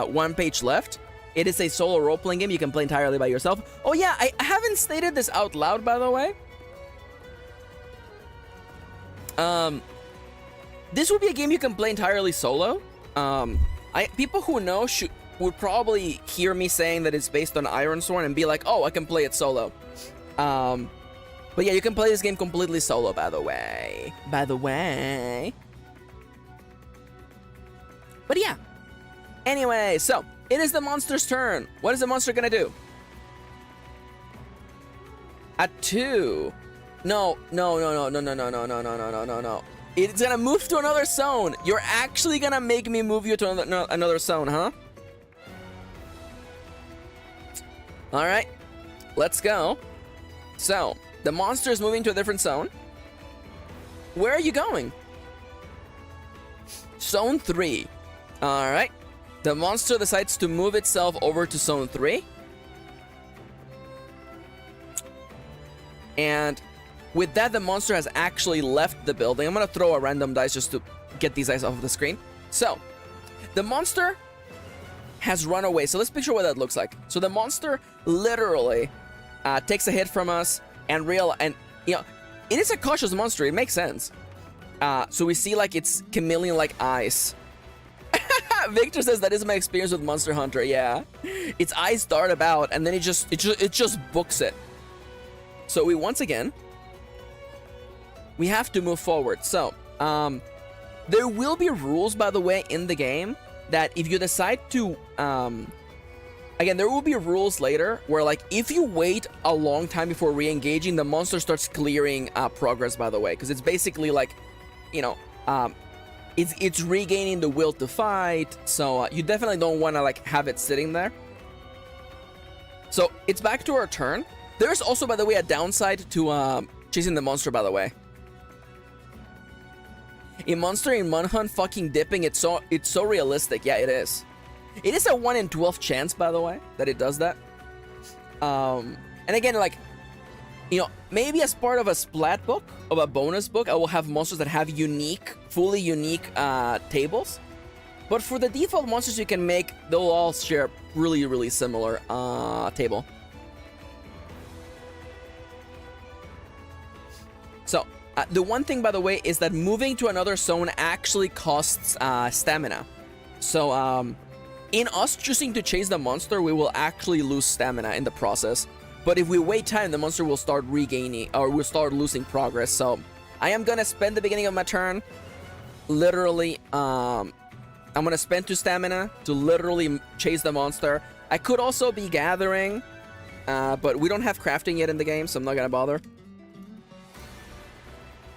1 page left. It is a solo role-playing game you can play entirely by yourself. Oh yeah, I haven't stated this out loud, by the way. This would be a game you can play entirely solo. People who know would probably hear me saying that it's based on Ironsworn and be like, oh, I can play it solo. But yeah, you can play this game completely solo, by the way. But yeah. Anyway, so, it is the monster's turn. What is the monster gonna do? At 2. No. It's gonna move to another zone. You're actually gonna make me move you to another zone, huh? Alright, let's go. So, the monster is moving to a different zone. Where are you going? Zone 3. Alright. The monster decides to move itself over to Zone 3. And with that, the monster has actually left the building. I'm gonna throw a random dice just to get these dice off of the screen. So, the monster has run away. So let's picture what that looks like. So the monster literally takes a hit from us and it is a cautious monster. It makes sense. So we see like its chameleon-like eyes. Victor says that is my experience with Monster Hunter. Yeah, its eyes dart about and then it just books it. So we have to move forward. So There will be rules, by the way, in the game that if you decide to, again, there will be rules later where, like, if you wait a long time before re-engaging, the monster starts clearing progress, by the way, because it's basically like, you know, it's regaining the will to fight, so you definitely don't want to, like, have it sitting there. So it's back to our turn. There's also, by the way, a downside to chasing the monster, by the way. A monster in monhun fucking dipping, it's so realistic. Yeah, it is. It is a 1 in 12 chance, by the way, that it does that. And again, like, you know, maybe as part of a splat book, of a bonus book, I will have monsters that have unique, fully unique tables. But for the default monsters you can make, they'll all share really, really similar table. So, the one thing, by the way, is that moving to another zone actually costs stamina. So, in us choosing to chase the monster, we will actually lose stamina in the process. But if we wait time, the monster will start regaining, or will start losing progress. So, I am gonna spend the beginning of my turn, literally, I'm gonna spend 2 stamina to literally chase the monster. I could also be gathering, but we don't have crafting yet in the game, so I'm not gonna bother.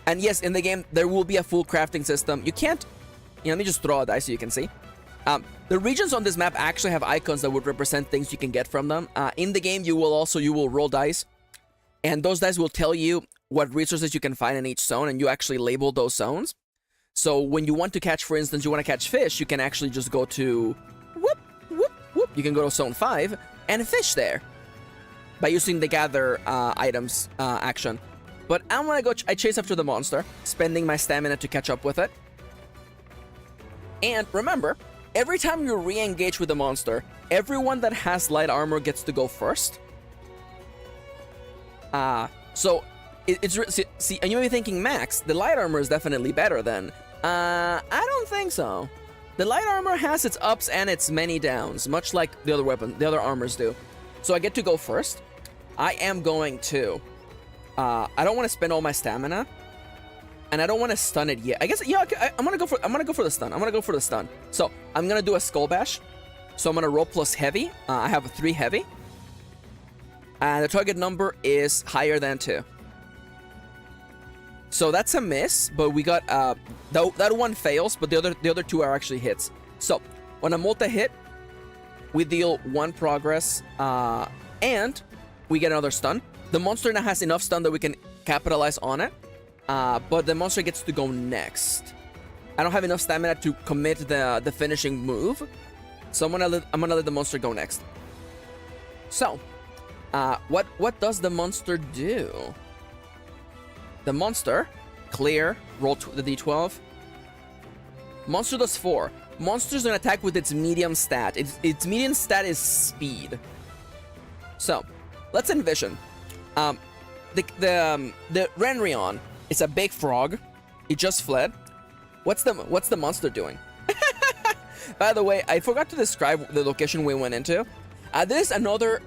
And yes, in the game, there will be a full crafting system. You can't... You know, let me just throw a dice so you can see. The regions on this map actually have icons that would represent things you can get from them. In the game, you will roll dice. And those dice will tell you what resources you can find in each zone, and you actually label those zones. So when you want to catch, for instance, you want to catch fish, you can actually just go to... Whoop, whoop, whoop. You can go to zone 5 and fish there by using the gather items action. But I'm gonna go, I chase after the monster, spending my stamina to catch up with it. And remember, every time you re-engage with the monster, everyone that has light armor gets to go first. So, see, and you may be thinking, Max, the light armor is definitely better then. I don't think so. The light armor has its ups and its many downs, much like the other armors do. So I get to go first. I am going to... I don't want to spend all my stamina, and I don't want to stun it yet. I guess, yeah, okay, I'm gonna go for the stun. I'm gonna go for the stun. So I'm gonna do a skull bash. So I'm gonna roll plus heavy. I have a 3 heavy, and the target number is higher than 2. So that's a miss, but we got that one fails, but the other 2 are actually hits. So on a multi-hit, we deal 1 progress, and we get another stun. The monster now has enough stun that we can capitalize on it, but the monster gets to go next. I don't have enough stamina to commit the finishing move, so I'm gonna let the monster go next. So, what does the monster do? The monster, clear, roll the d12. Monster does 4. Monster's gonna attack with its medium stat. Its medium stat is speed. So, let's envision. The Renrion is a big frog. It just fled. What's the monster doing? By the way, I forgot to describe the location we went into. There's another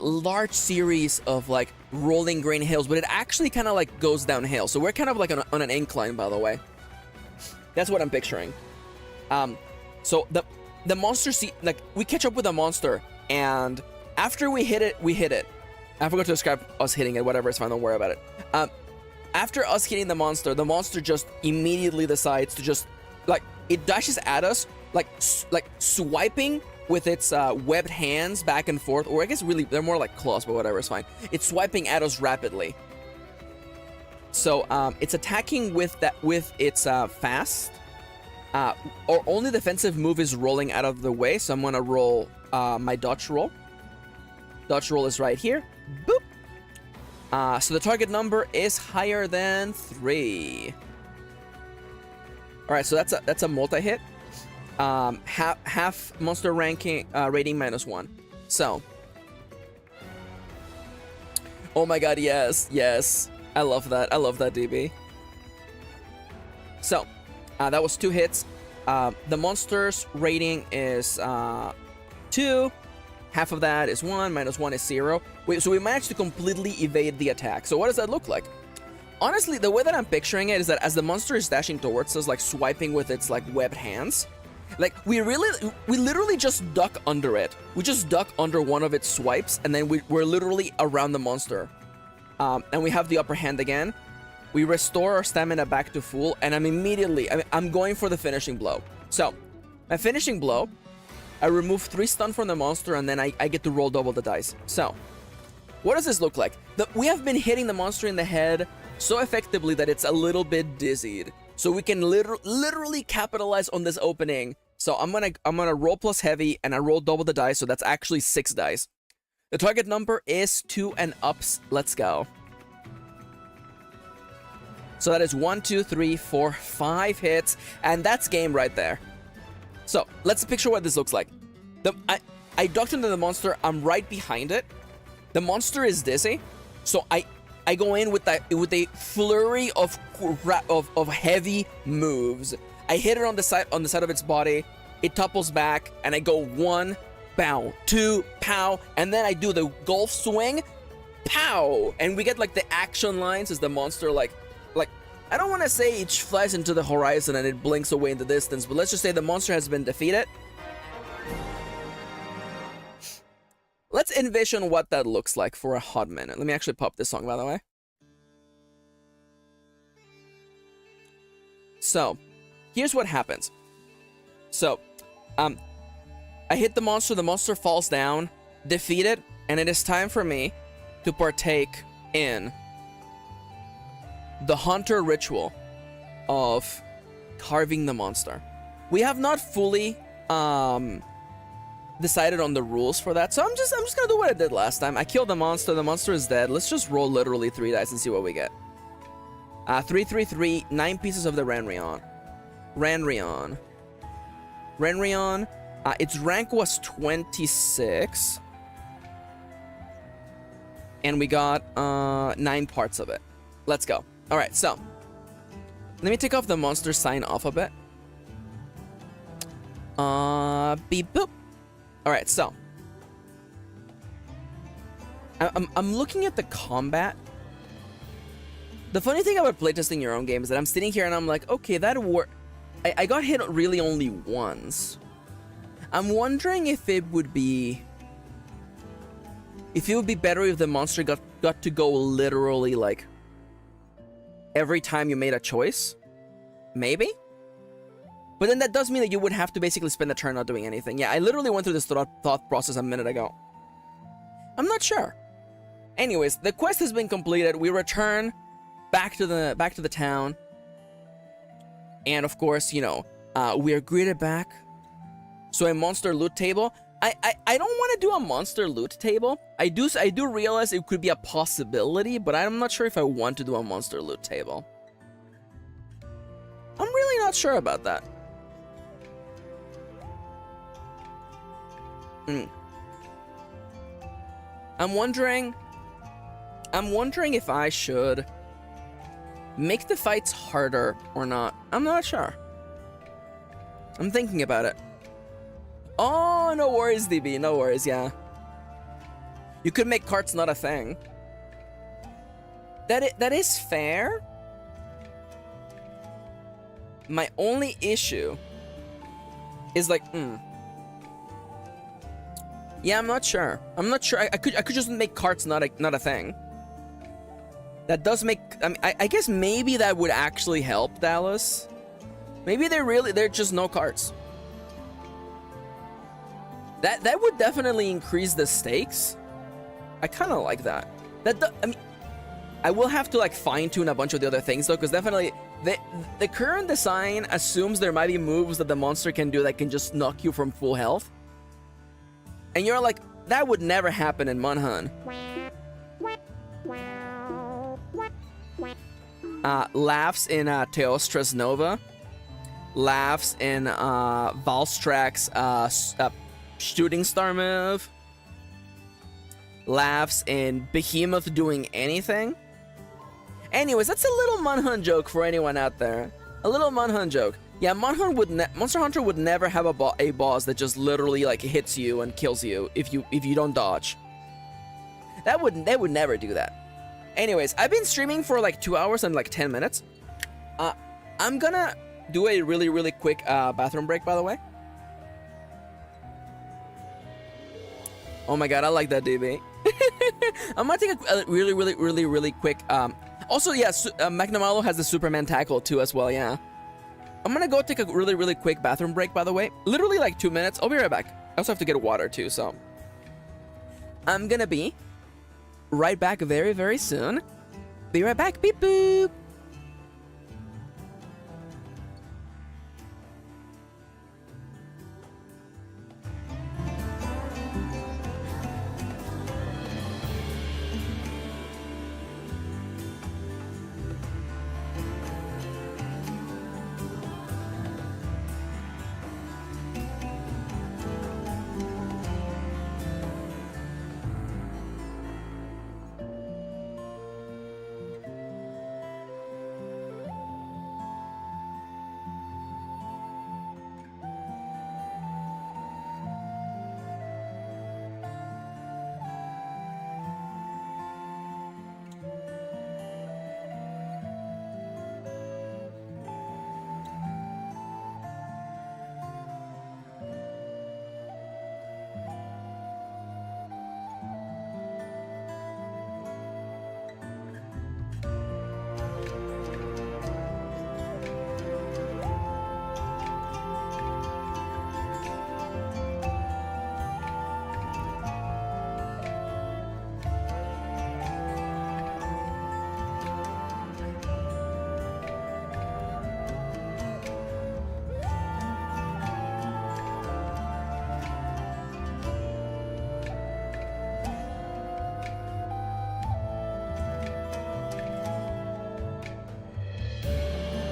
large series of like rolling grain hills, but it actually kind of like goes downhill. So we're kind of like on an incline, by the way. That's what I'm picturing. So the monster we catch up with a monster, and after we hit it. I forgot to describe us hitting it, whatever, it's fine, don't worry about it. After us hitting the monster just immediately decides to just, like, it dashes at us, like swiping with its webbed hands back and forth, or I guess really, they're more like claws, but whatever, it's fine. It's swiping at us rapidly. So, it's attacking with its fast. Our only defensive move is rolling out of the way, so I'm gonna roll my dodge roll. Dodge roll is right here. Boop. So the target number is higher than 3. All right, so that's a multi-hit. Half monster ranking rating -1. So, oh my god, yes, I love that. I love that, DB. So, that was 2 hits. The monster's rating is 2. Half of that is 1, -1 is 0. So we managed to completely evade the attack. So what does that look like? honestly, the way that I'm picturing it is that as the monster is dashing towards us, like swiping with its like webbed hands, like we literally just duck under it. We just duck under one of its swipes, and then we're literally around the monster. And we have the upper hand again. We restore our stamina back to full, and I'm going for the finishing blow. So, my finishing blow, I remove 3 stun from the monster, and then I get to roll double the dice. So, what does this look like? We have been hitting the monster in the head so effectively that it's a little bit dizzied. So we can literally capitalize on this opening. So I'm gonna roll plus heavy, and I roll double the dice, so that's actually 6 dice. The target number is 2 and ups. Let's go. So that is 1, 2, 3, 4, 5 hits, and that's game right there. So let's picture what this looks like. I ducked into the monster. I'm right behind it. The monster is dizzy, so I go in with a flurry of heavy moves. I hit it on the side of its body. It topples back, and I go 1, pow, 2, pow, and then I do the golf swing, pow, and we get like the action lines as the monster like I don't want to say it flies into the horizon and it blinks away in the distance, but let's just say the monster has been defeated. Let's envision what that looks like for a hot minute. Let me actually pop this song, by the way. So, here's what happens. So, I hit the monster falls down, defeated, and it is time for me to partake in the Hunter ritual of carving the monster. We have not fully decided on the rules for that, so I'm just gonna do what I did last time. I killed the monster is dead. Let's just roll literally 3 dice and see what we get. 3, 3, 3, 9 pieces of the Ranrion. Its rank was 26, and we got 9 parts of it. Let's go. All right, so let me take off the monster sign off a bit. Beep boop. All right, so I'm looking at the combat. The funny thing about playtesting your own game is that I'm sitting here and I'm like, okay, that worked. I got hit really only once. I'm wondering if it would be better if the monster got to go literally like every time you made a choice. Maybe? But then that does mean that you would have to basically spend the turn not doing anything. Yeah, I literally went through this thought process a minute ago. I'm not sure. Anyways, the quest has been completed. We return back to the town. And of course, you know, we are greeted back. So a monster loot table. I don't want to do a monster loot table. I do realize it could be a possibility, but I'm not sure if I want to do a monster loot table. I'm really not sure about that. I'm wondering if I should make the fights harder or not. I'm not sure. I'm thinking about it. Oh, no worries, DB. No worries, yeah. You could make carts not a thing. That is fair. My only issue is like, yeah, I'm not sure. I could just make carts not a thing. That does make. I mean, I guess maybe that would actually help Dallas. Maybe they're just no carts. That would definitely increase the stakes. I kind of like that. I mean, I will have to like fine tune a bunch of the other things though, because definitely the current design assumes there might be moves that the monster can do that can just knock you from full health. And you're like, that would never happen in monhun. Laughs in Teostra's Nova. Laughs in Valstrak's shooting star move. Laughs in Behemoth doing anything. Anyways, that's a little monhun joke for anyone out there. A little monhun joke. Yeah, Monster Hunter would never have a boss that just literally like hits you and kills you if you don't dodge. They would never do that. Anyways, I've been streaming for like 2 hours and like 10 minutes. I'm gonna do a really, really quick bathroom break, by the way. Oh my god, I like that, DB. I'm gonna take a really, really, really, really quick... Also, yeah, Magnamalo has the Superman tackle too as well, yeah. I'm gonna go take a really, really quick bathroom break, by the way. Literally like 2 minutes. I'll be right back. I also have to get water too, so... I'm gonna be right back very, very soon. Be right back. Beep boop.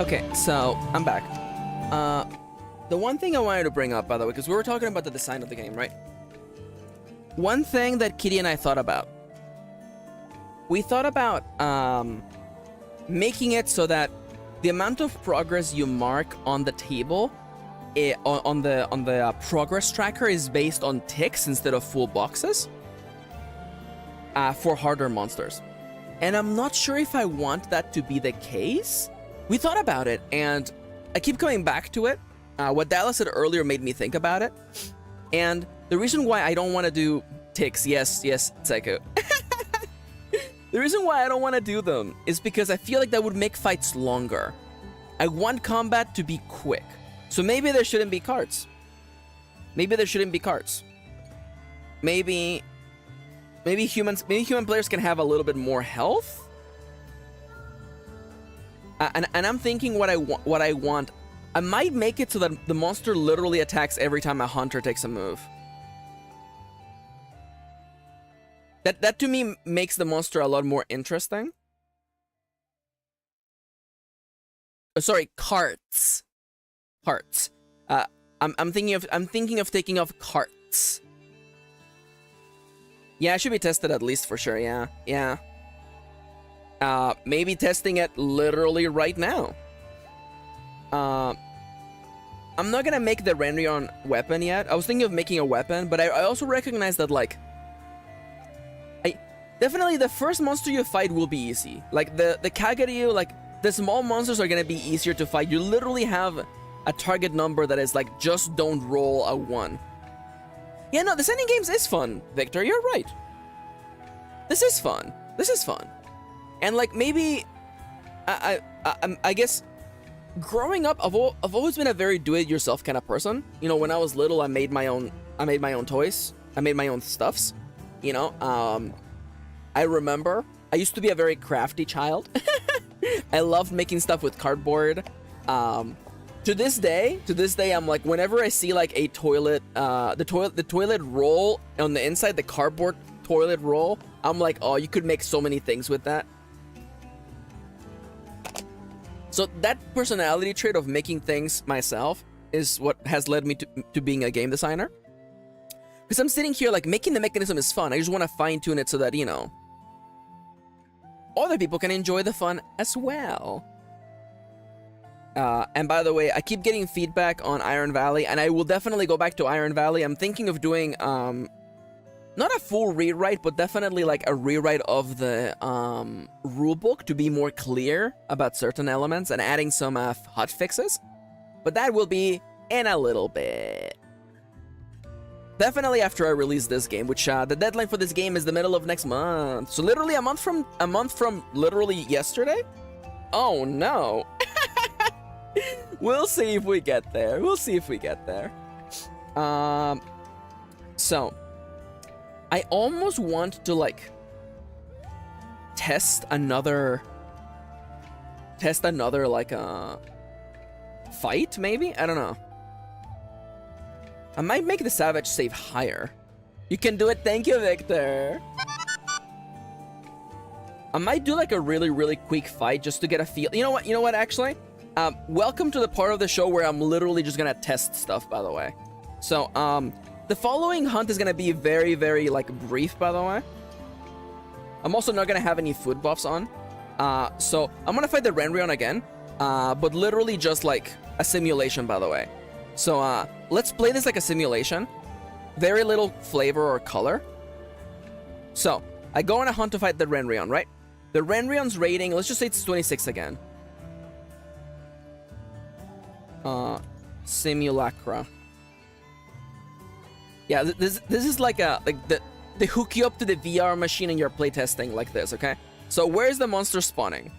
Okay, so I'm back. The one thing I wanted to bring up, by the way, because we were talking about the design of the game, right? One thing that Kitty and I thought about. We thought about making it so that the amount of progress you mark on the table, on the progress tracker, is based on ticks instead of full boxes for harder monsters. And I'm not sure if I want that to be the case. We thought about it, and I keep coming back to it. What Dallas said earlier made me think about it. And the reason why I don't want to do ticks, yes, Psycho. The reason why I don't want to do them is because I feel like that would make fights longer. I want combat to be quick. So maybe there shouldn't be cards. Maybe there shouldn't be cards. Maybe human players can have a little bit more health. And I'm thinking what I want. I might make it so that the monster literally attacks every time a hunter takes a move. That to me makes the monster a lot more interesting. Sorry, carts. Carts. I'm thinking of taking off carts. Yeah, it should be tested at least for sure. Yeah. Maybe testing it literally right now. I'm not gonna make the Renrion weapon yet. I was thinking of making a weapon, but I also recognize that, like, definitely the first monster you fight will be easy. Like, the Kageryu, like, the small monsters are gonna be easier to fight. You literally have a target number that is, like, just don't roll a 1. Yeah, no, the sending games is fun, Victor. You're right. This is fun. And, like, maybe... I guess... Growing up, I've always been a very do-it-yourself kind of person. You know, when I was little, I made my own toys. I made my own stuffs. You know, I remember I used to be a very crafty child. I loved making stuff with cardboard. To this day, I'm like, whenever I see like a toilet, the toilet roll on the inside, the cardboard toilet roll, I'm like, oh, you could make so many things with that. So that personality trait of making things myself is what has led me to being a game designer. Because I'm sitting here like, making the mechanism is fun. I just want to fine tune it so that, you know, other people can enjoy the fun as well. And by the way, I keep getting feedback on Iron Valley, and I will definitely go back to Iron Valley. I'm thinking of doing not a full rewrite, but definitely like a rewrite of the rulebook to be more clear about certain elements and adding some hot fixes. But that will be in a little bit. Definitely after I release this game, which the deadline for this game is the middle of next month. So literally a month from literally yesterday? Oh no. We'll see if we get there. We'll see if we get there. So I almost want to like test another like fight maybe? I don't know. I might make the savage save higher. You can do it. Thank you, Victor. I might do like a really quick fight just to get a feel. You know what actually? Welcome to the part of the show where I'm literally just gonna test stuff, by the way. So, the following hunt is gonna be very like brief, by the way. I'm also not gonna have any food buffs on. So I'm gonna fight the Renrion again. But literally just like a simulation, by the way. So, let's play this like a simulation. Very little flavor or color. So, I go on a hunt to fight the Renrion, right? The Renrion's rating, let's just say it's 26 again. Simulacra. Yeah, this is like they hook you up to the VR machine and you're playtesting like this, okay? So, where's the monster spawning?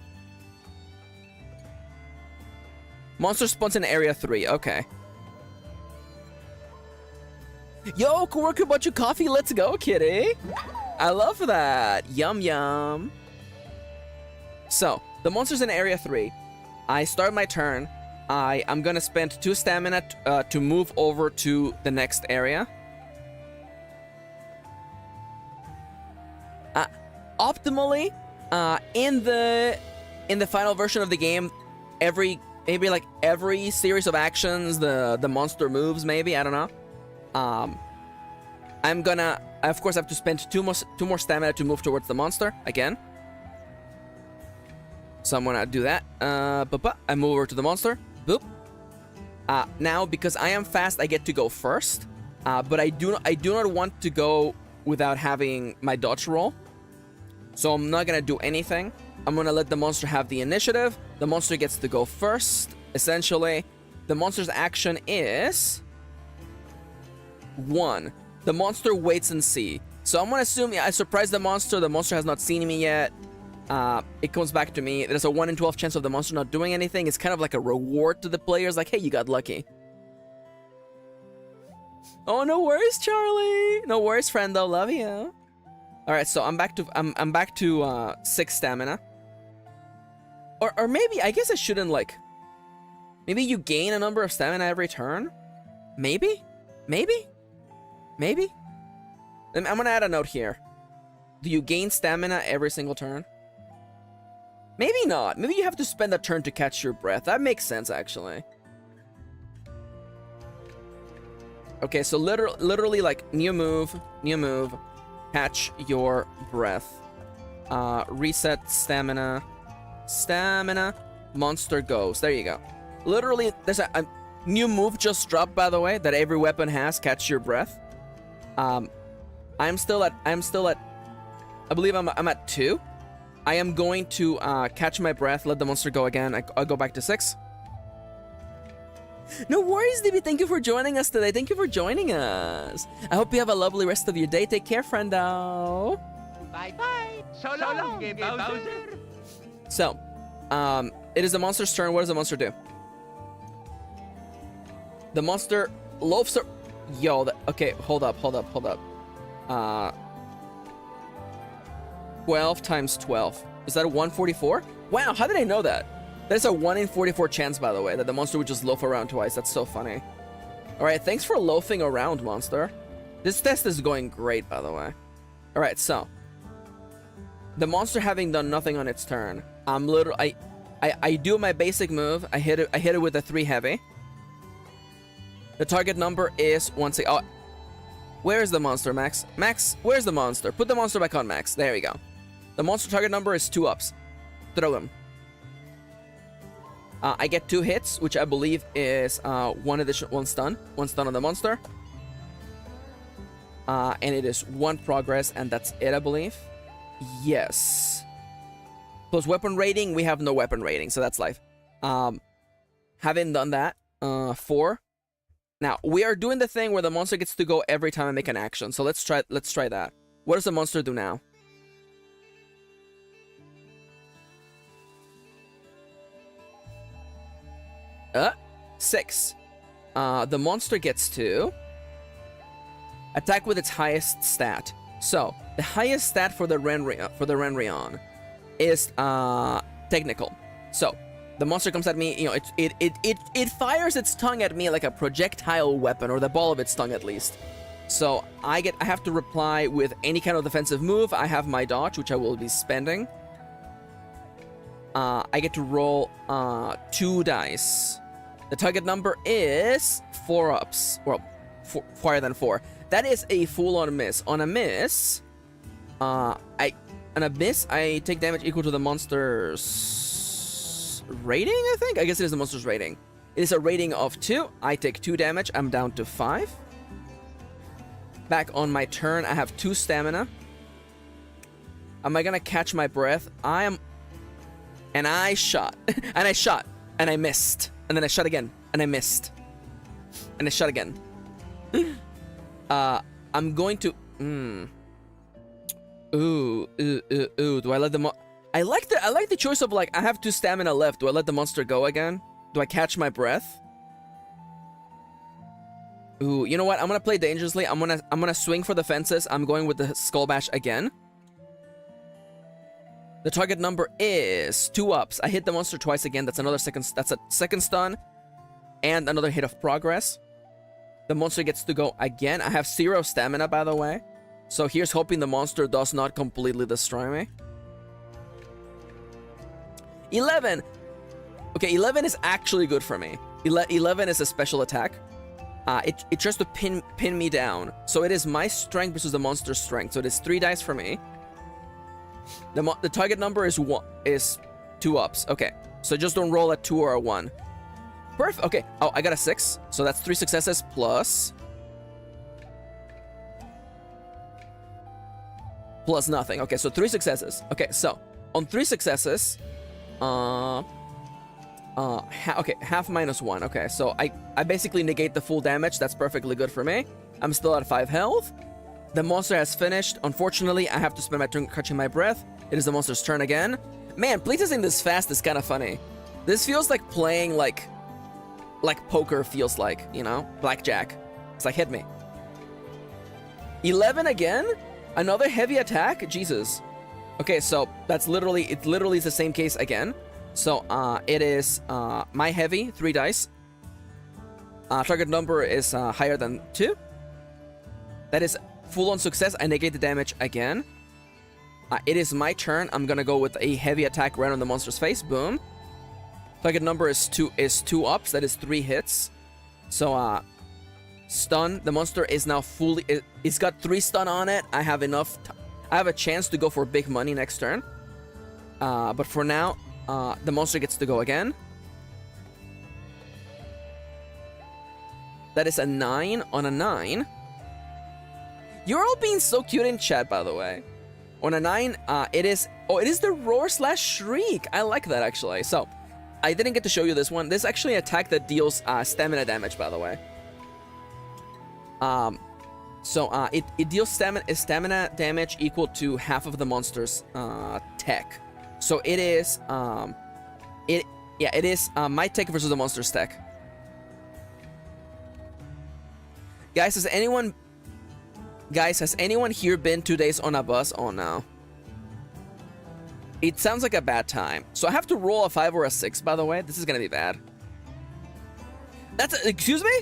Monster spawns in Area 3, okay. Yo, coworker bought you coffee. Let's go, kitty. I love that. Yum, yum. So, the monster's in Area 3. I start my turn. I'm gonna spend 2 stamina to move over to the next area. Optimally, in the final version of the game, every series of actions, the monster moves, maybe, I don't know. I'm gonna, I of course have to spend 2 more stamina to move towards the monster again. So I'm gonna do that. I move over to the monster. Boop. Now because I am fast, I get to go first. But I do not want to go without having my dodge roll. So I'm not gonna do anything. I'm gonna let the monster have the initiative. The monster gets to go first. Essentially, the monster's action is 1. The monster waits and see. So I'm gonna assume I surprise the monster. The monster has not seen me yet. It comes back to me. There's a 1 in 12 chance of the monster not doing anything. It's kind of like a reward to the players. Like, hey, you got lucky. Oh, no worries, Charlie. No worries, friendo. Love you. All right, so I'm back to 6 stamina. Or maybe I guess I shouldn't like. Maybe you gain a number of stamina every turn. Maybe. I'm gonna add a note here. Do you gain stamina every single turn? Maybe not. Maybe you have to spend a turn to catch your breath. That makes sense, actually. Okay, so literally like new move, catch your breath. Reset stamina, monster goes. There you go. Literally, there's a new move just dropped, by the way, that every weapon has. Catch your breath. I'm still at. I believe I'm at 2. I am going to catch my breath. Let the monster go again. I'll go back to 6. No worries, DB. Thank you for joining us today. Thank you for joining us. I hope you have a lovely rest of your day. Take care, friendo. Bye-bye. So long, Bowser. So, it is the monster's turn. What does the monster do? The monster loafs. Yo, okay, hold up. 12 times 12. Is that a 144? Wow, how did I know that? There's a 1 in 44 chance, by the way, that the monster would just loaf around twice. That's so funny. Alright, thanks for loafing around, monster. This test is going great, by the way. Alright, so. The monster having done nothing on its turn. I do my basic move. I hit it with a 3 heavy. The target number is 16. Oh, where's the monster, Max? Max, where's the monster? Put the monster back on, Max. There we go. The monster target number is 2 ups. Throw him. I get 2 hits, which I believe is 1 stun. 1 stun on the monster. And it is 1 progress, and that's it, I believe. Yes. Plus weapon rating, we have no weapon rating, so that's life. Having done that, 4. Now, we are doing the thing where the monster gets to go every time I make an action, so let's try that. What does the monster do now? Uh, 6. The monster gets to attack with its highest stat. So, the highest stat for the Renryon is technical. So, the monster comes at me, you know, it fires its tongue at me like a projectile weapon, or the ball of its tongue at least. So, I have to reply with any kind of defensive move. I have my dodge, which I will be spending. I get to roll 2 dice. The target number is 4 ups. Well, higher than 4. That is a full-on miss. On a miss, I take damage equal to the monster's rating, I think? I guess it is the monster's rating. It is a rating of 2. I take 2 damage. I'm down to 5. Back on my turn, I have 2 stamina. Am I gonna catch my breath? And I shot. And I shot. And I missed. And then I shot again. And I missed. And I shot again. I'm going to... Ooh. Do I let the I like the choice of, like, I have 2 stamina left. Do I let the monster go again? Do I catch my breath? Ooh, you know what? I'm gonna play dangerously. I'm gonna swing for the fences. I'm going with the skull bash again. The target number is 2 ups. I hit the monster twice again. That's a second stun. And another hit of progress. The monster gets to go again. I have 0 stamina, by the way. So here's hoping the monster does not completely destroy me. 11! Okay, 11 is actually good for me. 11 is a special attack. It tries to pin me down. So it is my strength versus the monster's strength. So it is 3 dice for me. The target number is 2 ups. Okay, so just don't roll a 2 or a 1. Perfect. Okay. Oh, I got a 6. So that's 3 successes plus nothing. Okay, so 3 successes. Okay, so on 3 successes, half minus 1. Okay, so I basically negate the full damage. That's perfectly good for me. I'm still at 5 health. The monster has finished. Unfortunately, I have to spend my turn catching my breath. It is the monster's turn again. Man, playtesting this fast is kind of funny. This feels like playing like poker feels like, you know? Blackjack. It's like, hit me. 11 again? Another heavy attack? Jesus. Okay, so it literally is the same case again. So, it is my heavy, 3 dice. Target number is higher than 2. That is full-on success. I negate the damage again. It is my turn. I'm gonna go with a heavy attack right on the monster's face. Boom. Target number is 2 ups. That is 3 hits. So, stun. The monster is now fully... It's got 3 stun on it. I have enough... I have a chance to go for big money next turn. But for now, the monster gets to go again. That is a 9 on a 9. You're all being so cute in chat, by the way. On a 9, it is... Oh, it is the roar/shriek. I like that, actually. So, I didn't get to show you this one. This is actually an attack that deals stamina damage, by the way. It deals stamina damage equal to half of the monster's tech. So it is my tech versus the monster's tech. Guys, has anyone here been 2 days on a bus? Oh no. It sounds like a bad time. So I have to roll a 5 or a 6, by the way. This is gonna be bad. Excuse me?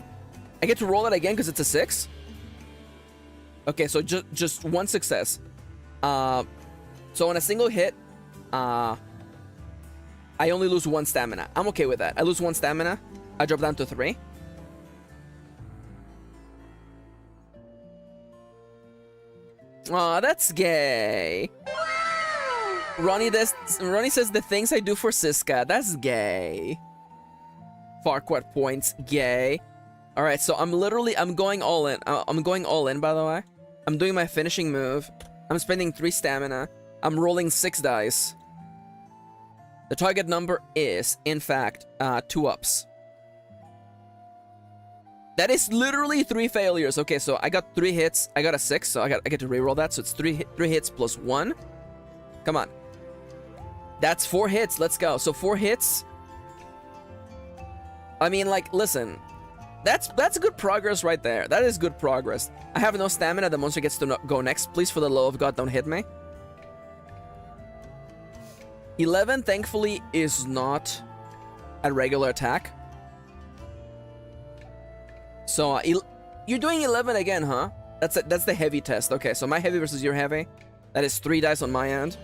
I get to roll it again because it's a 6? Okay, so just 1 success. So on a single hit, I only lose 1 stamina. I'm okay with that. I lose 1 stamina. I drop down to 3. Aw, that's gay. Ronnie says the things I do for Siska. That's gay. Farquaad points. Gay. Alright, so I'm going all in. I'm going all in, by the way. I'm doing my finishing move. I'm spending 3 stamina. I'm rolling 6 dice. The target number is, in fact, 2 ups. That is literally 3 failures. Okay, so I got 3 hits. I got a 6, so I get to reroll that. So it's 3 hits plus 1. Come on. That's 4 hits. Let's go. So 4 hits. I mean, like, listen. That's good progress right there. That is good progress. I have no stamina. The monster gets to go next. Please, for the love of God, don't hit me. 11, thankfully, is not a regular attack. So, you're doing 11 again, huh? That's the heavy test. Okay, so my heavy versus your heavy. That is 3 dice on my end.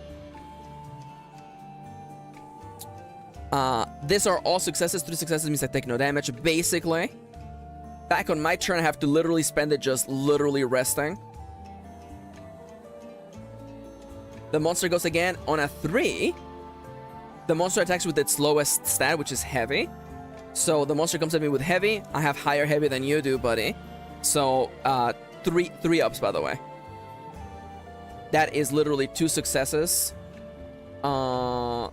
These are all successes. 3 successes means I take no damage, basically. Back on my turn, I have to literally spend it just literally resting. The monster goes again on a 3. The monster attacks with its lowest stat, which is heavy. So the monster comes at me with heavy. I have higher heavy than you do, buddy. So, 3 ups, by the way. That is literally 2 successes. 2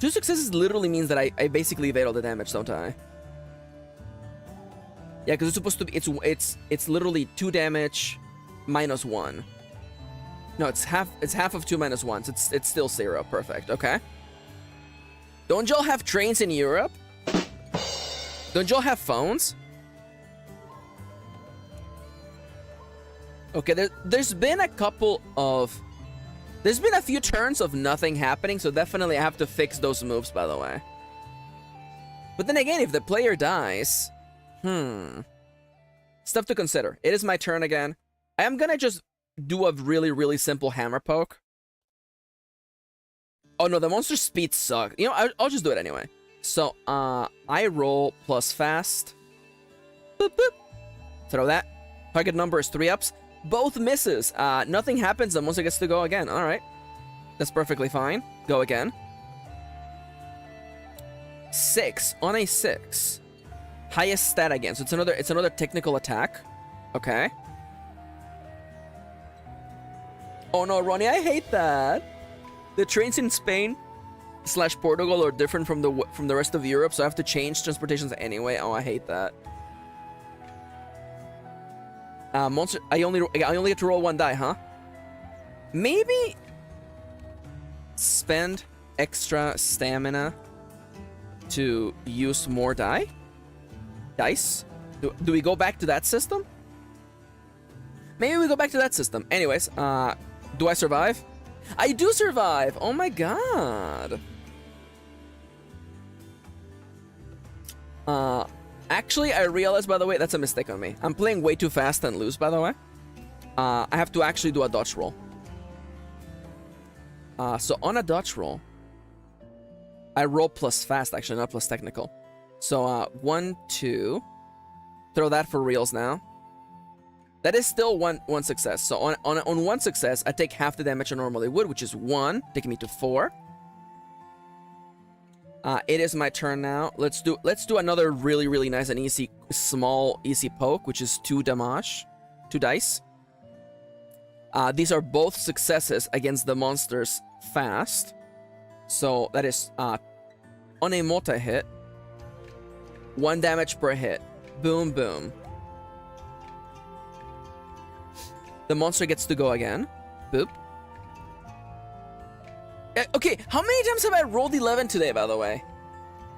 successes literally means that I basically evade all the damage, don't I? Yeah, because it's supposed to be, it's literally 2 damage minus 1. No, it's half of 2 minus 1, so it's still 0. Perfect, okay. Don't y'all have trains in Europe? Don't y'all have phones? Okay, there's been a couple of... There's been a few turns of nothing happening, so definitely I have to fix those moves, by the way. But then again, if the player dies... Stuff to consider. It is my turn again. I am gonna just do a really, really simple hammer poke. Oh no, the monster's speed sucks. You know, I'll just do it anyway. So, I roll plus fast. Boop, boop. Throw that. Target number is 3 ups. Both misses. Nothing happens. The monster gets to go again. All right. That's perfectly fine. Go again. 6 on a 6. Highest stat again. So it's another technical attack. Okay. Oh no, Ronnie, I hate that. The trains in Spain / Portugal are different from the rest of Europe, so I have to change transportations anyway. Oh, I hate that. Monster, I only get to roll 1 die, huh? Maybe spend extra stamina to use more dice? Do we go back to that system? Maybe we go back to that system. Anyways, do I survive? I do survive! Oh my god! Actually, I realized, by the way, that's a mistake on me. I'm playing way too fast and loose, by the way. I have to actually do a dodge roll. So on a dodge roll, I roll plus fast, actually, not plus technical. So, 1, 2. Throw that for reals now. That is still one success. So on 1 success, I take half the damage I normally would, which is 1, taking me to 4. It is my turn now. Let's do another really, really nice and easy, small, easy poke, which is 2 damage. 2 dice. These are both successes against the monster's fast. So that is on a multi-hit. 1 damage per hit. Boom, boom. The monster gets to go again. Boop. Okay, how many times have I rolled 11 today, by the way?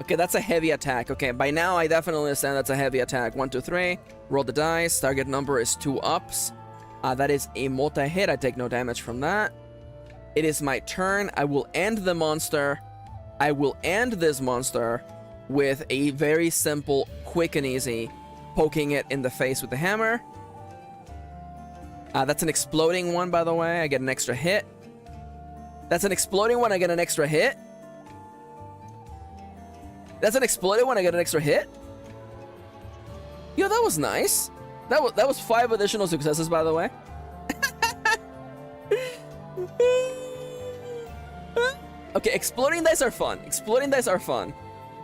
Okay, that's a heavy attack. Okay, by now I definitely understand that's a heavy attack. 1, 2, 3. Roll the dice. Target number is 2 ups. That is a multi-hit. I take no damage from that. It is my turn. I will end the monster. I will end this monster with a very simple, quick and easy, poking it in the face with the hammer. That's an exploding one, by the way. I get an extra hit. That's an exploding one. I get an extra hit. That's an exploding one. I get an extra hit. Yo, that was nice. That was 5 additional successes, by the way. Okay, exploding dice are fun. Exploding dice are fun.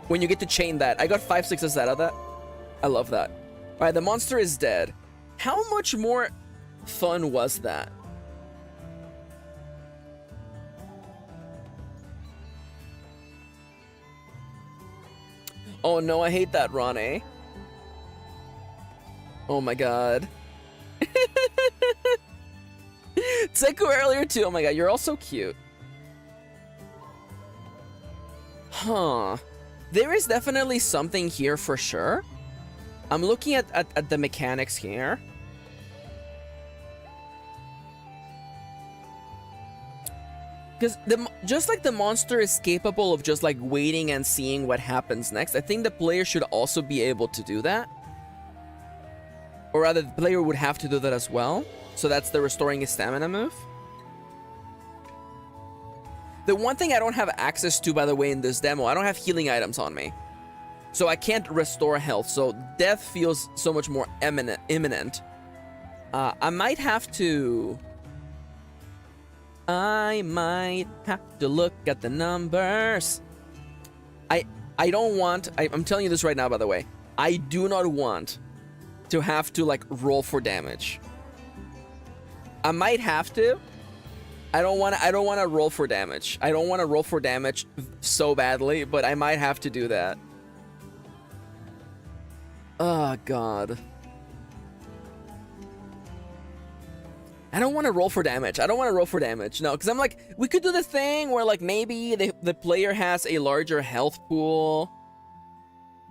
When you get to chain that. I got 5 successes out of that. I love that. Alright, the monster is dead. How much more fun was that? Oh no, I hate that, Ronnie. Oh my god. Tseku earlier too. Oh my god, you're all so cute. Huh. There is definitely something here for sure. I'm looking at the mechanics here. Because just like the monster is capable of just like waiting and seeing what happens next, I think the player should also be able to do that. Or rather, the player would have to do that as well. So that's the restoring his stamina move. The one thing I don't have access to, by the way, in this demo, I don't have healing items on me. So I can't restore health, so death feels so much more imminent. I might have to look at the numbers. I don't want, I'm telling you this right now, by the way. I do not want to have to like roll for damage. I might have to. I don't want to roll for damage. I don't want to roll for damage so badly, but I might have to do that. Oh god. I don't want to roll for damage. I don't want to roll for damage. No, because I'm like, we could do the thing where like maybe the player has a larger health pool.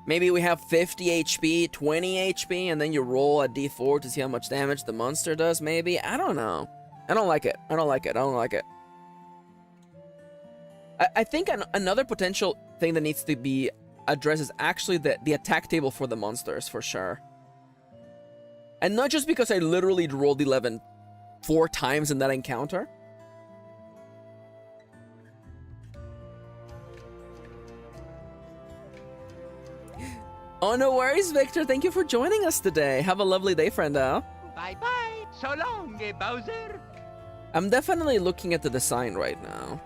Maybe we have 50 HP, 20 HP, and then you roll a d4 to see how much damage the monster does, maybe? I don't know. I don't like it. I don't like it. I don't like it. I think another potential thing that needs to be addressed is actually the attack table for the monsters, for sure. And not just because I literally rolled 11 4 times in that encounter. Oh, no worries, Victor. Thank you for joining us today. Have a lovely day, friendo. Bye-bye. So long, Bowser. I'm definitely looking at the design right now.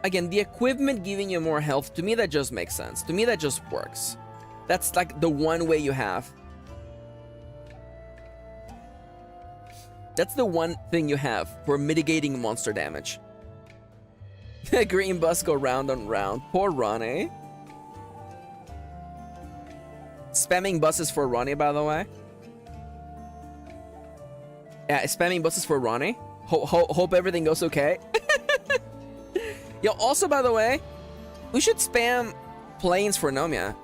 Again, the equipment giving you more health, to me that just makes sense. To me that just works. That's like the one way you have. That's the one thing you have for mitigating monster damage. Green bus go round and round. Poor Ronnie. Spamming buses for Ronnie, by the way. Yeah, spamming buses for Ronnie. Hope everything goes okay. Yo, also, by the way, we should spam planes for Nomia.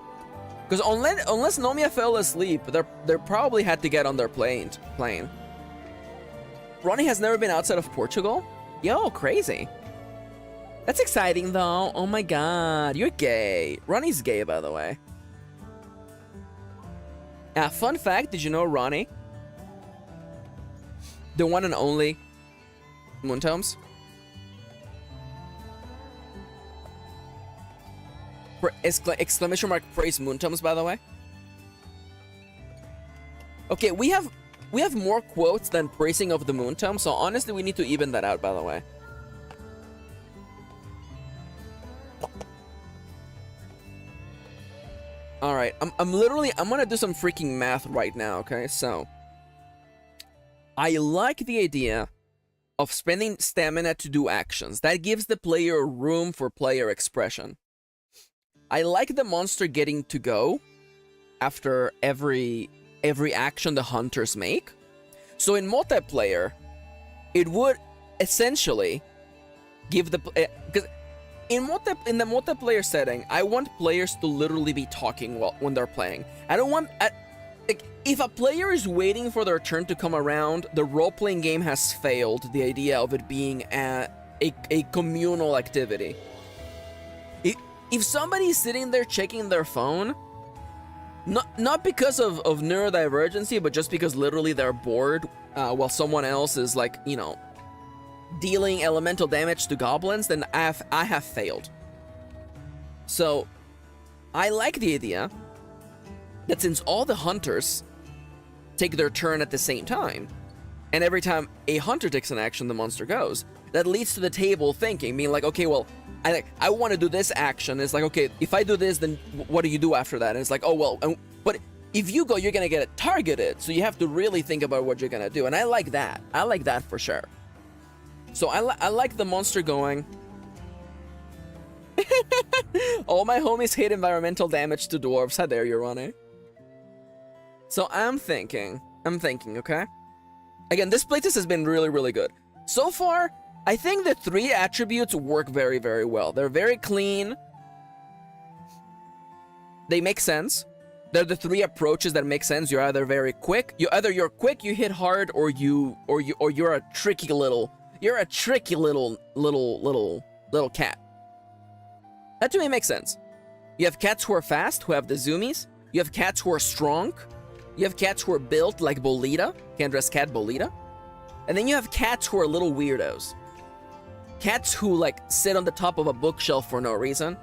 Because unless Nomia fell asleep, they probably had to get on their plane. Ronnie has never been outside of Portugal? Yo, crazy. That's exciting, though. Oh my god, you're gay. Ronnie's gay, by the way. Fun fact, did you know Ronnie? The one and only Moontomes? Exclamation mark praise Moontomes, by the way. Okay, we have more quotes than praising of the Moontome, so honestly we need to even that out, by the way. Alright, I'm gonna do some freaking math right now, okay? So, I like the idea of spending stamina to do actions. That gives the player room for player expression. I like the monster getting to go after every action the hunters make. So in multiplayer, it would essentially give the... because in the multiplayer setting, I want players to literally be talking when they're playing. I don't want... like, if a player is waiting for their turn to come around, the role-playing game has failed the idea of it being a communal activity. If somebody's sitting there checking their phone, not because of neurodivergency, but just because literally they're bored while someone else is, like, you know, dealing elemental damage to goblins, then I have failed. So, I like the idea that since all the hunters take their turn at the same time, and every time a hunter takes an action, the monster goes, that leads to the table thinking, being like, okay, well, I want to do this action. It's like, okay, if I do this, then what do you do after that? And it's like, oh, well, but if you go, you're gonna get it targeted. So you have to really think about what you're gonna do. And I like that. I like that for sure. So I like the monster going. All my homies hate environmental damage to dwarves. How dare you, Ronnie? So I'm thinking, okay? Again, this playtest has been really, really good. So far, I think the 3 attributes work very, very well. They're very clean. They make sense. They're the 3 approaches that make sense. You're either very quick, you're quick, you hit hard, or you're a tricky little cat. That to me makes sense. You have cats who are fast, who have the zoomies. You have cats who are strong. You have cats who are built like Bolita, Kendra's cat Bolita. And then you have cats who are little weirdos. Cats who like sit on the top of a bookshelf for no reason.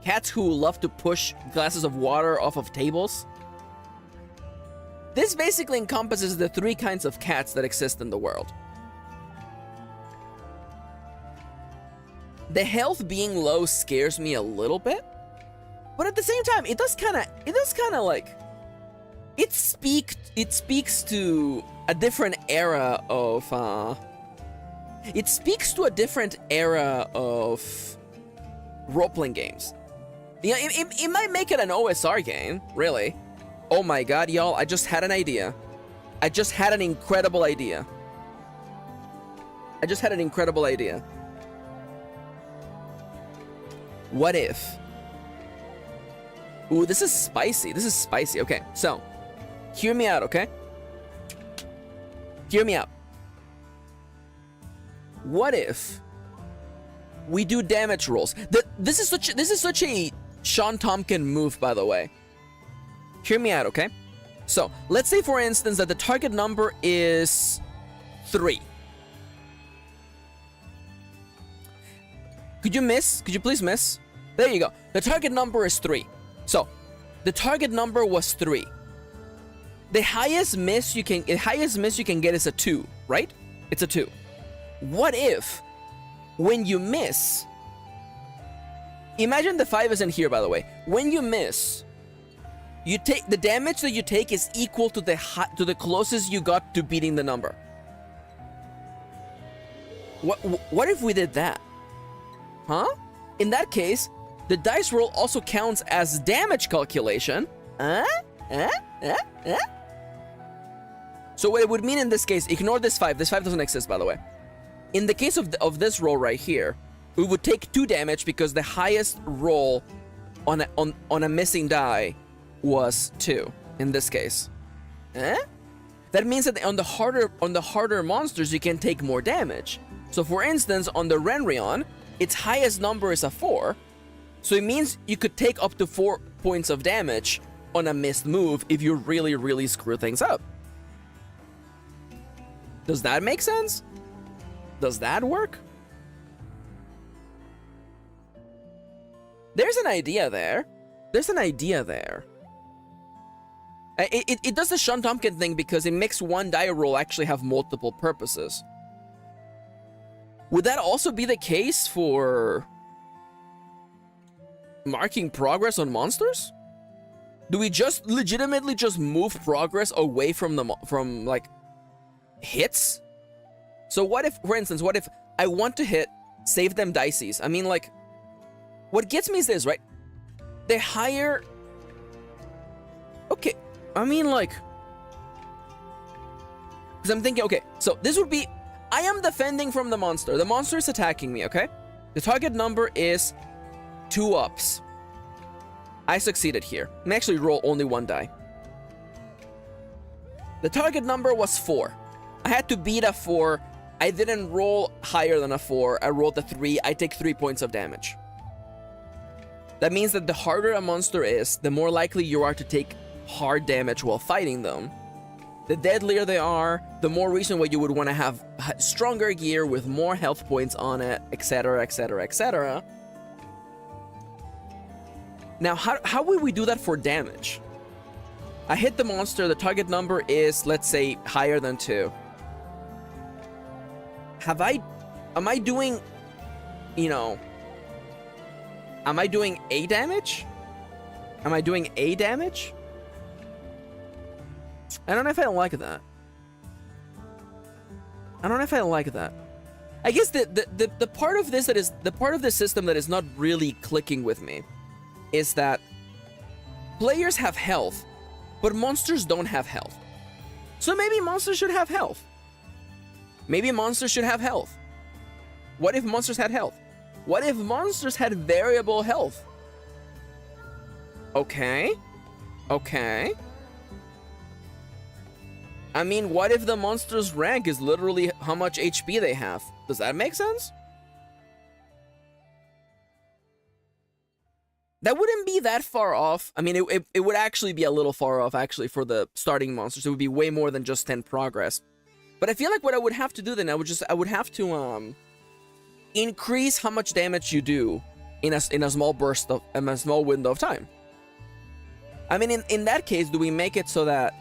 Cats who love to push glasses of water off of tables. This basically encompasses the 3 kinds of cats that exist in the world. The health being low scares me a little bit, but at the same time, it does kind of like, it speaks to a different era of, role-playing games. Yeah, it might make it an OSR game, really. Oh my god, y'all, I just had an idea. I just had an incredible idea. What if? Ooh, this is spicy. Okay, so, hear me out, okay? Hear me out. What if we do damage rolls? This is such a Sean Tompkin move, by the way. Hear me out, okay? So, let's say, for instance, that the target number is 3. Could you miss? Could you please miss? There you go. The target number is 3. So, the target number was 3. The highest miss you can get is a 2, right? It's a 2. What if, when you miss, imagine the 5 isn't here, by the way. When you miss, you take the damage that you take is equal to the closest you got to beating the number. What if we did that? Huh? In that case, the dice roll also counts as damage calculation. So what it would mean in this case, ignore this 5. This 5 doesn't exist, by the way. In the case of this roll right here, we would take 2 damage because the highest roll on a missing die was 2 in this case. That means that on the harder monsters you can take more damage. So for instance, on the Renrion, its highest number is a 4. So it means you could take up to 4 points of damage on a missed move if you really, really screw things up. Does that make sense? Does that work? There's an idea there. It does the Sean Tompkin thing because it makes one die roll actually have multiple purposes. Would that also be the case for marking progress on monsters? Do we just legitimately just move progress away from like hits? So what if, for instance, what if I want to hit save them dices? I mean, like, what gets me is this, right? The higher... Okay, I mean, like... Because I'm thinking, okay, so this would be... I am defending from the monster. The monster is attacking me, okay? The target number is 2 ups. I succeeded here. I actually roll only 1 die. The target number was 4. I had to beat a 4. I didn't roll higher than a 4. I rolled a 3. I take 3 points of damage. That means that the harder a monster is, the more likely you are to take hard damage while fighting them. The deadlier they are, the more reason why you would want to have stronger gear with more health points on it, etc, etc, etc. Now, how would we do that for damage? I hit the monster, the target number is, let's say, higher than 2. Am I doing, you know, am I doing A damage? Am I doing A damage? I don't know if I like that. I don't know if I like that. I guess the part of this that is the part of the system that is not really clicking with me is that players have health, but monsters don't have health. So maybe monsters should have health. Maybe monsters should have health. What if monsters had health? What if monsters had variable health? Okay. Okay. I mean, what if the monster's rank is literally how much HP they have? Does that make sense? That wouldn't be that far off. I mean, it would actually be a little far off, actually, for the starting monsters. It would be way more than just 10 progress. But I feel like what I would have to do then, I would have to increase how much damage you do in a small burst of, in a small window of time. I mean, in that case, do we make it so that...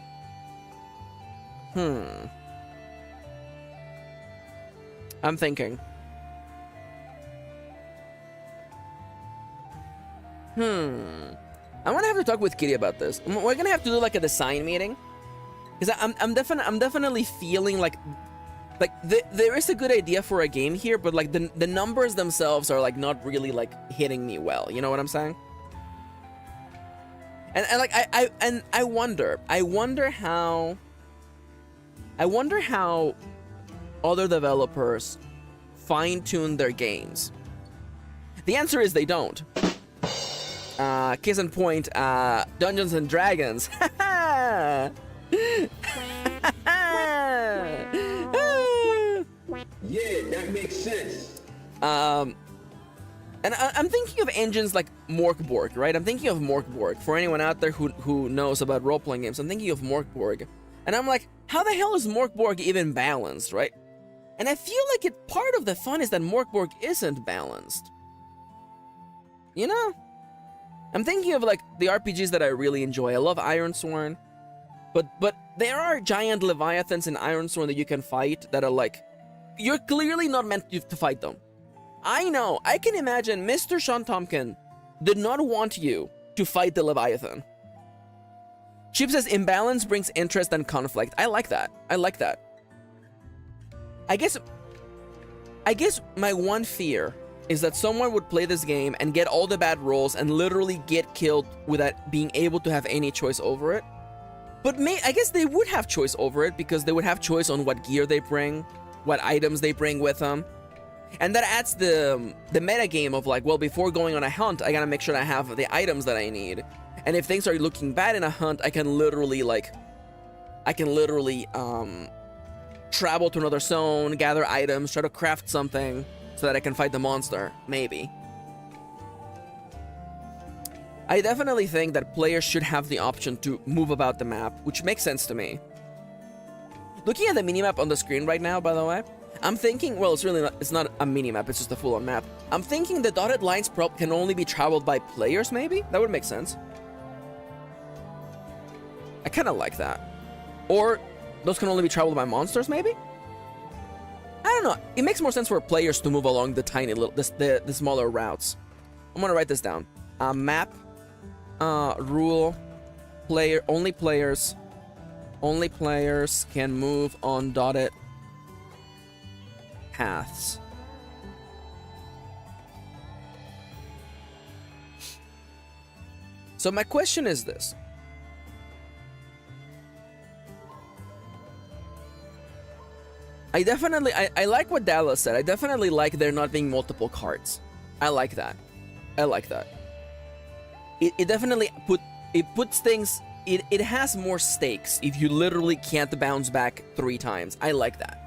I'm thinking. I'm gonna have to talk with Kitty about this. We're gonna have to do like a design meeting, because I'm definitely feeling like there is a good idea for a game here, but like the numbers themselves are like not really like hitting me well. You know what I'm saying? And like I wonder how other developers fine-tune their games. The answer is they don't. Case in point, Dungeons and Dragons. Yeah, that makes sense. And I'm thinking of engines like Morkborg, right? I'm thinking of Morkborg. For anyone out there who knows about role-playing games, I'm thinking of Morkborg. And I'm like, how the hell is Morkborg even balanced, right? And I feel like part of the fun is that Morkborg isn't balanced. You know? I'm thinking of like the RPGs that I really enjoy. I love Ironsworn. But there are giant leviathans in Ironsworn that you can fight that are like, you're clearly not meant to fight them. I know, I can imagine Mr. Sean Tompkin did not want you to fight the Leviathan. Chip says imbalance brings interest and conflict. I like that. I like that. I guess my one fear is that someone would play this game and get all the bad rolls and literally get killed without being able to have any choice over it. But I guess they would have choice over it because they would have choice on what gear they bring, what items they bring with them. And that adds the meta game of like, well, before going on a hunt, I gotta make sure I have the items that I need. And if things are looking bad in a hunt, I can literally travel to another zone, gather items, try to craft something so that I can fight the monster, maybe. I definitely think that players should have the option to move about the map, which makes sense to me. Looking at the minimap on the screen right now, by the way, I'm thinking, well, it's not a minimap, it's just a full-on map. I'm thinking the dotted lines can only be traveled by players, maybe? That would make sense. I kind of like that. Or those can only be traveled by monsters, maybe? I don't know. It makes more sense for players to move along the tiny little, the smaller routes. I'm gonna write this down. Map, rule, only players can move on dotted paths. So my question is this. I like what Dallas said. I definitely like there not being multiple cards. I like that. I like that. It definitely puts things, it has more stakes if you literally can't bounce back 3 times. I like that.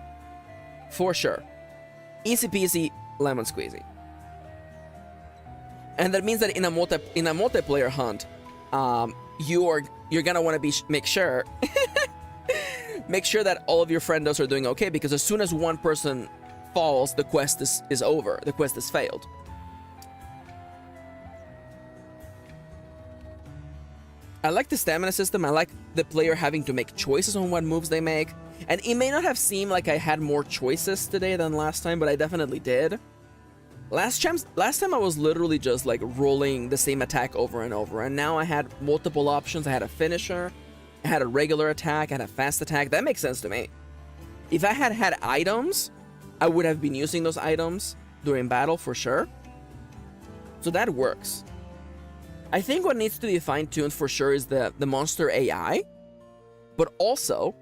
For sure. Easy peasy, lemon squeezy. And that means that in a multiplayer hunt, you're gonna want to make sure make sure that all of your friendos are doing okay, because as soon as one person falls, the quest is over. The quest is failed. I like the stamina system. I like the player having to make choices on what moves they make. And it may not have seemed like I had more choices today than last time, but I definitely did. Last time I was literally just like rolling the same attack over and over, and now I had multiple options. I had a finisher, I had a regular attack, I had a fast attack. That makes sense to me. If I had had items, I would have been using those items during battle for sure. So that works. I think what needs to be fine-tuned for sure is the monster AI, but also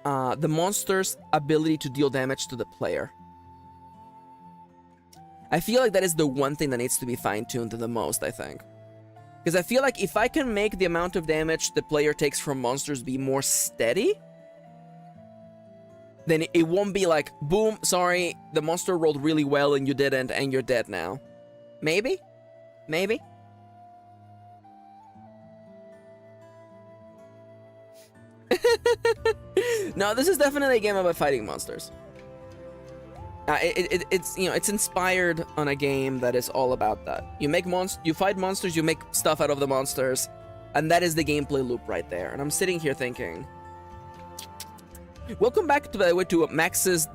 the monster's ability to deal damage to the player. I feel like that is the one thing that needs to be fine-tuned the most, I think. Because I feel like if I can make the amount of damage the player takes from monsters be more steady, then it won't be like, boom, sorry, the monster rolled really well and you didn't, and you're dead now. Maybe? Maybe? No, this is definitely a game about fighting monsters. It's, you know, it's inspired on a game that is all about that. You fight monsters, you make stuff out of the monsters, and that is the gameplay loop right there. And I'm sitting here thinking, welcome back, by the way, to Max's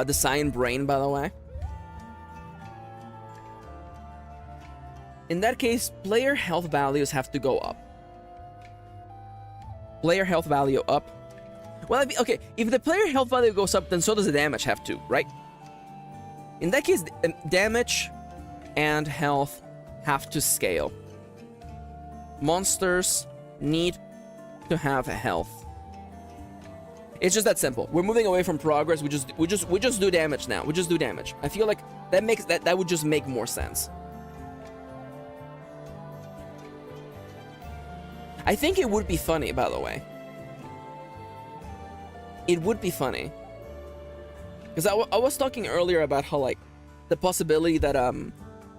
design brain, by the way. In that case, player health values have to go up. Player health value up. Well, okay, if the player health value goes up, then so does the damage have to, right? In that case, damage and health have to scale. Monsters need to have health. It's just that simple. We're moving away from progress. We just do damage now. We just do damage. I feel like that would just make more sense. I think it would be funny, by the way. It would be funny. Because I was talking earlier about how, like, the possibility that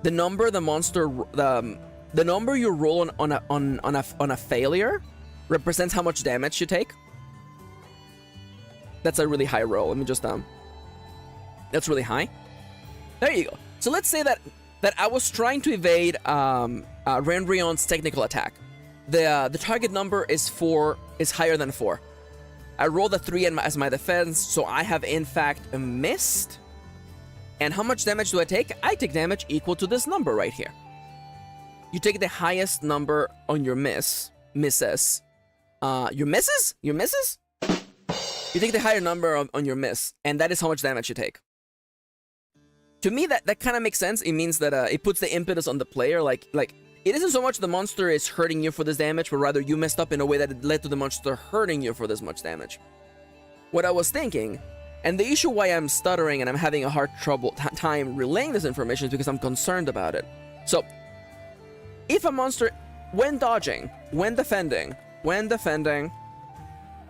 the number the monster the number you roll on a failure represents how much damage you take. That's a really high roll. Let me just that's really high. There you go. So let's say that I was trying to evade Renrion's technical attack. The target number is higher than 4. I rolled a 3 as my defense, so I have in fact missed. And how much damage do I take? I take damage equal to this number right here. You take the highest number on your misses. Your misses? Your misses? You take the higher number on your miss, and that is how much damage you take. To me, that kind of makes sense. It means that it puts the impetus on the player, like it isn't so much the monster is hurting you for this damage, but rather you messed up in a way that it led to the monster hurting you for this much damage. What I was thinking, and the issue why I'm stuttering and I'm having a hard time relaying this information is because I'm concerned about it. So, if a monster, when dodging, when defending,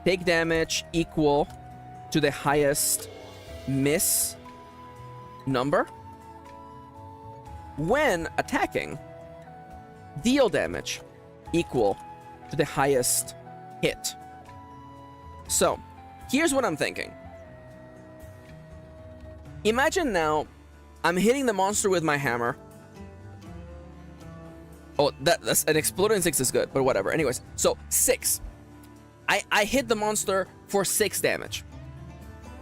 take damage equal to the highest miss number. When attacking, deal damage equal to the highest hit. So, here's what I'm thinking. Imagine now, I'm hitting the monster with my hammer. Oh, that's an exploding 6 is good, but whatever. Anyways, so 6. I hit the monster for 6 damage.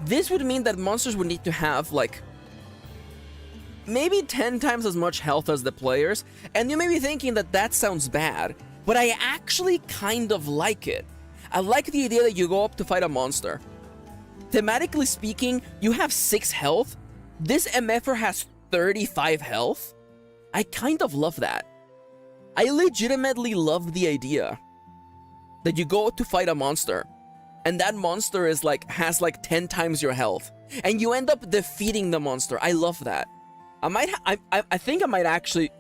This would mean that monsters would need to have, like, maybe 10 times as much health as the players, and you may be thinking that sounds bad, but I actually kind of like it. I like the idea that you go up to fight a monster. Thematically speaking, you have 6 health. This MFer has 35 health. I kind of love that. I legitimately love the idea that you go to fight a monster, and that monster is has 10 times your health, and you end up defeating the monster. I love that. I think I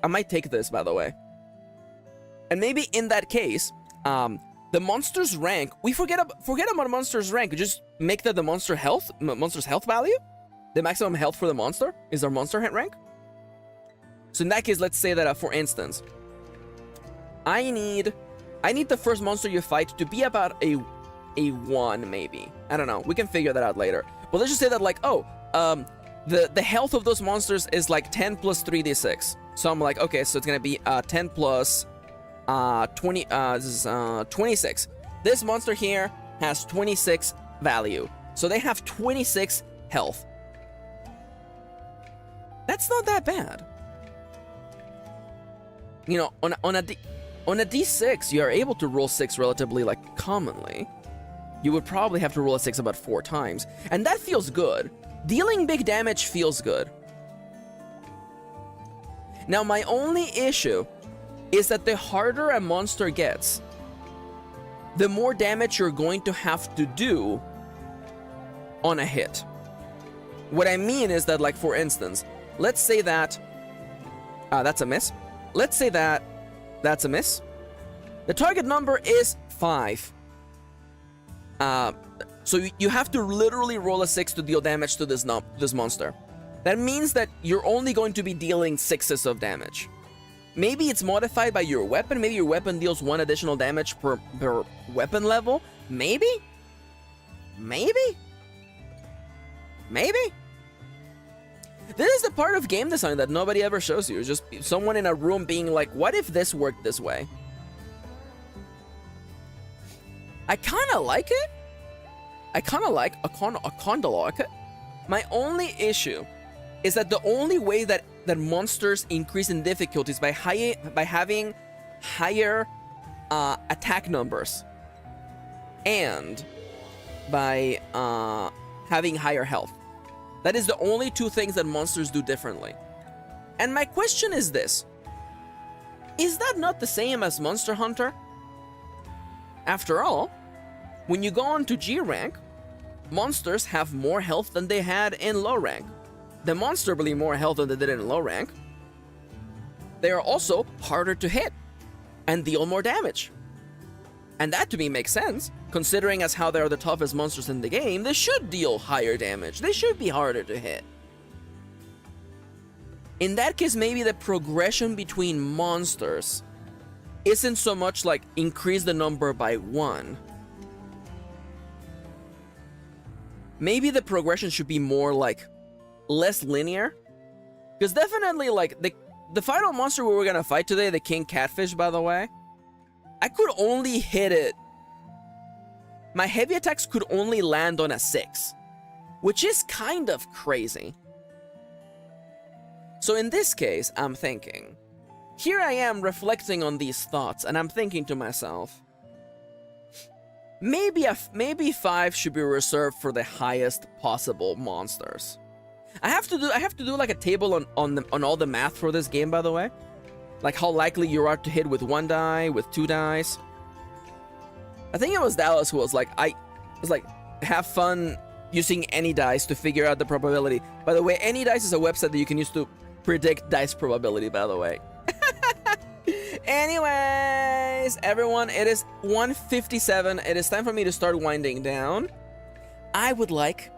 might take this, by the way. And maybe in that case, the monster's rank, we forget about monster's rank. We just make that the monster's health value, the maximum health for the monster is our monster rank. So in that case, let's say that for instance, I need the first monster you fight to be about a 1 maybe. I don't know. We can figure that out later. But let's just say that the health of those monsters is 10 plus 3d6. So I'm like, okay, so it's gonna be 10 plus 20. This is 26. This monster here has 26 value, so they have 26 health. That's not that bad. You know, On a d6, you are able to roll 6 relatively, like, commonly. You would probably have to roll a 6 about 4 times. And that feels good. Dealing big damage feels good. Now, my only issue is that the harder a monster gets, the more damage you're going to have to do on a hit. What I mean is that, like, for instance, let's say that... that's a miss. Let's say that that's a miss. The target number is 5. So you have to literally roll a 6 to deal damage to this monster. That means that you're only going to be dealing 6s of damage. Maybe it's modified by your weapon. Maybe your weapon deals 1 additional damage per weapon level. Maybe? Maybe? Maybe? This is the part of game design that nobody ever shows you. It's just someone in a room being like, what if this worked this way? I kind of like it. I kind of like it. My only issue is that the only way that monsters increase in difficulty is by having higher attack numbers and by having higher health. That is the only 2 things that monsters do differently. And my question is this. Is that not the same as Monster Hunter? After all, when you go on to G rank, monsters have more health than they had in low rank. Demonstrably more health than they did in low rank. They are also harder to hit and deal more damage. And that to me makes sense, considering as how they're the toughest monsters in the game, they should deal higher damage. They should be harder to hit. In that case, maybe the progression between monsters isn't so much like increase the number by 1. Maybe the progression should be more like less linear. Because definitely like the final monster we were gonna fight today, the King Catfish, by the way, I could only hit it. My heavy attacks could only land on a 6, which is kind of crazy. So in this case, I'm thinking, here I am reflecting on these thoughts, and I'm thinking to myself, maybe 5 should be reserved for the highest possible monsters. I have to do like a table on all the math for this game, by the way. Like how likely you are to hit with 1 die, with 2 dice. I think it was Dallas who was like, have fun using any dice to figure out the probability. By the way, Any Dice is a website that you can use to predict dice probability, by the way. Anyways, everyone, it is 1:57. It is time for me to start winding down. I would like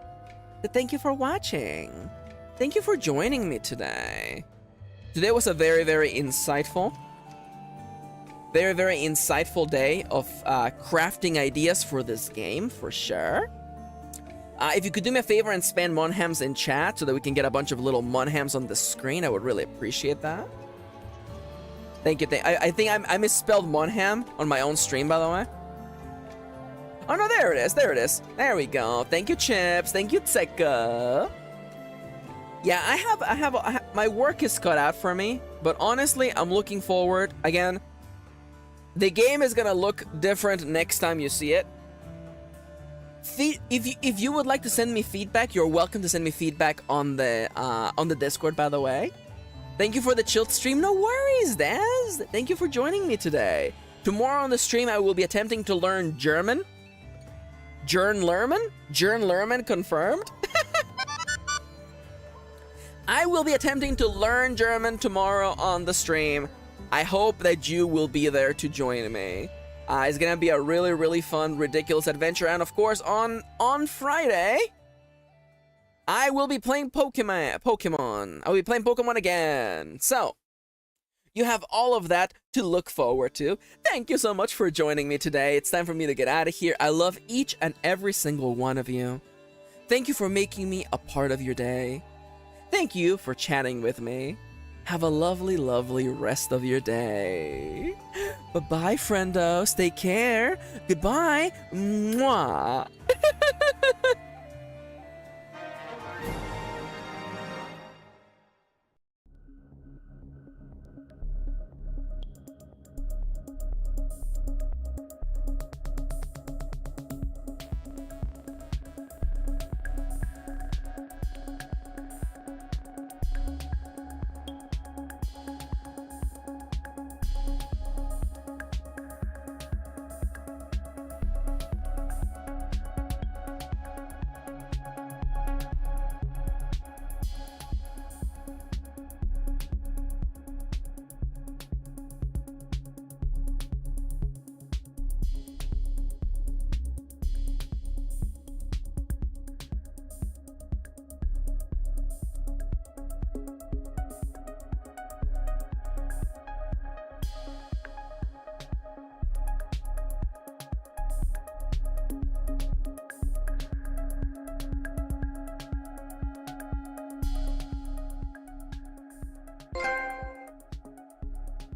to thank you for watching. Thank you for joining me today. Today was a very, very insightful day of crafting ideas for this game, for sure. If you could do me a favor and spam monhams in chat so that we can get a bunch of little monhams on the screen, I would really appreciate that. Thank you. I think I misspelled monham on my own stream, by the way. Oh no, there it is. There it is. There we go. Thank you, Chips. Thank you, Tseka. Yeah, I have my work is cut out for me, but honestly, I'm looking forward. Again, the game is gonna look different next time you see it. If you would like to send me feedback, you're welcome to send me feedback on the Discord, by the way. Thank you for the chilled stream. No worries, Daz. Thank you for joining me today. Tomorrow on the stream, I will be attempting to learn German. Jernlerman confirmed. I will be attempting to learn German tomorrow on the stream. I hope that you will be there to join me. It's gonna be a really, really fun, ridiculous adventure. And of course, on Friday, I will be playing Pokemon. I will be playing Pokemon again. So, you have all of that to look forward to. Thank you so much for joining me today. It's time for me to get out of here. I love each and every single one of you. Thank you for making me a part of your day. Thank you for chatting with me. Have a lovely, lovely rest of your day. Bye-bye, friendos. Take care. Goodbye. Mwah.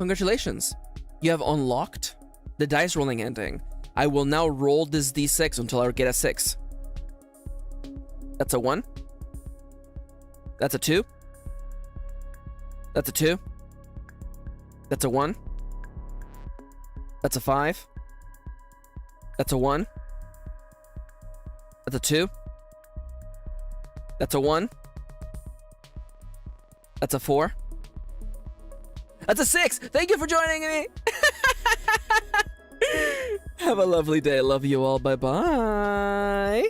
Congratulations. You have unlocked the dice rolling ending. I will now roll this d6 until I get a 6. That's a 1. That's a 2. That's a 2. That's a 1. That's a 5. That's a 1. That's a 2. That's a 1. That's a 4. That's a 6! Thank you for joining me! Have a lovely day. Love you all. Bye-bye.